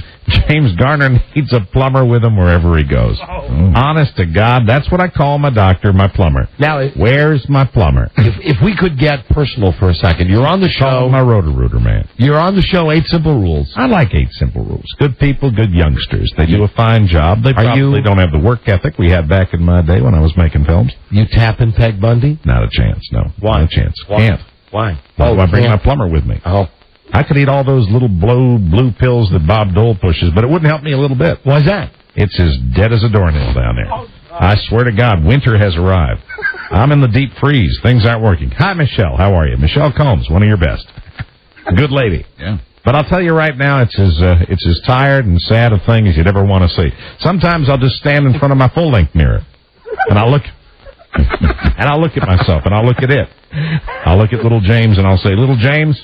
Garner needs a plumber with him wherever he goes. Honest to God, that's what I call my doctor, my plumber. Now, where's my plumber? If we could get personal for a second, you're on the show. Call my Roto-Rooter, man. You're on the show, 8 Simple Rules. I like 8 Simple Rules. Good people, good youngsters. They do a fine job. They probably don't have the work ethic we had back in my day when I was making films. You tapping Peg Bundy? Not a chance, no. Why? Not a chance. Why? Can't. Why? Why do I bring my plumber with me? Oh. I could eat all those little blue pills that Bob Dole pushes, but it wouldn't help me a little bit. Why's that? It's as dead as a doornail down there. I swear to God, winter has arrived. I'm in the deep freeze. Things aren't working. Hi, Michelle. How are you? Michelle Combs, one of your best. Good lady. Yeah. But I'll tell you right now, it's as tired and sad a thing as you'd ever want to see. Sometimes I'll just stand in front of my full-length mirror, and I'll look at myself, and I'll look at it. I'll look at little James, and I'll say, little James,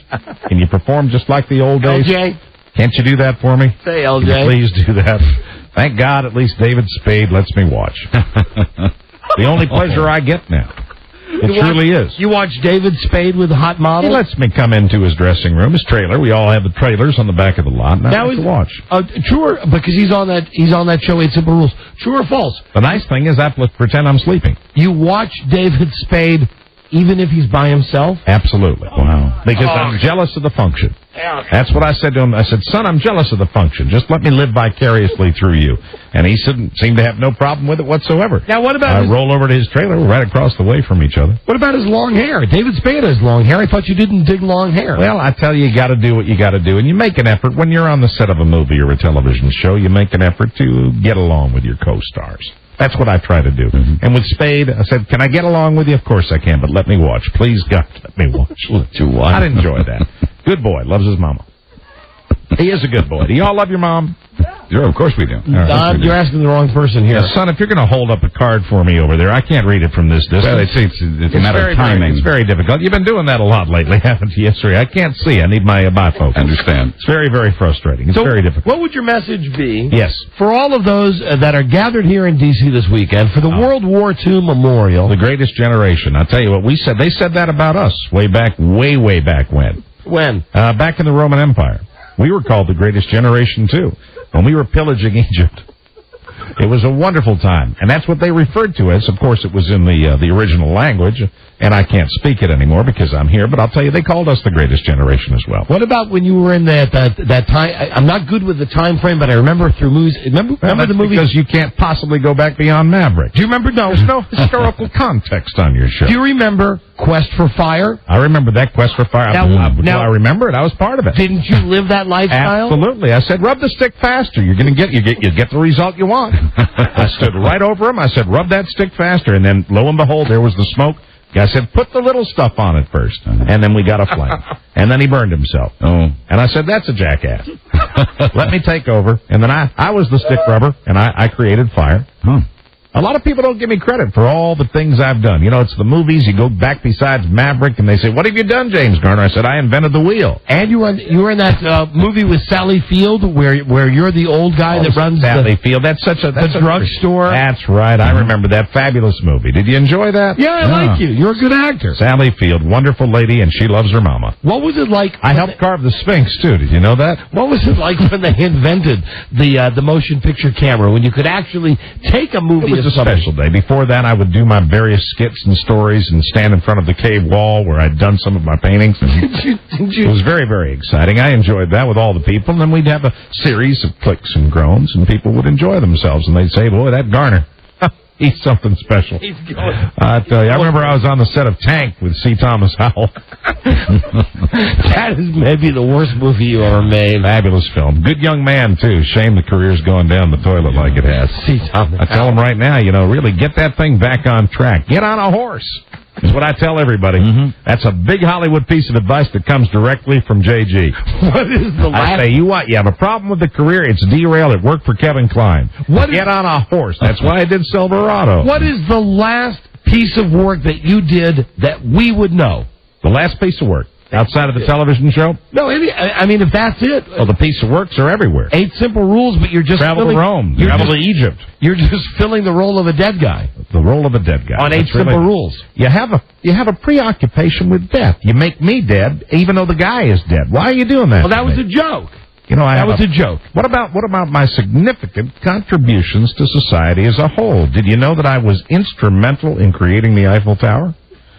can you perform just like the old days? LJ? Can't you do that for me? Say, LJ. Can you please do that? Thank God at least David Spade lets me watch. The only pleasure I get now. It truly is. You watch David Spade with the hot model? He lets me come into his dressing room, his trailer. We all have the trailers on the back of the lot. And I like to watch. True, because he's on that show, 8 Simple Rules. True or false? The nice thing is I pretend I'm sleeping. You watch David Spade even if he's by himself? Absolutely. Wow. Because I'm jealous of the function. That's what I said to him. I said, son, I'm jealous of the function. Just let me live vicariously through you. And he seemed to have no problem with it whatsoever. Now, what about I roll over to his trailer. We're right across the way from each other. What about his long hair? David Spade has long hair. I thought you didn't dig long hair. Well, I tell you got to do what you got to do. And you make an effort. When you're on the set of a movie or a television show, you make an effort to get along with your co-stars. That's what I try to do. And with Spade, I said, can I get along with you? Of course I can, but let me watch. Please, God, let me watch. Let you watch. I'd enjoy that. Good boy. Loves his mama. He is a good boy. Do you all love your mom? Sure, of course we do. Don, you're asking the wrong person here. Son, if you're going to hold up a card for me over there, I can't read it from this distance. Well, it's a matter of timing. It's very difficult. You've been doing that a lot lately, haven't you? Yes, sir. I can't see. I need my bifocals. I understand. It's very, very frustrating. It's very difficult. What would your message be? Yes. For all of those that are gathered here in D.C. this weekend for the World War II Memorial. The greatest generation. I'll tell you what we said. They said that about us way back when. When? Back in the Roman Empire. We were called the greatest generation, too, when we were pillaging Egypt. It was a wonderful time, and that's what they referred to as. Of course, it was in the original language, and I can't speak it anymore because I'm here, but I'll tell you, they called us the greatest generation as well. What about when you were in that time? I'm not good with the time frame, but I remember through movies. Remember the movie? Because you can't possibly go back beyond Maverick. Do you remember? No. There's no historical context on your show. Do you remember Quest for Fire? I remember that, Quest for Fire. Now, I remember it. I was part of it. Didn't you live that lifestyle? Absolutely. I said, rub the stick faster. You're going to get the result you want. I stood right over him. I said, rub that stick faster. And then, lo and behold, there was the smoke. I said, put the little stuff on it first. And then we got a flame. And then he burned himself. Oh. And I said, that's a jackass. Let me take over. And then I was the stick rubber, and I created fire. A lot of people don't give me credit for all the things I've done. You know, it's the movies. You go back besides Maverick, and they say, what have you done, James Garner? I said, I invented the wheel. And you were in that movie with Sally Field where you're the old guy that runs Sally Field. That's a drugstore. That's right. I remember that fabulous movie. Did you enjoy that? Yeah, I like you. You're a good actor. Sally Field, wonderful lady, and she loves her mama. What was it like? I helped carve the Sphinx, too. Did you know that? What was it like when they invented the motion picture camera, when you could actually take a movie? It was a special day. Before that, I would do my various skits and stories and stand in front of the cave wall where I'd done some of my paintings. It was very, very exciting. I enjoyed that with all the people. And then we'd have a series of clicks and groans, and people would enjoy themselves. And they'd say, boy, that Garner, he's something special. I tell you, I remember I was on the set of Tank with C. Thomas Howell. That is maybe the worst movie you ever made. Fabulous film. Good young man, too. Shame the career's going down the toilet like it has. C. Thomas I tell him right now, really get that thing back on track. Get on a horse. Is what I tell everybody. That's a big Hollywood piece of advice that comes directly from J.G. What is the last? I say, you have a problem with the career, it's derailed. It worked for Kevin Kline. Get on a horse. That's why I did Silverado. What is the last piece of work that you did that we would know? The last piece of work? Outside of the television show? No, if that's it. Well, the piece of works are everywhere. 8 Simple Rules, but you're just travel to Rome, travel to Egypt. You're just filling the role of a dead guy. The role of a dead guy. On 8 Simple Rules. You have a preoccupation with death. You make me dead, even though the guy is dead. Why are you doing that? Well, that was a joke. That was a joke. What about my significant contributions to society as a whole? Did you know that I was instrumental in creating the Eiffel Tower?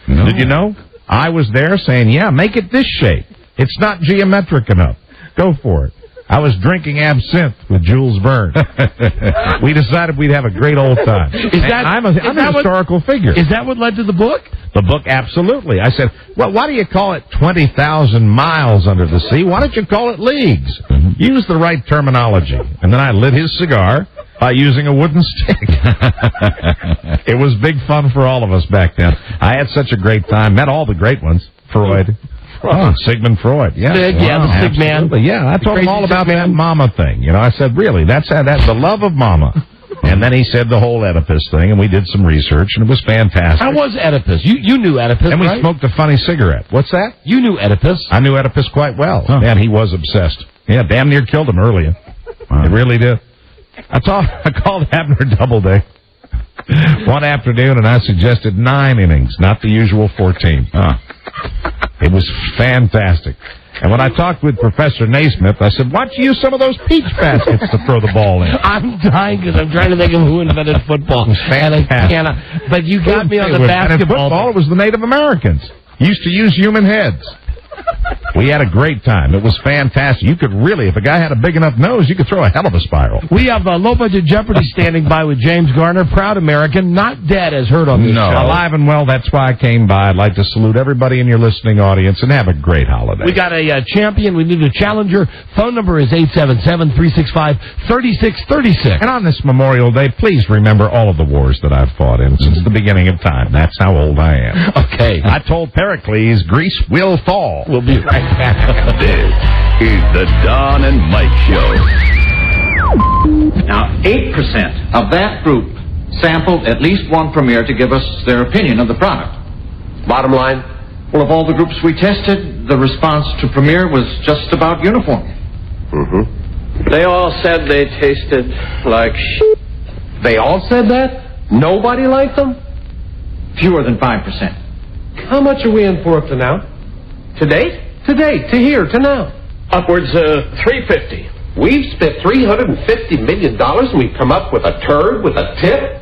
No. Did you know? I was there saying, make it this shape. It's not geometric enough. Go for it. I was drinking absinthe with Jules Verne. We decided we'd have a great old time. I'm a historical figure. Is that what led to the book? The book, absolutely. I said, well, why do you call it 20,000 miles under the sea? Why don't you call it leagues? Use the right terminology. And then I lit his cigar by using a wooden stick. It was big fun for all of us back then. I had such a great time. Met all the great ones. Freud. Sigmund Freud. Yeah, the Sig Man. Yeah, I told him all about that mama thing. I said, really, that's the love of mama. And then he said the whole Oedipus thing, and we did some research, and it was fantastic. How was Oedipus? You knew Oedipus, and we smoked a funny cigarette. What's that? You knew Oedipus. I knew Oedipus quite well. Man, he was obsessed. Yeah, damn near killed him earlier. It really did. I called Abner Doubleday one afternoon, and I suggested 9 innings, not the usual 14. It was fantastic. And when I talked with Professor Naismith, I said, why don't you use some of those peach baskets to throw the ball in? I'm dying because I'm trying to think of who invented football. But you got me on the basketball. Football, it was the Native Americans. Used to use human heads. We had a great time. It was fantastic. You could really, if a guy had a big enough nose, you could throw a hell of a spiral. We have low-budget Jeopardy standing by with James Garner, proud American, not dead as heard on this show. Alive and well, that's why I came by. I'd like to salute everybody in your listening audience and have a great holiday. We got a champion. We need a challenger. Phone number is 877-365-3636. And on this Memorial Day, please remember all of the wars that I've fought in since the beginning of time. That's how old I am. Okay. I told Pericles, Greece will fall. We'll be right back. This is the Don and Mike Show. Now, 8% of that group sampled at least one premier to give us their opinion of the product. Bottom line, well, of all the groups we tested, the response to premier was just about uniform. Mm-hmm. They all said they tasted like shit. They all said that? Nobody liked them? Fewer than 5%. How much are we in for up to now? To date? To date, to here, to now. Upwards of $350. We've spent $350 million and we've come up with a turd with a tip?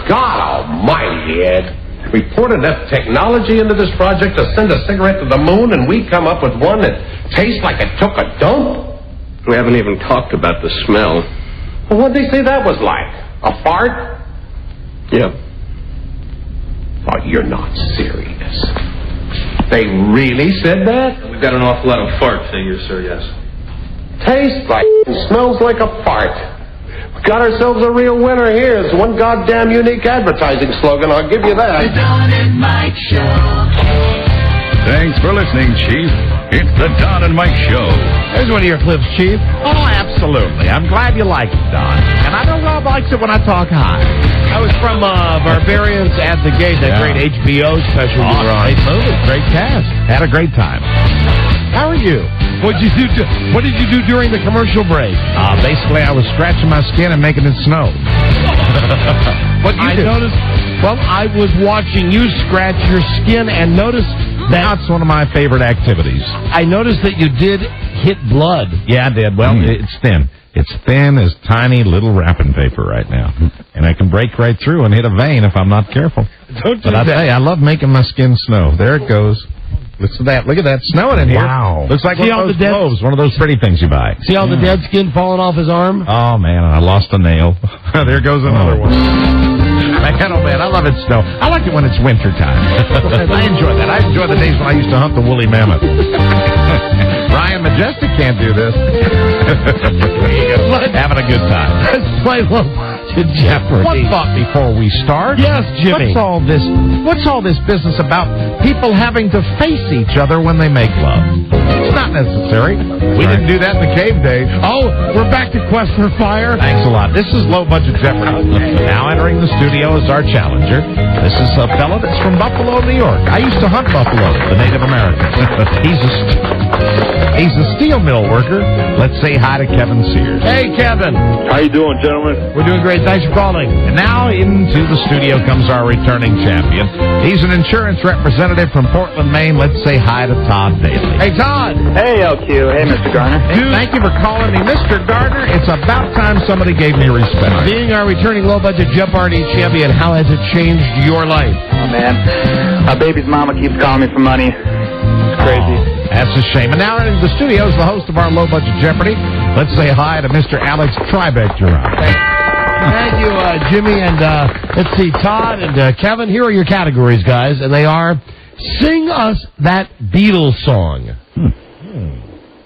God almighty, Ed. We poured enough technology into this project to send a cigarette to the moon and we come up with one that tastes like it took a dump? We haven't even talked about the smell. Well, what'd they say that was like? A fart? Yeah. Oh, you're not serious. They really said that? We've got an awful lot of fart figures, sir, yes. Tastes like and smells like a fart. We got ourselves a real winner here. It's one goddamn unique advertising slogan, I'll give you that. The Don and Mike Show. Thanks for listening, Chief. It's the Don and Mike Show. There's one of your clips, Chief. Oh, absolutely. I'm glad you like it, Don. And I know Rob likes it when I talk high. That was from Barbarians at the Gate, that great HBO special you were on. Great movie, great cast. Had a great time. How are you? What did you do during the commercial break? Basically, I was scratching my skin and making it snow. What you do? Noticed. Well, I was watching you scratch your skin and noticed that. That's one of my favorite activities. I noticed that you did hit blood. Yeah, I did. Well, it's thin. It's thin as tiny little wrapping paper right now. And I can break right through and hit a vein if I'm not careful. But I tell you, I love making my skin snow. There it goes. Listen to that. Look at that. Snowing in here. Wow. Looks like one of those globes, one of those pretty things you buy. See all the dead skin falling off his arm? Oh, man, I lost a nail. There goes another one. Man, oh, man, I love it snow. I like it when it's winter time. I enjoy that. I enjoy the days when I used to hunt the woolly mammoth. Ryan Majestic can't do this. Having a good time. Let's play Jeopardy. One thought before we start. Yes, Jimmy. What's all this business about people having to face each other when they make love? It's not necessary. We didn't do that in the cave days. Oh, we're back to Quest for Fire. Thanks a lot. This is Low Budget Jeopardy. Now entering the studio is our challenger. This is a fella that's from Buffalo, New York. I used to hunt buffalo, the Native Americans. He's a steel mill worker. Let's say hi to Kevin Sears. Hey, Kevin. How you doing, gentlemen? We're doing great. Thanks for calling. And now into the studio comes our returning champion. He's an insurance representative from Portland, Maine. Let's say hi to Todd Daly. Hey, Todd. Hey, LQ. Hey, Mr. Garner. Hey, thank you for calling me Mr. Gardner. It's about time somebody gave me respect. Being our returning low-budget Jeopardy champion, how has it changed your life? Oh, man. My baby's mama keeps calling me for money. It's crazy. Oh, that's a shame. And now in the studio is the host of our low-budget Jeopardy. Let's say hi to Mr. Alex Tribeck. You're on. Thank you, Jimmy. And let's see, Todd and Kevin. Here are your categories, guys. And they are Sing Us That Beatles Song.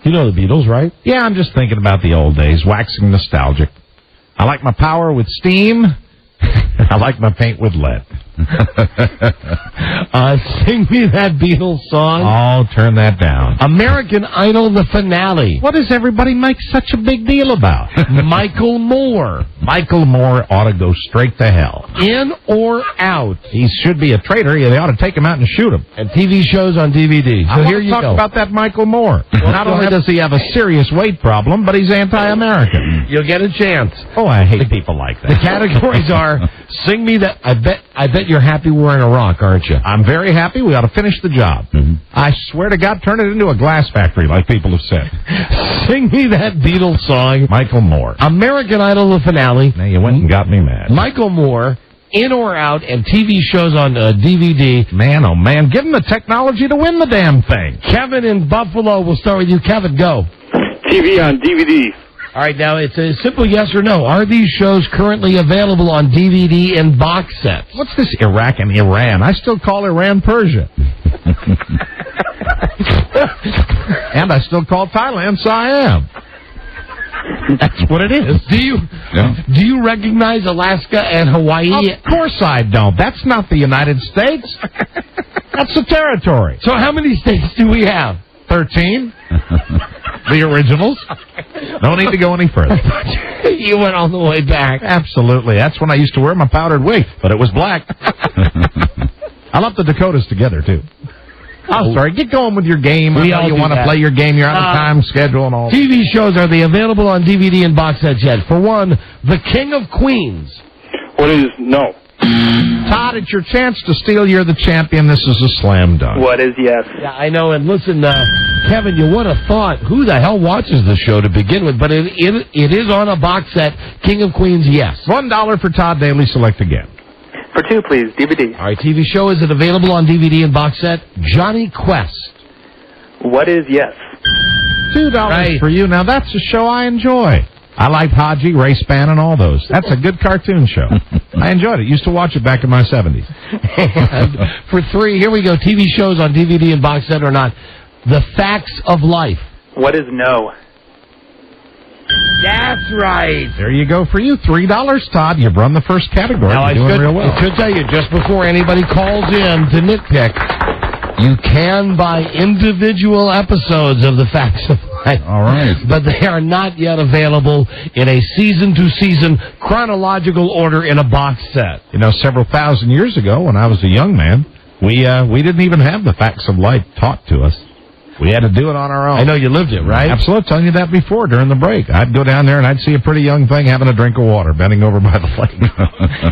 You know the Beatles, right? Yeah, I'm just thinking about the old days, waxing nostalgic. I like my power with steam. I like my paint with lead. Sing me that Beatles song. Oh, turn that down. American Idol, the finale. What does everybody make such a big deal about? Michael Moore. Michael Moore ought to go straight to hell. In or out? He should be a traitor. They ought to take him out and shoot him. And TV shows on DVD. So here you talk go. about that Michael Moore. Not only does he have a serious weight problem, but he's anti-American. You'll get a chance. Oh, I hate people like that. The categories are Sing Me That... I bet you're happy we're in Iraq, aren't you? I'm very happy. We ought to finish the job. I swear to God, turn it into a glass factory, like people have said. Sing me that Beatles song. Michael Moore. American Idol, the finale. Now, you went and got me mad. Michael Moore in or out, and TV shows on DVD. Man, oh man, give them the technology to win the damn thing. Kevin in Buffalo, we'll start with you. Kevin, go. TV on DVD. All right, now it's a simple yes or no. Are these shows currently available on DVD in box sets? What's this Iraq and Iran? I still call Iran Persia. And I still call Thailand Siam. That's what it is. Do you recognize Alaska and Hawaii? Of course I don't. That's not the United States. That's the territory. So how many states do we have? 13. The originals. No need to go any further. You went all the way back. Absolutely. That's when I used to wear my powdered wig, but it was black. I love the Dakotas together, too. Oh, sorry. Get going with your game. I know you want to play your game. You're on the time schedule and all. TV shows, are they available on DVD and box sets yet? For one, The King of Queens. What is no? Todd, it's your chance to steal. You're the champion. This is a slam dunk. What is yes? Yeah, I know. And listen, Kevin, you would have thought, who the hell watches the show to begin with? But it is on a box set. King of Queens, yes. $1 for Todd Daly. Select again. For two, please. DVD. All right, TV show, is it available on DVD and box set? Johnny Quest. What is yes? $2 for you. Now, that's a show I enjoy. I liked Haji, Ray Span, and all those. That's a good cartoon show. I enjoyed it. Used to watch it back in my 70s. And for $3, here we go. TV shows on DVD and box set or not. The Facts of Life. What is no? That's right. There you go for you. $3, Todd. You've run the first category. Now, You're doing real well. I should tell you, just before anybody calls in to nitpick, you can buy individual episodes of The Facts of Life. All right. But they are not yet available in a season-to-season chronological order in a box set. You know, several thousand years ago, when I was a young man, we didn't even have The Facts of Life taught to us. We had to do it on our own. I know you lived it, right? Absolutely. I was telling you that before during the break. I'd go down there and I'd see a pretty young thing having a drink of water, bending over by the lake.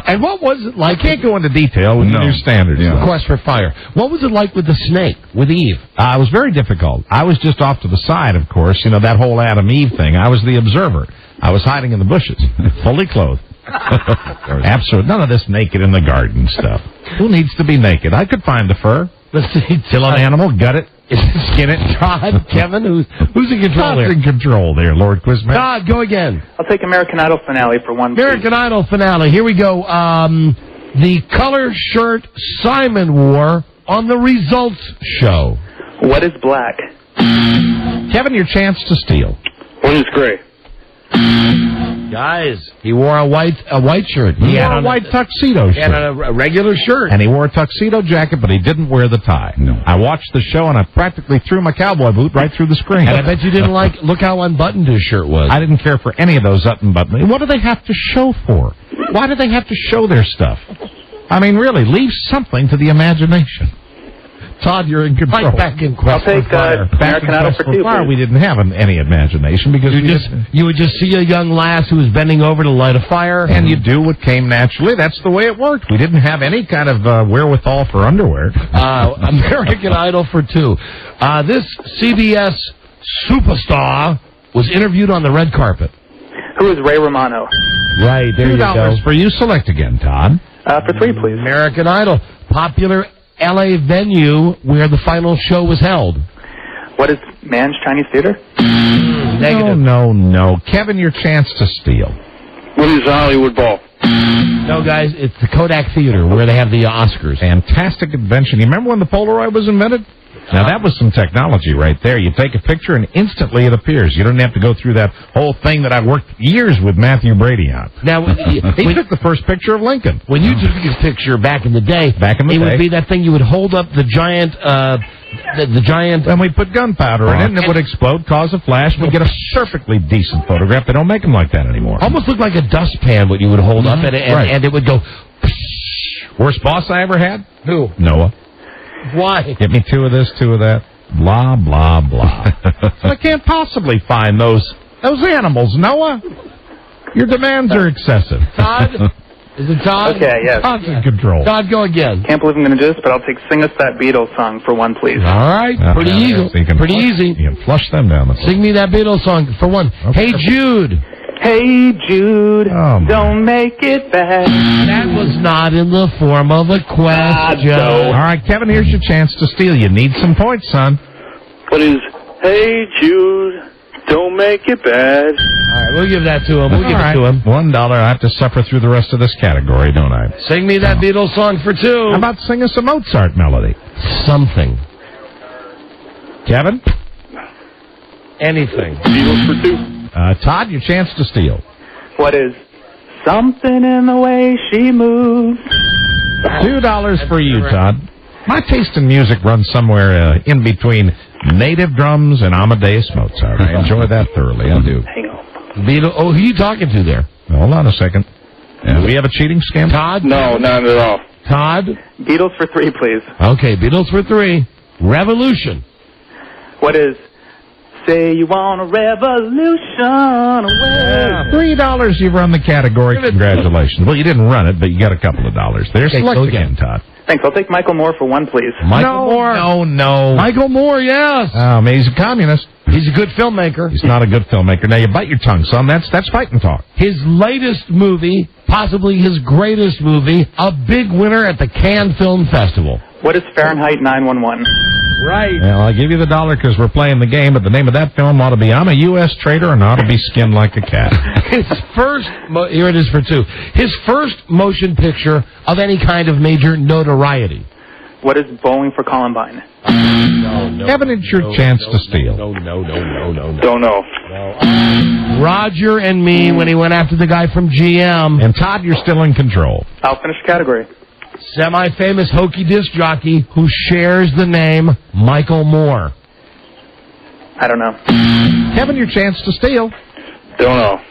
And what was it like? I can't go into detail with the new standards. Yeah. Quest for Fire. What was it like with the snake, with Eve? It was very difficult. I was just off to the side, of course. You know, that whole Adam Eve thing. I was the observer. I was hiding in the bushes, fully clothed. Absolutely. None of this naked in the garden stuff. Who needs to be naked? I could find the fur. Let's see. Kill an animal, gut it, skin it. Todd, Kevin, who's in control there? Todd's in control there, Lord Quizman. Todd, go again. I'll take American Idol finale for one. American Idol finale. Here we go. The color shirt Simon wore on the Results show. What is black? Kevin, your chance to steal. What is gray? Guys, he wore a white shirt. He had a white tuxedo shirt. He had a regular shirt. And he wore a tuxedo jacket, but he didn't wear the tie. No. I watched the show, and I practically threw my cowboy boot right through the screen. And I bet you didn't look how unbuttoned his shirt was. I didn't care for any of those unbuttoned. What do they have to show for? Why do they have to show their stuff? I mean, really, leave something to the imagination. Todd, you're in control. Right back in Quest I'll take for Fire. American Idol for two, Fire, please. we didn't have any imagination because you would just see a young lass who was bending over to light a fire. And you do what came naturally. That's the way it worked. We didn't have any kind of wherewithal for underwear. American Idol for two. This CBS superstar was interviewed on the red carpet. Who is Ray Romano? Right, there you go. $2 for you. Select again, Todd. For $3, please. American Idol. Popular L.A. venue where the final show was held. What is Man's Chinese Theater? Negative. No. Kevin, your chance to steal. What is the Hollywood Bowl? No, guys, it's the Kodak Theater where they have the Oscars. Fantastic invention. You remember when the Polaroid was invented? Now, that was some technology right there. You take a picture, and instantly it appears. You don't have to go through that whole thing that I worked years with Matthew Brady on. Now, he took the first picture of Lincoln. When you took his picture back in the day, it would be that thing you would hold up the giant... The giant... And we put gunpowder in it, and it would explode, cause a flash, and we'd get a perfectly decent photograph. They don't make them like that anymore. Almost looked like a dustpan, what you would hold up, and it would go... Worst boss I ever had? Who? Noah. Why? Get me 2 of this, 2 of that. Blah, blah, blah. I can't possibly find those animals, Noah. Your demands are excessive. Todd? Is it Todd? Okay, yes. Todd's in control. Todd, go again. Can't believe I'm going to do this, but I'll take Sing Us That Beatles song for one, please. All right. Pretty easy. So you can flush them down the floor. Sing me that Beatles song for one. Okay. Hey, Jude. Hey, Jude, Oh, my. don't make it bad. That was not in the form of a question. All right, Kevin, here's your chance to steal. You need some points, son. What is, hey, Jude, don't make it bad. All right, we'll give that to him. We'll give it to him. $1. I have to suffer through the rest of this category, don't I? Sing me that Beatles song for two. How about sing us a Mozart melody? Something. Kevin? Anything. Beatles for two. Todd, your chance to steal. What is something in the way she moves? $2 for you, Todd. My taste in music runs somewhere in between native drums and Amadeus Mozart. I enjoy that thoroughly. I do. Hang on. Beatles. Oh, who are you talking to there? Hold on a second. Do we have a cheating scam? Todd? No, not at all. Todd? Beatles for three, please. Okay, Beatles for three. Revolution. What is say you want a revolution away? $3 you've run the category. Congratulations. Well, you didn't run it, but you got a couple of dollars there. Okay, Select go again, Todd. Thanks. I'll take Michael Moore for one, please. Michael Moore. No. Michael Moore, yes. Oh, man, he's a communist. He's a good filmmaker. He's not a good filmmaker. Now, you bite your tongue, son. That's fighting talk. His latest movie, possibly his greatest movie, a big winner at the Cannes Film Festival. What is Fahrenheit 9/11? Right. Well, I'll give you the dollar because we're playing the game, but the name of that film ought to be I'm a U.S. Trader and ought to be skinned like a cat. His first, here it is for two, his first motion picture of any kind of major notoriety. What is Bowling for Columbine? No. Kevin, it's your chance to steal. No. Don't know. Roger and Me when he went after the guy from GM. And Todd, you're still in control. I'll finish the category. Semi-famous hokey disc jockey who shares the name Michael Moore. I don't know. Kevin, your chance to steal. Don't know.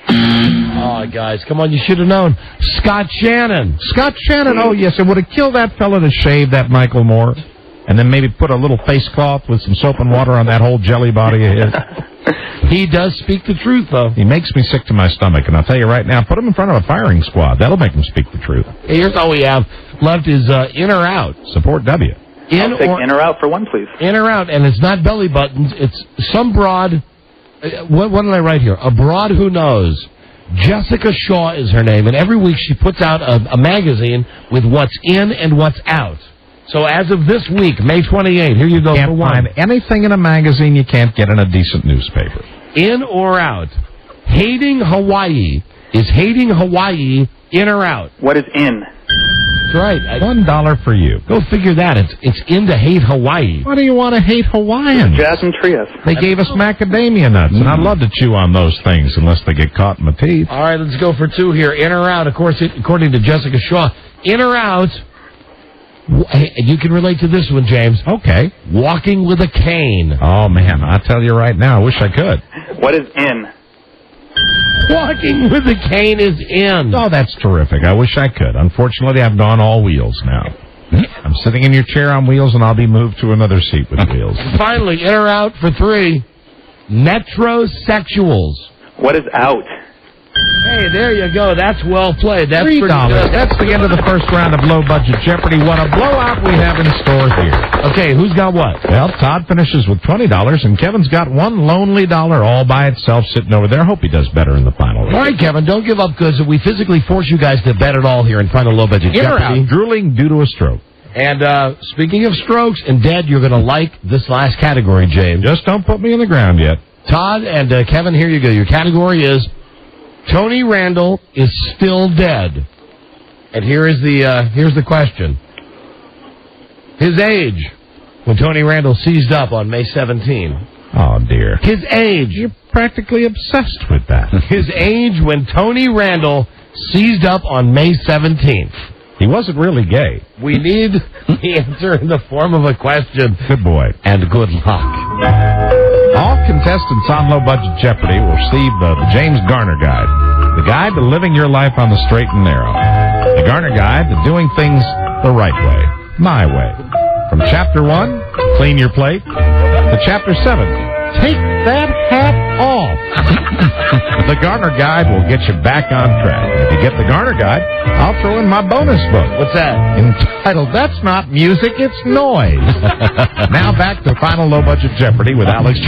Oh, guys, come on, you should have known. Scott Shannon. Scott Shannon, oh, yes, it would have killed that fella to shave that Michael Moore. And then maybe put a little face cloth with some soap and water on that whole jelly body of his. He does speak the truth, though. He makes me sick to my stomach, and I'll tell you right now, put him in front of a firing squad. That'll make him speak the truth. Here's all we have left is in or out. Support W. I'll take in or out for one, please. In or out, and it's not belly buttons. It's some broad. What did I write here? A broad who knows. Jessica Shaw is her name, and every week she puts out a magazine with what's in and what's out. So as of this week, May 28th, here you go for one. Can't find anything in a magazine you can't get in a decent newspaper. In or out? Hating Hawaii. Is hating Hawaii in or out? What is in? That's right. $1 for you. Go figure that. It's in to hate Hawaii. Why do you want to hate Hawaiians? Jasmine Trias. They gave us macadamia nuts, and I'd love to chew on those things unless they get caught in my teeth. All right, let's go for two here. In or out? Of course, according to Jessica Shaw, in or out? Hey, you can relate to this one, James. Okay. Walking with a cane. Oh, man, I'll tell you right now, I wish I could. What is in? Walking with a cane is in. Oh, that's terrific. I wish I could. Unfortunately, I've gone all wheels now. I'm sitting in your chair on wheels, and I'll be moved to another seat with wheels. Finally, in or out for three. Metrosexuals. What is out? Hey, there you go. That's well played. That's $3. pretty good. That's the end of the first round of Low Budget Jeopardy. What a blowout we have in store here. Okay, who's got what? Well, Todd finishes with $20, and Kevin's got one lonely dollar all by itself sitting over there. Hope he does better in the final round. All right, Kevin, don't give up because we physically force you guys to bet it all here in front of Low Budget In or Jeopardy. out, drooling due to a stroke. And speaking of strokes, and Dad, you're going to like this last category, James. Just don't put me in the ground yet. Todd and Kevin, here you go. Your category is Tony Randall is still dead. And here's the question. His age when Tony Randall seized up on May 17. Oh, dear. His age. You're practically obsessed with that. His age when Tony Randall seized up on May 17th. He wasn't really gay. We need the answer in the form of a question. Good boy. And good luck. All contestants on Low Budget Jeopardy will receive the James Garner Guide. The guide to living your life on the straight and narrow. The Garner Guide to doing things the right way. My way. From Chapter 1, clean your plate, to Chapter 7, take that hat off. The Garner Guide will get you back on track. If you get the Garner Guide, I'll throw in my bonus book. What's that? Entitled, That's Not Music, It's Noise. Now back to Final Low Budget Jeopardy with Alex.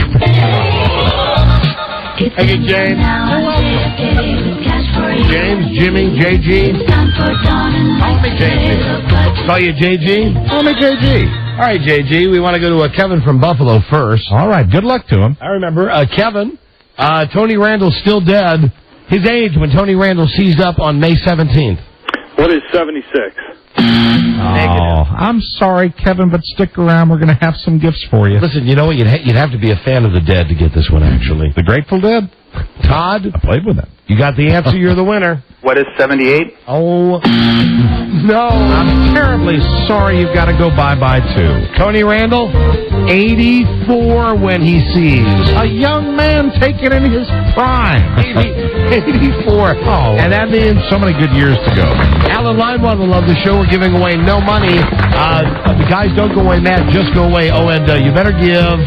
Thank you, James. You're welcome. James, Jimmy, JG. Call me JG. Call you JG? Call me JG. All right, JG, we want to go to Kevin from Buffalo first. All right, good luck to him. I remember, Kevin, Tony Randall's still dead. His age when Tony Randall seized up on May 17th. What is 76? Oh, I'm sorry, Kevin, but stick around. We're going to have some gifts for you. Listen, you know what? You'd have to be a fan of the Dead to get this one, actually. The Grateful Dead? Todd? I played with them. You got the answer. You're the winner. What is 78? Oh, no. I'm terribly sorry you've got to go bye-bye, too. Tony Randall, 84 when he sees. A young man taken in his prime. 84. Oh, and that means so many good years to go. Alan Limewell will love the show. We're giving away no money. The guys don't go away mad, just go away. Oh, and you better give.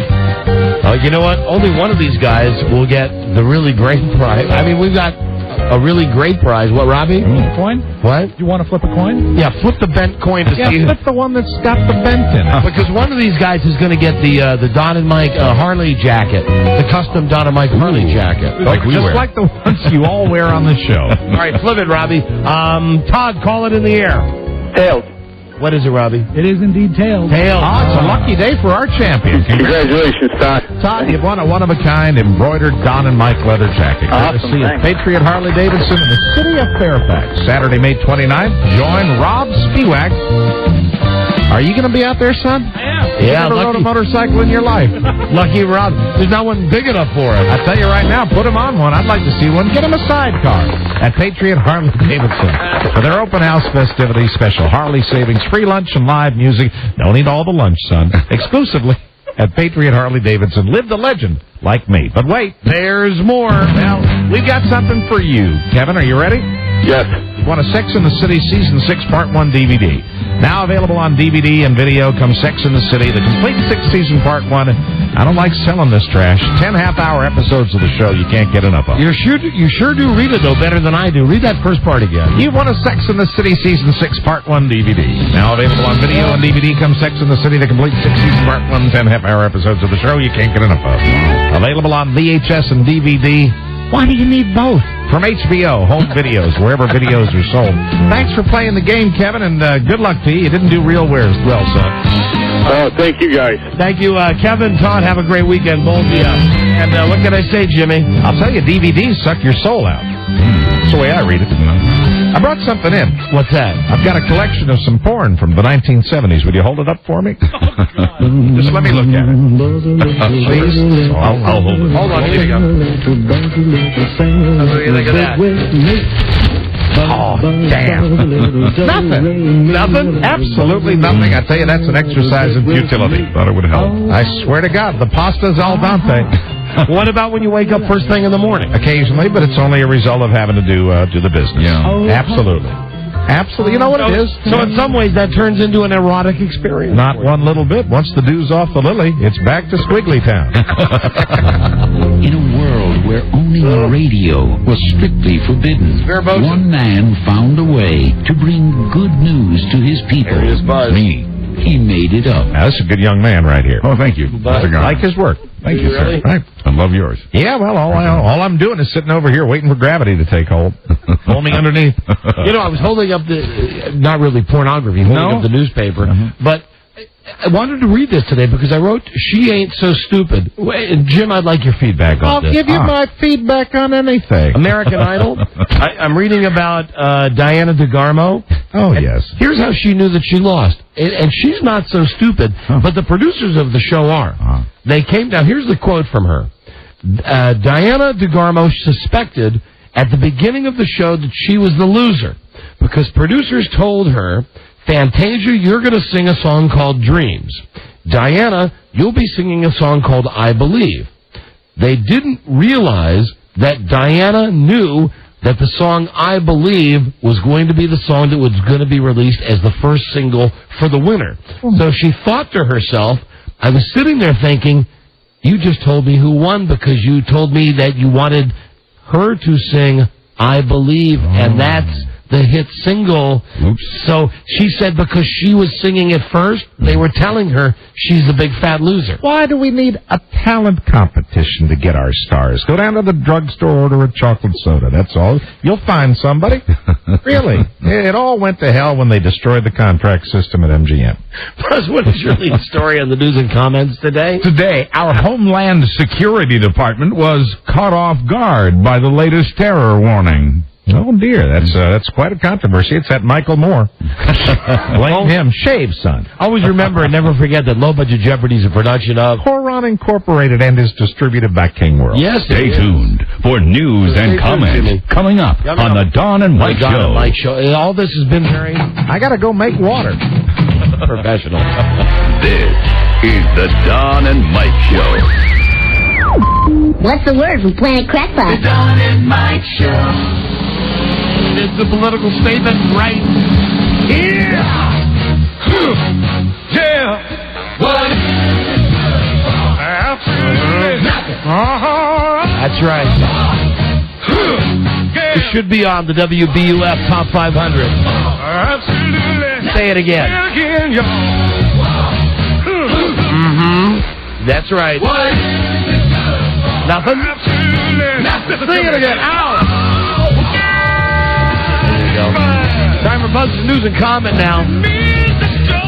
You know what? Only one of these guys will get the really great prize. I mean, we've got a really great prize. What, Robbie? A coin? What? You want to flip a coin? Yeah, flip the bent coin to see. Flip the one that's got the bent in it. Because one of these guys is going to get the Don and Mike Harley jacket, the custom Don and Mike Harley jacket, like we wear. Like the ones you all wear on the show. All right, flip it, Robbie. Todd, call it in the air. Tails. What is it, Robbie? It is indeed tails. Tails. Oh, it's a lucky day for our champion. Congratulations, Todd. Todd, you've won a one-of-a-kind embroidered Don and Mike leather jacket. Awesome, Courtesy of Patriot Harley Davidson in the city of Fairfax. Saturday, May 29th. Join Rob Spiewak. Are you going to be out there, son? I am. You never rode a motorcycle in your life. Lucky Rob. There's not one big enough for him. I tell you right now, put him on one. I'd like to see one. Get him a sidecar at Patriot Harley Davidson for their open house festivities, special Harley savings, free lunch, and live music. Don't eat all the lunch, son. Exclusively at Patriot Harley Davidson. Live the legend like me. But wait, there's more. Well, we've got something for you. Kevin, are you ready? Yes. You want a Sex and the City Season 6 Part 1 DVD. Now available on DVD and video comes Sex and the City, the complete 6-season Part 1. I don't like selling this trash. 10 half-hour episodes of the show you can't get enough of. You sure do read it, though, better than I do. Read that first part again. You want a Sex and the City Season 6 Part 1 DVD. Now available on video and DVD comes Sex and the City, the complete 6-season Part 1, 10 half-hour episodes of the show you can't get enough of. Available on VHS and DVD. Why do you need both? From HBO, home videos, wherever videos are sold. Thanks for playing the game, Kevin, and good luck to you. You didn't do real well, son. Oh, thank you, guys. Thank you, Kevin, Todd. Have a great weekend, both of you. And what can I say, Jimmy? I'll tell you, DVDs suck your soul out. That's the way I read it. I brought something in. What's that? I've got a collection of some porn from the 1970s. Would you hold it up for me? Just let me look at it. Please? I'll hold it. Hold on, here you go. What do you think of that? Oh, damn. Nothing. Nothing? Absolutely nothing. I tell you, that's an exercise in futility. Thought it would help. I swear to God, the pasta's al dente. What about when you wake up first thing in the morning? Occasionally, but it's only a result of having to do the business. Yeah. Absolutely. Absolutely. You know what it is? So in some ways, that turns into an erotic experience. Not one little bit. Once the dew's off the lily, it's back to Squiggly Town. In a world where owning a radio was strictly forbidden, one man found a way to bring good news to his people. There he is, Buzz. Me. He made it up. Now, that's a good young man right here. Oh, thank you. I like his work. Thank you, sir. Right. I love yours. Yeah, well, all I'm doing is sitting over here waiting for gravity to take hold. Hold me underneath. You know, I was holding up the, not really pornography, holding up the newspaper, but I wanted to read this today because I wrote, She Ain't So Stupid. And Jim, I'd like your feedback on this. I'll give you my feedback on anything. American Idol. I'm reading about Diana DeGarmo. Oh, yes. Here's how she knew that she lost. And she's not so stupid, but the producers of the show are. They came down. Here's the quote from her. Diana DeGarmo suspected at the beginning of the show that she was the loser because producers told her, Fantasia, you're going to sing a song called Dreams. Diana, you'll be singing a song called I Believe. They didn't realize that Diana knew that the song I Believe was going to be the song that was going to be released as the first single for the winner. So she thought to herself, I was sitting there thinking, you just told me who won because you told me that you wanted her to sing I Believe, and that's the hit single. Oops. So she said because she was singing it first, they were telling her she's the big fat loser. Why do we need a talent competition to get our stars? Go down to the drugstore, order a chocolate soda. That's all. You'll find somebody. Really. It all went to hell when they destroyed the contract system at MGM. Plus, what is your lead story on the news and comments today? Today, our Homeland Security Department was caught off guard by the latest terror warning. Oh, dear. That's quite a controversy. It's that Michael Moore. Blame him. Shave, son. Always remember and never forget that Low Budget Jeopardy is a production of Coron Incorporated and is distributed by King World. Yes, Stay tuned for news and comments coming up on the Don and Mike Don Show. And Mike Show. All this has been very... I got to go make water. Professional. This is the Don and Mike Show. What's the word from Planet Crackpot? The Don and Mike Show. It's the political statement right here. Yeah. What? Absolutely nothing. That's right. It should be on the WBUF Top 500. Absolutely. Say it again. That's right. What? Nothing? Absolutely nothing. Say it again. Ow! There you go. Time for Buzz's News and Comment now.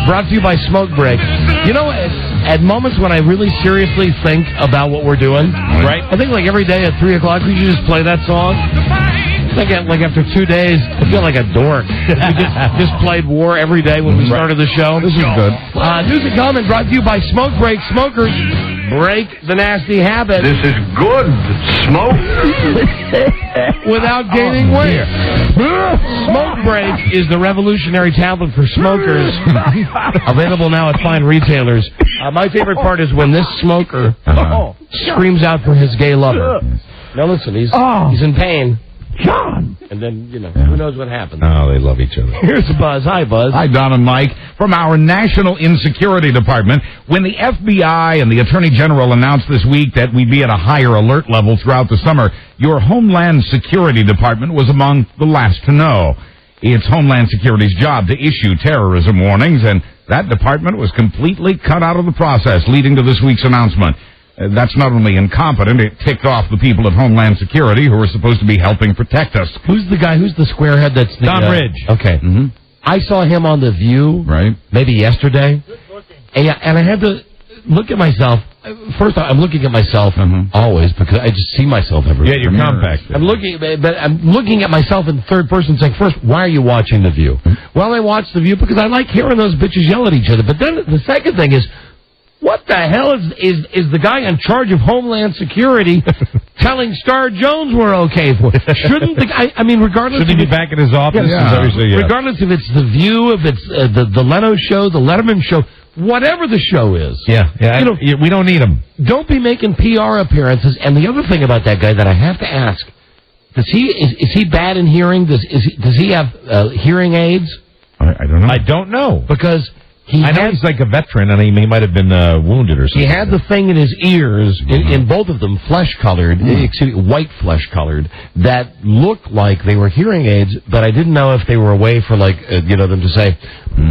Brought to you by Smoke Break. You know, at moments when I really seriously think about what we're doing, right? I think like every day at 3 o'clock, we should just play that song. I think like after 2 days, I feel like a dork. We just played War every day when we started the show. This is good. News and Comment brought to you by Smoke Break. Smokers, break the nasty habit. This is good. Smoke. Without gaining weight. Smoke Break is the revolutionary tablet for smokers. Available now at fine retailers. My favorite part is when this smoker screams out for his gay lover. Now listen, he's in pain. John! And then, who knows what happens. Oh, they love each other. Here's Buzz. Hi, Buzz. Hi, Don and Mike. From our National Insecurity Department, when the FBI and the Attorney General announced this week that we'd be at a higher alert level throughout the summer, your Homeland Security Department was among the last to know. It's Homeland Security's job to issue terrorism warnings, and that department was completely cut out of the process, leading to this week's announcement. That's not only incompetent, it ticked off the people at Homeland Security who are supposed to be helping protect us. Who's the guy? Who's the squarehead that's the... Don Ridge. Okay. Mm-hmm. I saw him on The View. Right. Maybe yesterday. And I had to look at myself. First, I'm looking at myself always because I just see myself everywhere. Yeah, you're compact. I'm looking at myself in third person saying, first, why are you watching The View? Well, I watch The View because I like hearing those bitches yell at each other. But then the second thing is, what the hell is the guy in charge of Homeland Security telling Star Jones we're okay for? Shouldn't the guy, regardless... Shouldn't he be back at his office? Yeah. Regardless if it's The View, if it's the Leno show, the Letterman show, whatever the show is. Yeah. We don't need him. Don't be making PR appearances. And the other thing about that guy that I have to ask, is he bad in hearing? Does he have hearing aids? I don't know. I don't know. Because... I know he's like a veteran, and he might have been wounded or something. He had the thing in his ears, in both of them, flesh-colored, white flesh-colored, that looked like they were hearing aids, but I didn't know if they were a way for, them to say,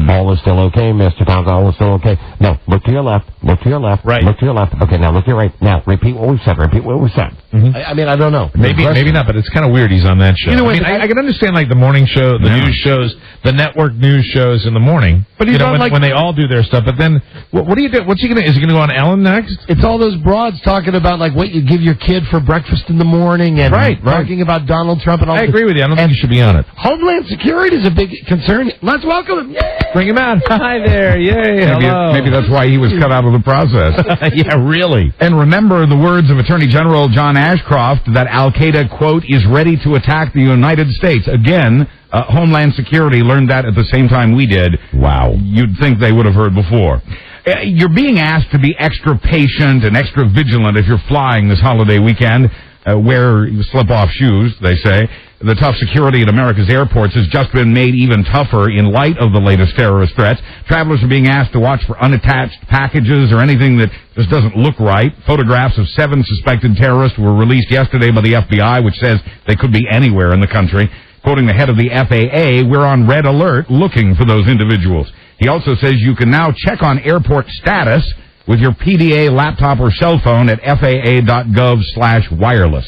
all is still okay, Mr. Tonka, all is still okay. No, look to your left, right. Look to your left. Okay, now look to your right. Now, repeat what we said. Mm-hmm. I don't know. Maybe not, but it's kind of weird he's on that show. I can understand, the morning show, the news shows, the network news shows in the morning. But he's when they all do their stuff, but then what do you do? Is he going to go on Ellen next? It's all those broads talking about what you give your kid for breakfast in the morning and talking about Donald Trump and all. I agree with you. I don't think you should be on it. Homeland Security is a big concern. Let's welcome him. Yay! Bring him out. Hi there. Yay. Hello. Maybe that's why he was cut out of the process. Yeah, really. And remember the words of Attorney General John Ashcroft that Al-Qaeda, quote, is ready to attack the United States. Again, Homeland Security learned that at the same time we did. Wow. You'd think they would have heard before. You're being asked to be extra patient and extra vigilant if you're flying this holiday weekend. Wear slip-off shoes, they say. The tough security at America's airports has just been made even tougher in light of the latest terrorist threats. Travelers are being asked to watch for unattached packages or anything that just doesn't look right. Photographs of 7 suspected terrorists were released yesterday by the FBI, which says they could be anywhere in the country. Quoting the head of the FAA, we're on red alert looking for those individuals. He also says you can now check on airport status with your PDA laptop or cell phone at faa.gov/wireless.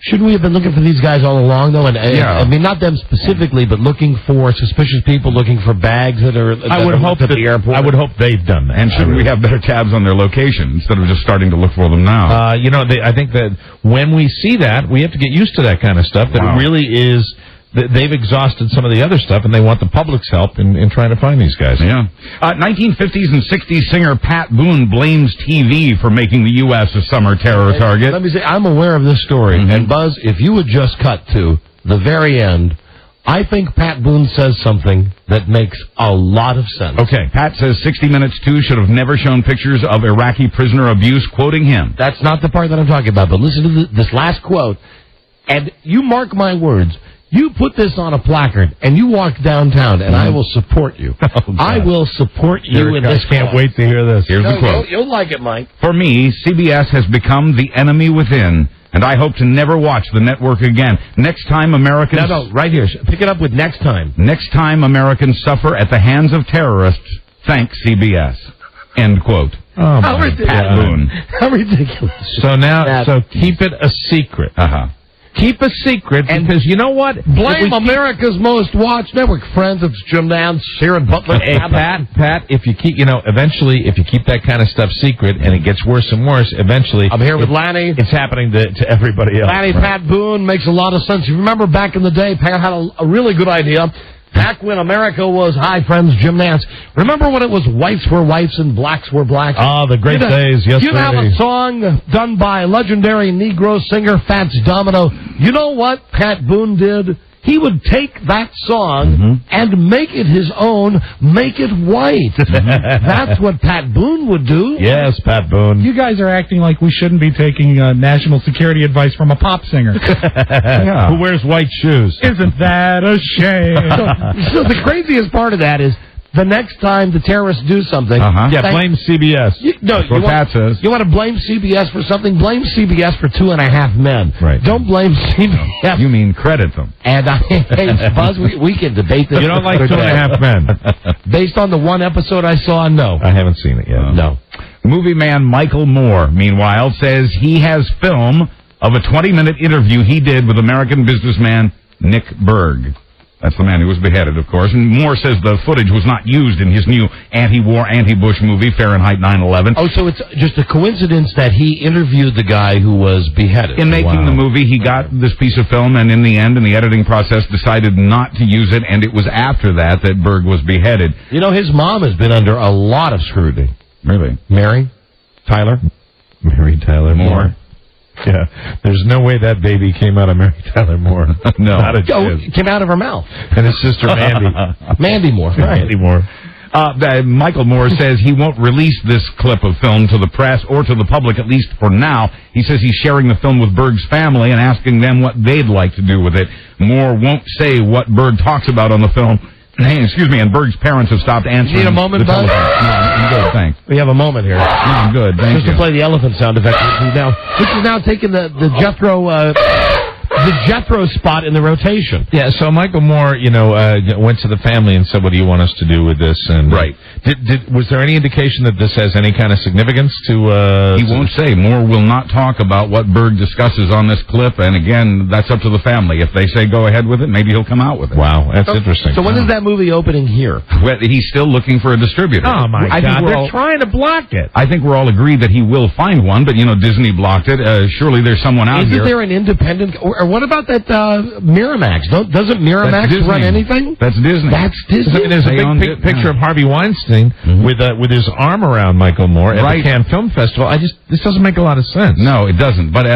Shouldn't we have been looking for these guys all along, though? I mean, not them specifically, but looking for suspicious people, looking for bags that are I would hope at the airport. I would hope they've done that. And shouldn't we have better tabs on their location instead of just starting to look for them now? I think that when we see that, we have to get used to that kind of stuff, that it really is... They've exhausted some of the other stuff, and they want the public's help in trying to find these guys. Yeah. 1950s and 60s singer Pat Boone blames TV for making the U.S. a summer terror target. Let me say, I'm aware of this story. And, Buzz, if you would just cut to the very end, I think Pat Boone says something that makes a lot of sense. Okay. Pat says 60 Minutes 2 should have never shown pictures of Iraqi prisoner abuse, quoting him. That's not the part that I'm talking about, but listen to this last quote, and you mark my words. You put this on a placard, and you walk downtown, and I will support you. I will support you in this. Can't wait to hear this. Here's the quote. You'll like it, Mike. For me, CBS has become the enemy within, and I hope to never watch the network again. Next time Americans... No, right here. Pick it up with next time. Next time Americans suffer at the hands of terrorists, thank CBS. End quote. Oh, How my ridiculous. Pat Boone. How ridiculous. So now, keep it a secret. Keep a secret, because you know what? Blame America's most watched network. Friends, it's Jim Nance here in Butler. Hey, Pat, if you keep, eventually, if you keep that kind of stuff secret and it gets worse and worse, eventually... I'm here with Lanny. It's happening to everybody else. Lanny, Pat Boone makes a lot of sense. You remember back in the day, Pat had a really good idea. Back when America was, hi, friends, Jim Nance. Remember when it was whites were whites and blacks were blacks? Oh, the great days, yes, You'd have a song done by legendary Negro singer Fats Domino. You know what Pat Boone did? He would take that song and make it his own, make it white. That's what Pat Boone would do. Yes, Pat Boone. You guys are acting like we shouldn't be taking national security advice from a pop singer. Who wears white shoes. Isn't that a shame? So the craziest part of that is, the next time the terrorists do something... blame CBS. You want to blame CBS for something? Blame CBS for 2.5 Men. Right. Don't blame CBS. You mean credit them. And Buzz, we can debate this. You don't like 2.5 Men? Based on the one episode I saw, no. I haven't seen it yet. No. Movie man Michael Moore, meanwhile, says he has film of a 20-minute interview he did with American businessman Nick Berg. That's the man who was beheaded, of course. And Moore says the footage was not used in his new anti-war, anti-Bush movie, Fahrenheit 9/11. Oh, so it's just a coincidence that he interviewed the guy who was beheaded. In making the movie, he got this piece of film, and in the end, in the editing process, decided not to use it, and it was after that that Berg was beheaded. You know, his mom has been under a lot of scrutiny. Really? Mary Tyler Moore. Yeah, there's no way that baby came out of Mary Tyler Moore. No. Not a chance. It came out of her mouth. And his sister Mandy. Mandy Moore. Right. Mandy Moore. Michael Moore says he won't release this clip of film to the press or to the public, at least for now. He says he's sharing the film with Berg's family and asking them what they'd like to do with it. Moore won't say what Berg talks about on the film. Excuse me, and Berg's parents have stopped answering. Need a moment, Buzz? No, I'm good, thanks. We have a moment here. No, I'm good, thank you. Just to play the elephant sound effect, which is now taking the Jethro spot in the rotation. Yeah, so Michael Moore, went to the family and said, what do you want us to do with this? And right. Was there any indication that this has any kind of significance to... He won't say. Moore will not talk about what Berg discusses on this clip, and again, that's up to the family. If they say go ahead with it, maybe he'll come out with it. Wow, that's interesting. So when is that movie opening here? Well, he's still looking for a distributor. Oh, my God, they're trying to block it. I think we're all agreed that he will find one, but, Disney blocked it. Surely there's someone out here. Isn't there an independent... Or what about that Miramax? Doesn't Miramax run anything? That's Disney. That's Disney. There's a big picture of Harvey Weinstein with his arm around Michael Moore at the Cannes Film Festival. This doesn't make a lot of sense. No, it doesn't. But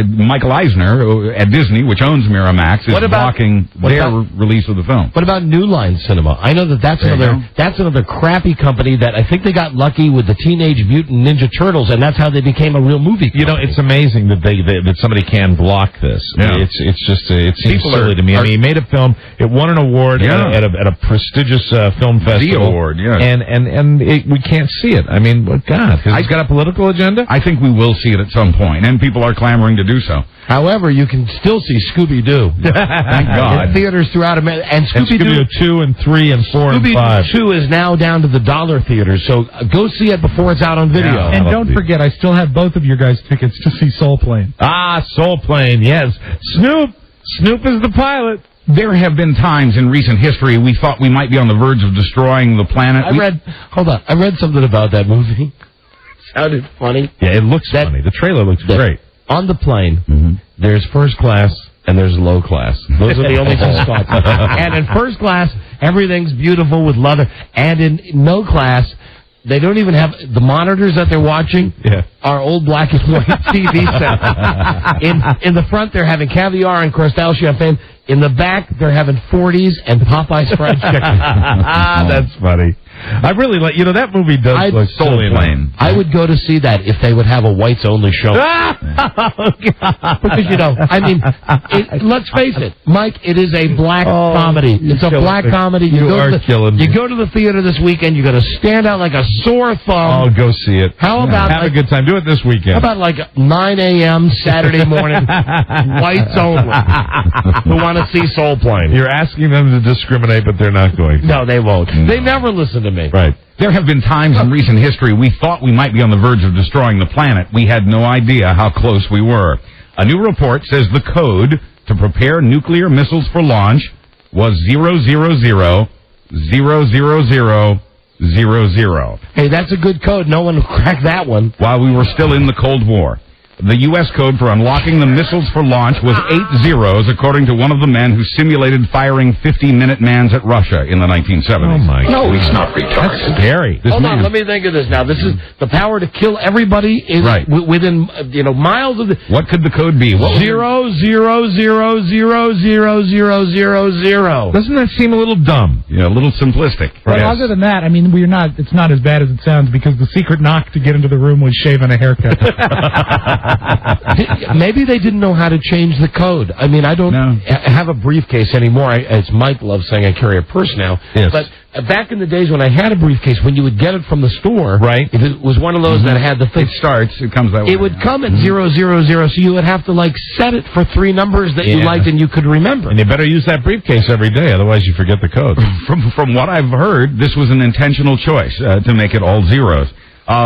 Michael Eisner at Disney, which owns Miramax, is blocking their release of the film. What about New Line Cinema? I know that's another crappy company that I think they got lucky with the Teenage Mutant Ninja Turtles, and that's how they became a real movie company. It's amazing that that somebody can block this. Yeah. it seems silly to me. I mean, he made a film. It won an award at a prestigious film festival. The award, yeah. And we can't see it. I mean, God, has it got a political agenda? I think we will see it at some point, and people are clamoring to do so. However, you can still see Scooby-Doo. Thank God. In theaters throughout America. And Scooby-Doo 2 and 3 and 4 and 5. Scooby-Doo 2 is now down to the dollar theaters, so go see it before it's out on video. Yeah, and don't forget, I still have both of your guys' tickets to see Soul Plane. Ah, Soul Plane, yes. Snoop is the pilot. There have been times in recent history we thought we might be on the verge of destroying the planet. I read something about that movie. Sounded funny. Yeah, it looks funny. The trailer looks great. On the plane, there's first class and there's low class. Those are the only two spots. And in first class, everything's beautiful with leather. And in no class, they don't even have the monitors that they're watching are old black and white TV sets. In the front, they're having caviar and Cristal champagne. In the back, they're having 40s and Popeye's fried chicken. That's funny. I really like, that movie does look silly. I would go to see that if they would have a whites-only show. Because, let's face it, Mike, it is a black comedy. It's a black comedy. You go to the theater this weekend, you're going to stand out like a sore thumb. Oh, go see it. How about have a good time. Do it this weekend. How about like 9 a.m. Saturday morning, whites only, who want to see Soul Plane? You're asking them to discriminate, but they're not going to. No, they won't. They never listen to me. Right. There have been times in recent history we thought we might be on the verge of destroying the planet. We had no idea how close we were. A new report says the code to prepare nuclear missiles for launch was 0000000. Hey, that's a good code. No one cracked that one. While we were still in the Cold War. The U.S. code for unlocking the missiles for launch was 8 zeros, according to one of the men who simulated firing 50-minute-mans at Russia in the 1970s. Oh, my God. No, he's not retarded. That's scary. Hold on, let me think of this now. This is the power to kill everybody within miles of the... What could the code be? 000000000. Doesn't that seem a little dumb? Yeah, a little simplistic. But other than that, I mean, it's not as bad as it sounds because the secret knock to get into the room was shaving a haircut. Maybe they didn't know how to change the code. I mean, I don't have a briefcase anymore. As Mike loves saying, I carry a purse now. Yes. But back in the days when I had a briefcase, when you would get it from the store, right? If it was one of those that had the thing, it comes that way. It would come at 000, so you would have to set it for 3 numbers that you liked and you could remember. And you better use that briefcase every day, otherwise you forget the code. From what I've heard, this was an intentional choice to make it all zeros.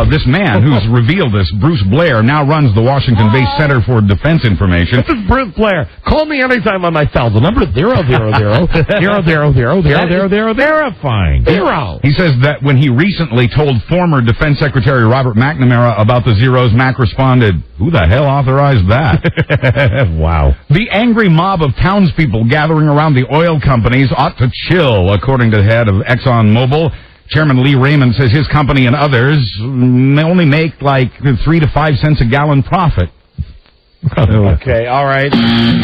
This man who's revealed this, Bruce Blair, now runs the Washington-based Center for Defense Information. This is Bruce Blair. Call me anytime on my cell. The number is 00000000000. Terrifying. Zero. He says that when he recently told former Defense Secretary Robert McNamara about the zeros, Mac responded, "Who the hell authorized that?" Wow. The angry mob of townspeople gathering around the oil companies ought to chill, according to the head of ExxonMobil. Chairman Lee Raymond says his company and others only make 3 to 5 cents a gallon profit. Okay, all right. Lying.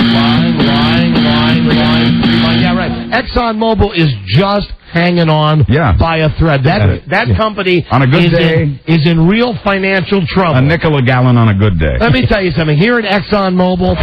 Yeah, right. ExxonMobil is just hanging on by a thread. That company on a good day is in real financial trouble. A nickel a gallon on a good day. Let me tell you something. Here at ExxonMobil,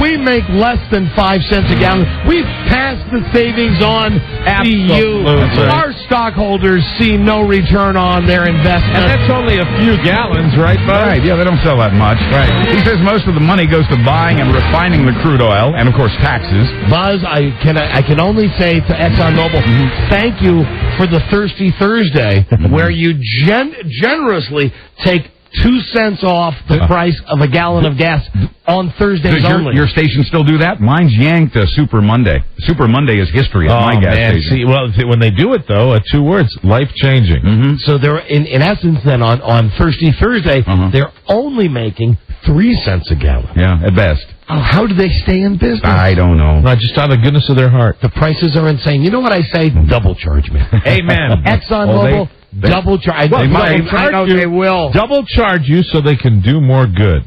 we make less than 5 cents a gallon. We've passed the savings on to you. Our stockholders see no return on their investment. And that's only a few gallons, right, Buzz? Right, yeah, they don't sell that much. Right. He says most of the money goes to buying and refining the crude oil, and, of course, taxes. Buzz, I can only say to ExxonMobil, thank you for the Thirsty Thursday, where you generously take 2 cents off the price of a gallon of gas on Thursdays only. Your station still do that? Mine's yanked Super Monday. Super Monday is history at my gas station. See, when they do it, though, 2 words, life-changing. So they're, in essence, then, on Thirsty Thursday, they're only making 3 cents a gallon. Yeah, at best. Oh, how do they stay in business? I don't know. Just out of the goodness of their heart. The prices are insane. You know what I say? Double charge me. Amen. ExxonMobil, double charge. I know they will. Double charge you so they can do more good.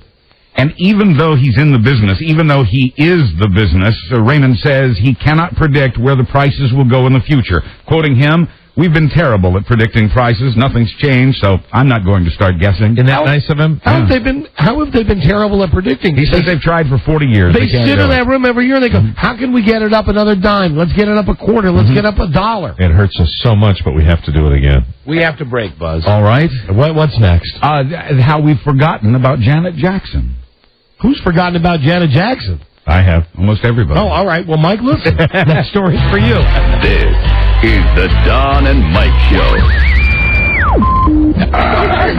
And even though he's in the business, even though he is the business, Raymond says he cannot predict where the prices will go in the future. Quoting him, We've been terrible at predicting prices. Nothing's changed, so I'm not going to start guessing. Isn't that nice of him? How have they been terrible at predicting? He says they've tried for 40 years. They sit in that room every year and they go, how can we get it up another dime? Let's get it up a quarter. Let's get up $1. It hurts us so much, but we have to do it again. We have to break, Buzz. All right. What's next? How we've forgotten about Janet Jackson. Who's forgotten about Janet Jackson? I have. Almost everybody. Oh, all right. Well, Mike, listen. That story's for you. This is the Don and Mike Show.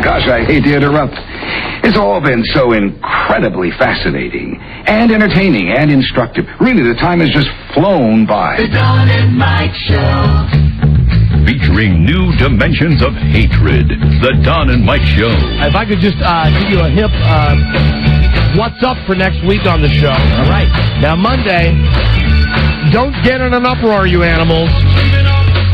Gosh, I hate to interrupt. It's all been so incredibly fascinating and entertaining and instructive. Really, the time has just flown by. The Don and Mike Show. Featuring new dimensions of hatred. The Don and Mike Show. If I could just give you a hip what's up for next week on the show. All right. Now, Monday, don't get in an uproar, you animals.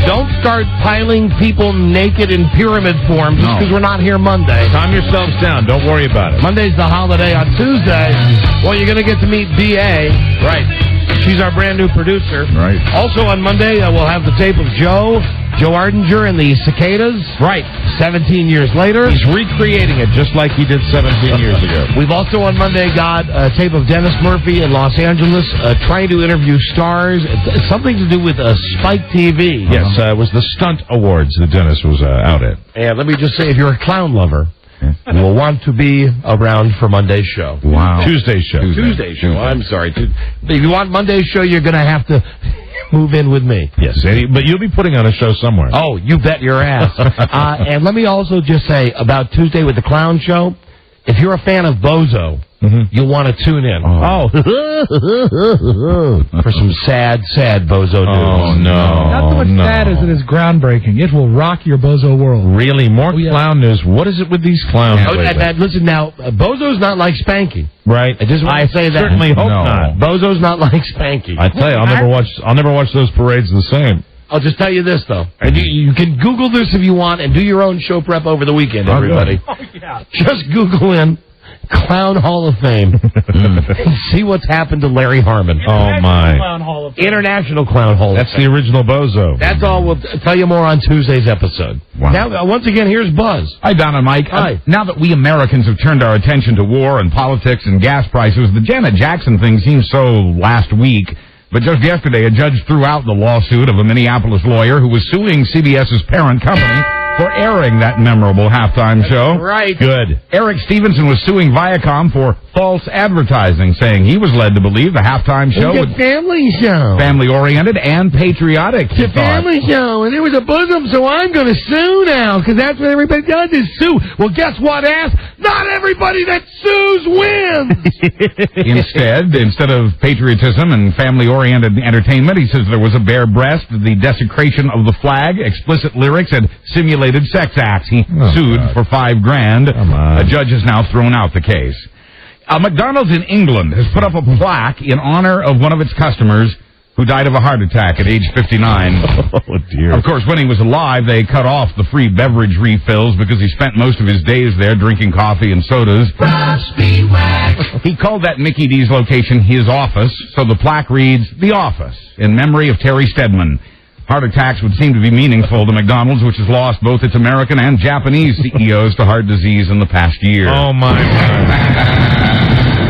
Don't start piling people naked in pyramid form just because we're not here Monday. Calm yourselves down. Don't worry about it. Monday's the holiday. On Tuesday, well, you're going to get to meet B.A. Right. She's our brand new producer. Right. Also on Monday, we'll have the tape of Joe Ardinger and the Cicadas. Right. 17 years later. He's recreating it just like he did 17 years ago. We've also on Monday got a tape of Dennis Murphy in Los Angeles trying to interview stars. It's something to do with Spike TV. Yes, it was the Stunt Awards that Dennis was out at. And let me just say, if you're a clown lover, you will want to be around for Monday's show. Wow. Tuesday's show. Tuesday's show. I'm sorry. If you want Monday's show, you're going to have to move in with me. Yes, but you'll be putting on a show somewhere. Oh, you bet your ass. And let me also just say about Tuesday with the clown show, if you're a fan of Bozo, you'll want to tune in. For some sad Bozo news. Oh, no. Not so much sad as it is groundbreaking. It will rock your Bozo world. Really? More clown news. What is it with these clowns? Listen, now, Bozo's not like Spanky. Right. I just want to say that. Certainly hope not. Bozo's not like Spanky. I tell you, I'll never watch those parades the same. I'll just tell you this, though. And you can Google this if you want and do your own show prep over the weekend, everybody. Oh, yeah. Just Google in Clown Hall of Fame and see what's happened to Larry Harmon. Oh, my. Clown Hall of Fame. International Clown Hall That's of Fame. the original Bozo. That's all. We'll tell you more on Tuesday's episode. Wow. Now, once again, here's Buzz. Hi, Don and Mike. Hi. Now that we Americans have turned our attention to war and politics and gas prices, the Janet Jackson thing seems so last week. But just yesterday, a judge threw out the lawsuit of a Minneapolis lawyer who was suing CBS's parent company for airing that memorable halftime show. Right. Good. Eric Stevenson was suing Viacom for false advertising, saying he was led to believe the halftime show It's a family show. family-oriented and patriotic. It's a family show, and it was a bosom, so I'm going to sue now, because that's what everybody does is sue. Well, guess what, ass? Not everybody that sues wins! Instead of patriotism and family-oriented entertainment, he says there was a bare breast, the desecration of the flag, explicit lyrics, and simulated sex acts. He sued for $5,000. A judge has now thrown out the case. McDonald's in England has put up a plaque in honor of one of its customers who died of a heart attack at age 59. Oh, dear. Of course, when he was alive, they cut off the free beverage refills because he spent most of his days there drinking coffee and sodas. He called that Mickey D's location his office, so the plaque reads, The Office, in memory of Terry Stedman. Heart attacks would seem to be meaningful to McDonald's, which has lost both its American and Japanese CEOs to heart disease in the past year. Oh, my God.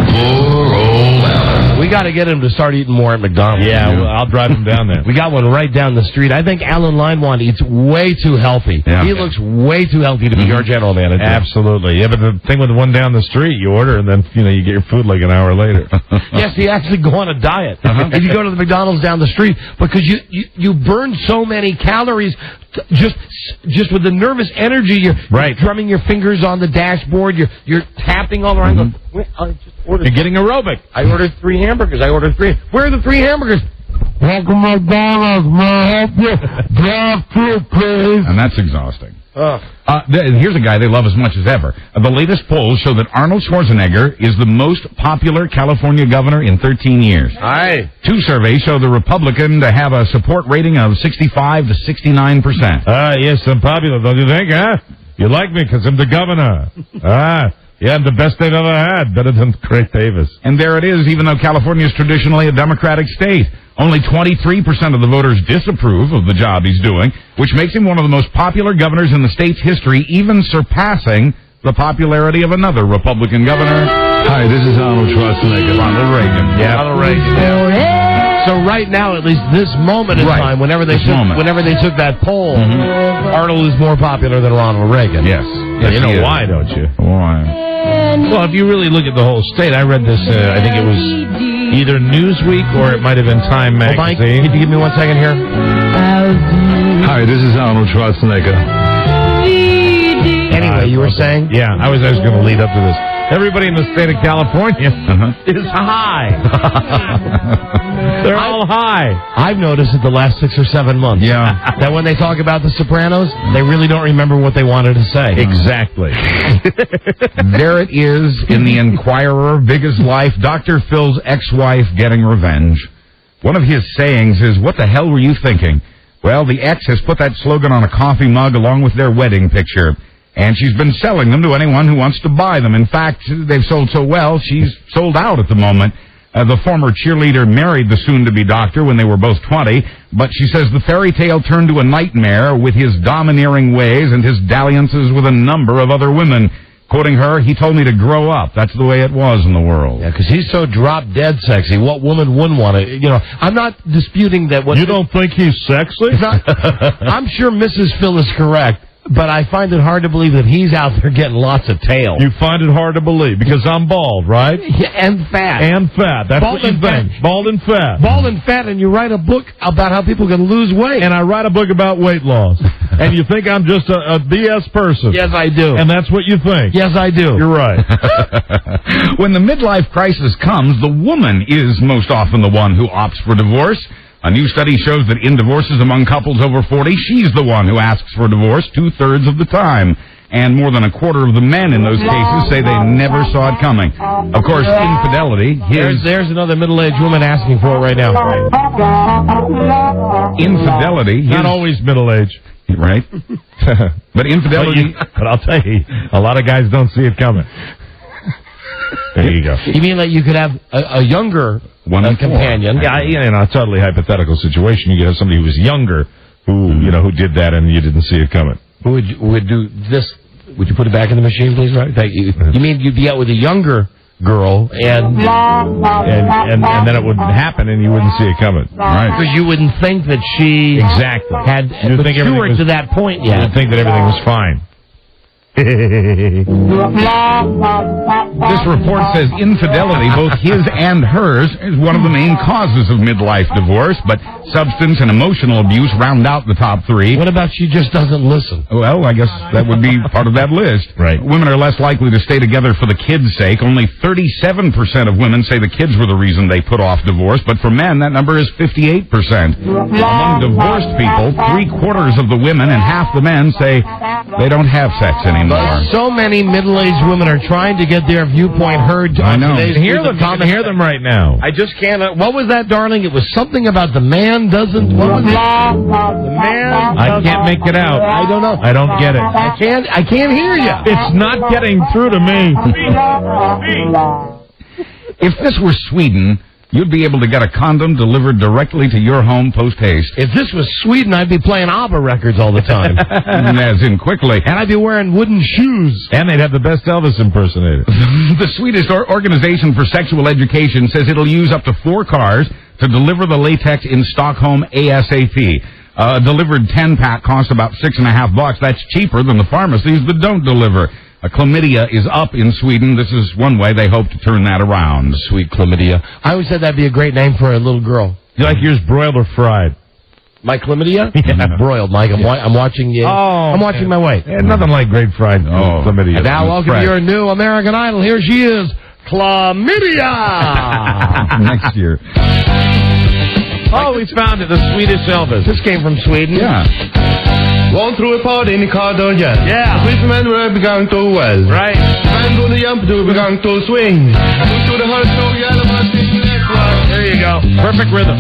Poor old Alan. We got to get him to start eating more at McDonald's. Yeah, well, I'll drive him down there. We got one right down the street. I think Alan Linewand eats way too healthy. Yeah. He looks way too healthy to be your general manager. Absolutely. Yeah, but the thing with the one down the street, you order, and then, you get your food like an hour later. Yes, you actually go on a diet. If you go to the McDonald's down the street, because you burn so many calories just with the nervous energy, you're drumming your fingers on the dashboard, you're tapping all around. You're getting aerobic. I ordered 3 hamburgers. Where are the 3 hamburgers? Welcome to McDonald's. May I help you? Drive-through, please. And that's exhausting. Here's a guy they love as much as ever. The latest polls show that Arnold Schwarzenegger is the most popular California governor in 13 years. Aye. 2 surveys show the Republican to have a support rating of 65 to 69%. Yes, I'm popular, don't you think, huh? You like me because I'm the governor. Yeah, the best they've ever had. Better than Craig Davis. And there it is, even though California is traditionally a Democratic state. Only 23% of the voters disapprove of the job he's doing, which makes him one of the most popular governors in the state's history, even surpassing the popularity of another Republican governor. Hi, this is Arnold Schwarzenegger. Ronald Reagan. Yeah. Ronald Reagan, yeah. So right now, at least this moment in time, whenever they took that poll, Arnold is more popular than Ronald Reagan. Yes. Yeah, you know why, don't you? Why? Well, if you really look at the whole state, I read this, I think it was either Newsweek or it might have been Time magazine. Mike, can you give me 1 second here? Hi, this is Arnold Schwarzenegger. Anyway, you were saying? Yeah, I was going to lead up to this. Everybody in the state of California is high. They're all high. I've noticed it the last 6 or 7 months. Yeah. That when they talk about The Sopranos, they really don't remember what they wanted to say. Exactly. There it is in the Enquirer, Big as Life, Dr. Phil's ex-wife getting revenge. One of his sayings is, "What the hell were you thinking?" Well, the ex has put that slogan on a coffee mug along with their wedding picture. And she's been selling them to anyone who wants to buy them. In fact, they've sold so well, she's sold out at the moment. The former cheerleader married the soon-to-be doctor when they were both 20, but she says the fairy tale turned to a nightmare with his domineering ways and his dalliances with a number of other women. Quoting her, "He told me to grow up. That's the way it was in the world." Yeah, because he's so drop-dead sexy. What woman wouldn't want to, I'm not disputing that. You don't think he's sexy? I'm sure Mrs. Phil is correct. But I find it hard to believe that he's out there getting lots of tail. You find it hard to believe because I'm bald, right? Yeah, and fat. And fat. That's bald what you think. Bald and fat. Bald and fat, and you write a book about how people can lose weight. And I write a book about weight loss. And you think I'm just a BS person. Yes, I do. And that's what you think. Yes, I do. You're right. When the midlife crisis comes, the woman is most often the one who opts for divorce. A new study shows that in divorces among couples over 40, she's the one who asks for divorce 2/3 of the time. And more than a quarter of the men in those cases say they never saw it coming. Of course, infidelity. There's another middle-aged woman asking for it right now. Infidelity. Not always middle-aged. Right? But infidelity. But I'll tell you, a lot of guys don't see it coming. There you go. You mean like you could have a younger companion? Yeah, a totally hypothetical situation. You could have somebody who was younger who did that and you didn't see it coming. Who would do this? Would you put it back in the machine, please? Right? Thank you. You mean you'd be out with a younger girl and then it wouldn't happen and you wouldn't see it coming. Right. Because you wouldn't think that she had matured to that point yet. You'd think that everything was fine. This report says infidelity, both his and hers, is one of the main causes of midlife divorce, but substance and emotional abuse round out the top 3. What about she just doesn't listen? Well, I guess that would be part of that list. Right. Women are less likely to stay together for the kids' sake. Only 37% of women say the kids were the reason they put off divorce, but for men, that number is 58%. Among divorced people, 3/4 of the women and half the men say they don't have sex anymore. But so many middle-aged women are trying to get their viewpoint heard. I know. You can hear them right now. I just can't. What was that, darling? It was something about the man doesn't. What was it? The man. I can't make it out. I don't know. I don't get it. I can't hear you. It's not getting through to me. If this were Sweden, you'd be able to get a condom delivered directly to your home post-haste. If this was Sweden, I'd be playing ABBA records all the time. As in quickly. And I'd be wearing wooden shoes. And they'd have the best Elvis impersonator. The Swedish Organization for Sexual Education says it'll use up to 4 cars to deliver the latex in Stockholm ASAP. A delivered 10-pack costs about $6.50. That's cheaper than the pharmacies that don't deliver. Chlamydia is up in Sweden. This is one way they hope to turn that around. Sweet chlamydia. I always said that'd be a great name for a little girl. You like yours broiled or fried? My chlamydia? Yeah. Broiled, Mike. I'm watching you. I'm watching my weight. Yeah, nothing like great fried chlamydia. And now welcome to your new American Idol. Here she is, Chlamydia! Next year. Oh, we found it. The Swedish Elvis. This came from Sweden. Yeah. One through a pod in the car door, yes. Yeah. Policemen were begun to well. Right. Man to the jump to begun to swing. To the heart to yellow marching, let's rock. There you go. Perfect rhythm.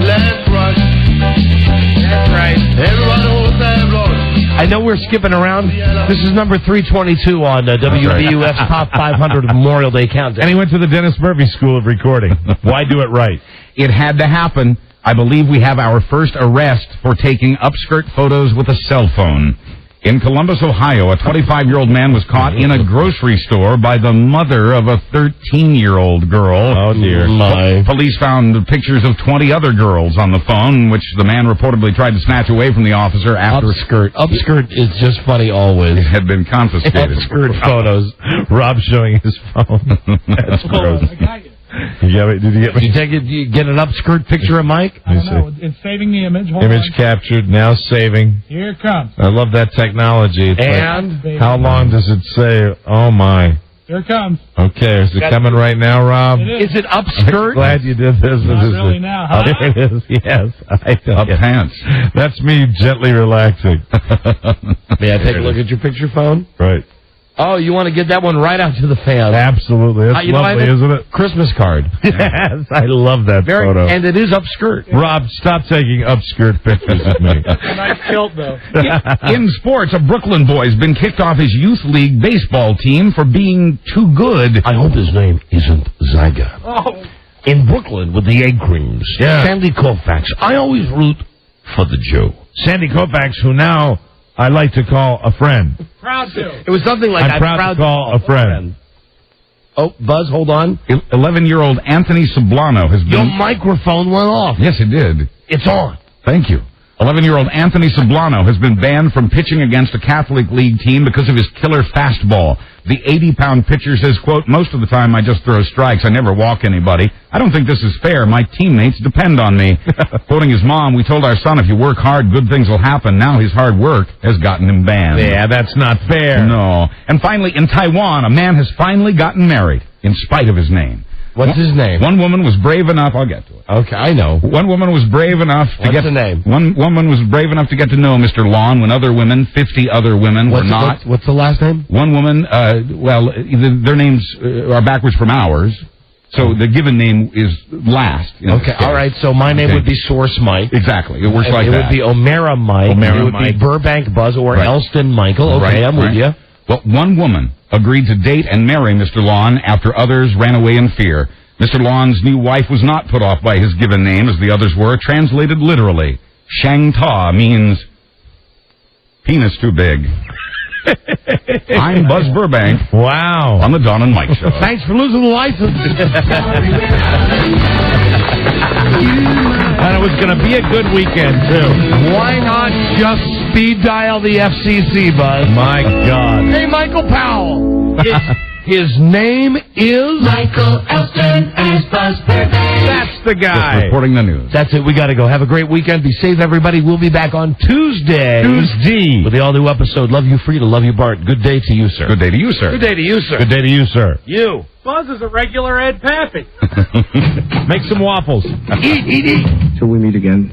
Let's rock. That's right. Everyone who's there, blood. I I know we're skipping around. This is number 322 on WBUF's Top 500 Memorial Day Countdown. And he went to the Dennis Murphy School of Recording. Why do it right? It had to happen. I believe we have our first arrest for taking upskirt photos with a cell phone. In Columbus, Ohio, a 25-year-old man was caught in a grocery store by the mother of a 13-year-old girl. Oh, dear. Police found pictures of 20 other girls on the phone, which the man reportedly tried to snatch away from the officer after... Upskirt is just funny always. It had been confiscated. Upskirt photos. Rob showing his phone. That's gross. I got you. Did you get an upskirt picture of Mike? I don't know. It's saving the image. Hold Image on. captured, now saving. Here it comes. I love that technology. It's like, how long does it say? Oh, my. Here it comes. Okay, is it coming right now, Rob? It is it upskirt? I'm glad you did this. Not really now, huh? It is, yes. Up pants. That's me gently relaxing. May I take a look at your picture phone? Right. Oh, you want to get that one right out to the fans. Absolutely. That's lovely, isn't it? Christmas card. Yes, I love that photo. And it is upskirt. Rob, stop taking upskirt pictures of me. Nice kilt, though. In sports, a Brooklyn boy's been kicked off his youth league baseball team for being too good. I hope his name isn't Zyga. Oh. In Brooklyn with the egg creams, Sandy Koufax. I always root for the Jew. Sandy Koufax, who now I like to call a friend. Proud to. It was something like I'm proud to call a friend. Oh, Buzz, hold on. 11-year-old Anthony Sublano has been... Your microphone went off. Yes, it did. It's on. Thank you. 11-year-old Anthony Sublano has been banned from pitching against a Catholic League team because of his killer fastball. The 80-pound pitcher says, quote, most of the time I just throw strikes. I never walk anybody. I don't think this is fair. My teammates depend on me. Quoting his mom, we told our son if you work hard, good things will happen. Now his hard work has gotten him banned. Yeah, that's not fair. No. And finally, in Taiwan, a man has finally gotten married in spite of his name. What's his name? One woman was brave enough. I'll get to it. Okay, I know. One woman was brave enough to What's the name? One woman was brave enough to get to know Mr. Lon when other women, 50 other women, were not. What's the last name? One woman, their names are backwards from ours. So the given name is last. Okay, all right. So my name would be Source Mike. Exactly. It works like that. It would be O'Mara Mike. It would be Burbank Buzz or Elston Michael. Okay, I'm with you. Well, one woman agreed to date and marry Mr. Lon after others ran away in fear. Mr. Lon's new wife was not put off by his given name as the others were. Translated literally, Shang Ta means penis too big. I'm Buzz Burbank. Wow. On the Don and Mike Show. Thanks for losing the license. And it was going to be a good weekend, too. Why not just speed dial the FCC, Buzz? My God. Hey, Michael Powell. His name is Michael Elston as Buzz Burbank. That's the guy. Just reporting the news. That's it. We got to go. Have a great weekend. Be safe, everybody. We'll be back on Tuesday. With the all-new episode. Love you, Freda. Love you, Bart. Good day to you, sir. Good day to you, sir. Good day to you, sir. Good day to you, sir. You. Buzz is a regular Ed Pappy. Make some waffles. Eat. Till we meet again,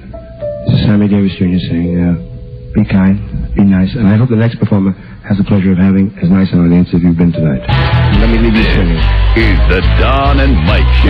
this is Sammy Davis Jr. saying, be kind, be nice, and I hope the next performer has the pleasure of having as nice an audience as you've been tonight. Let me leave you singing. Is the Don and Mike Show.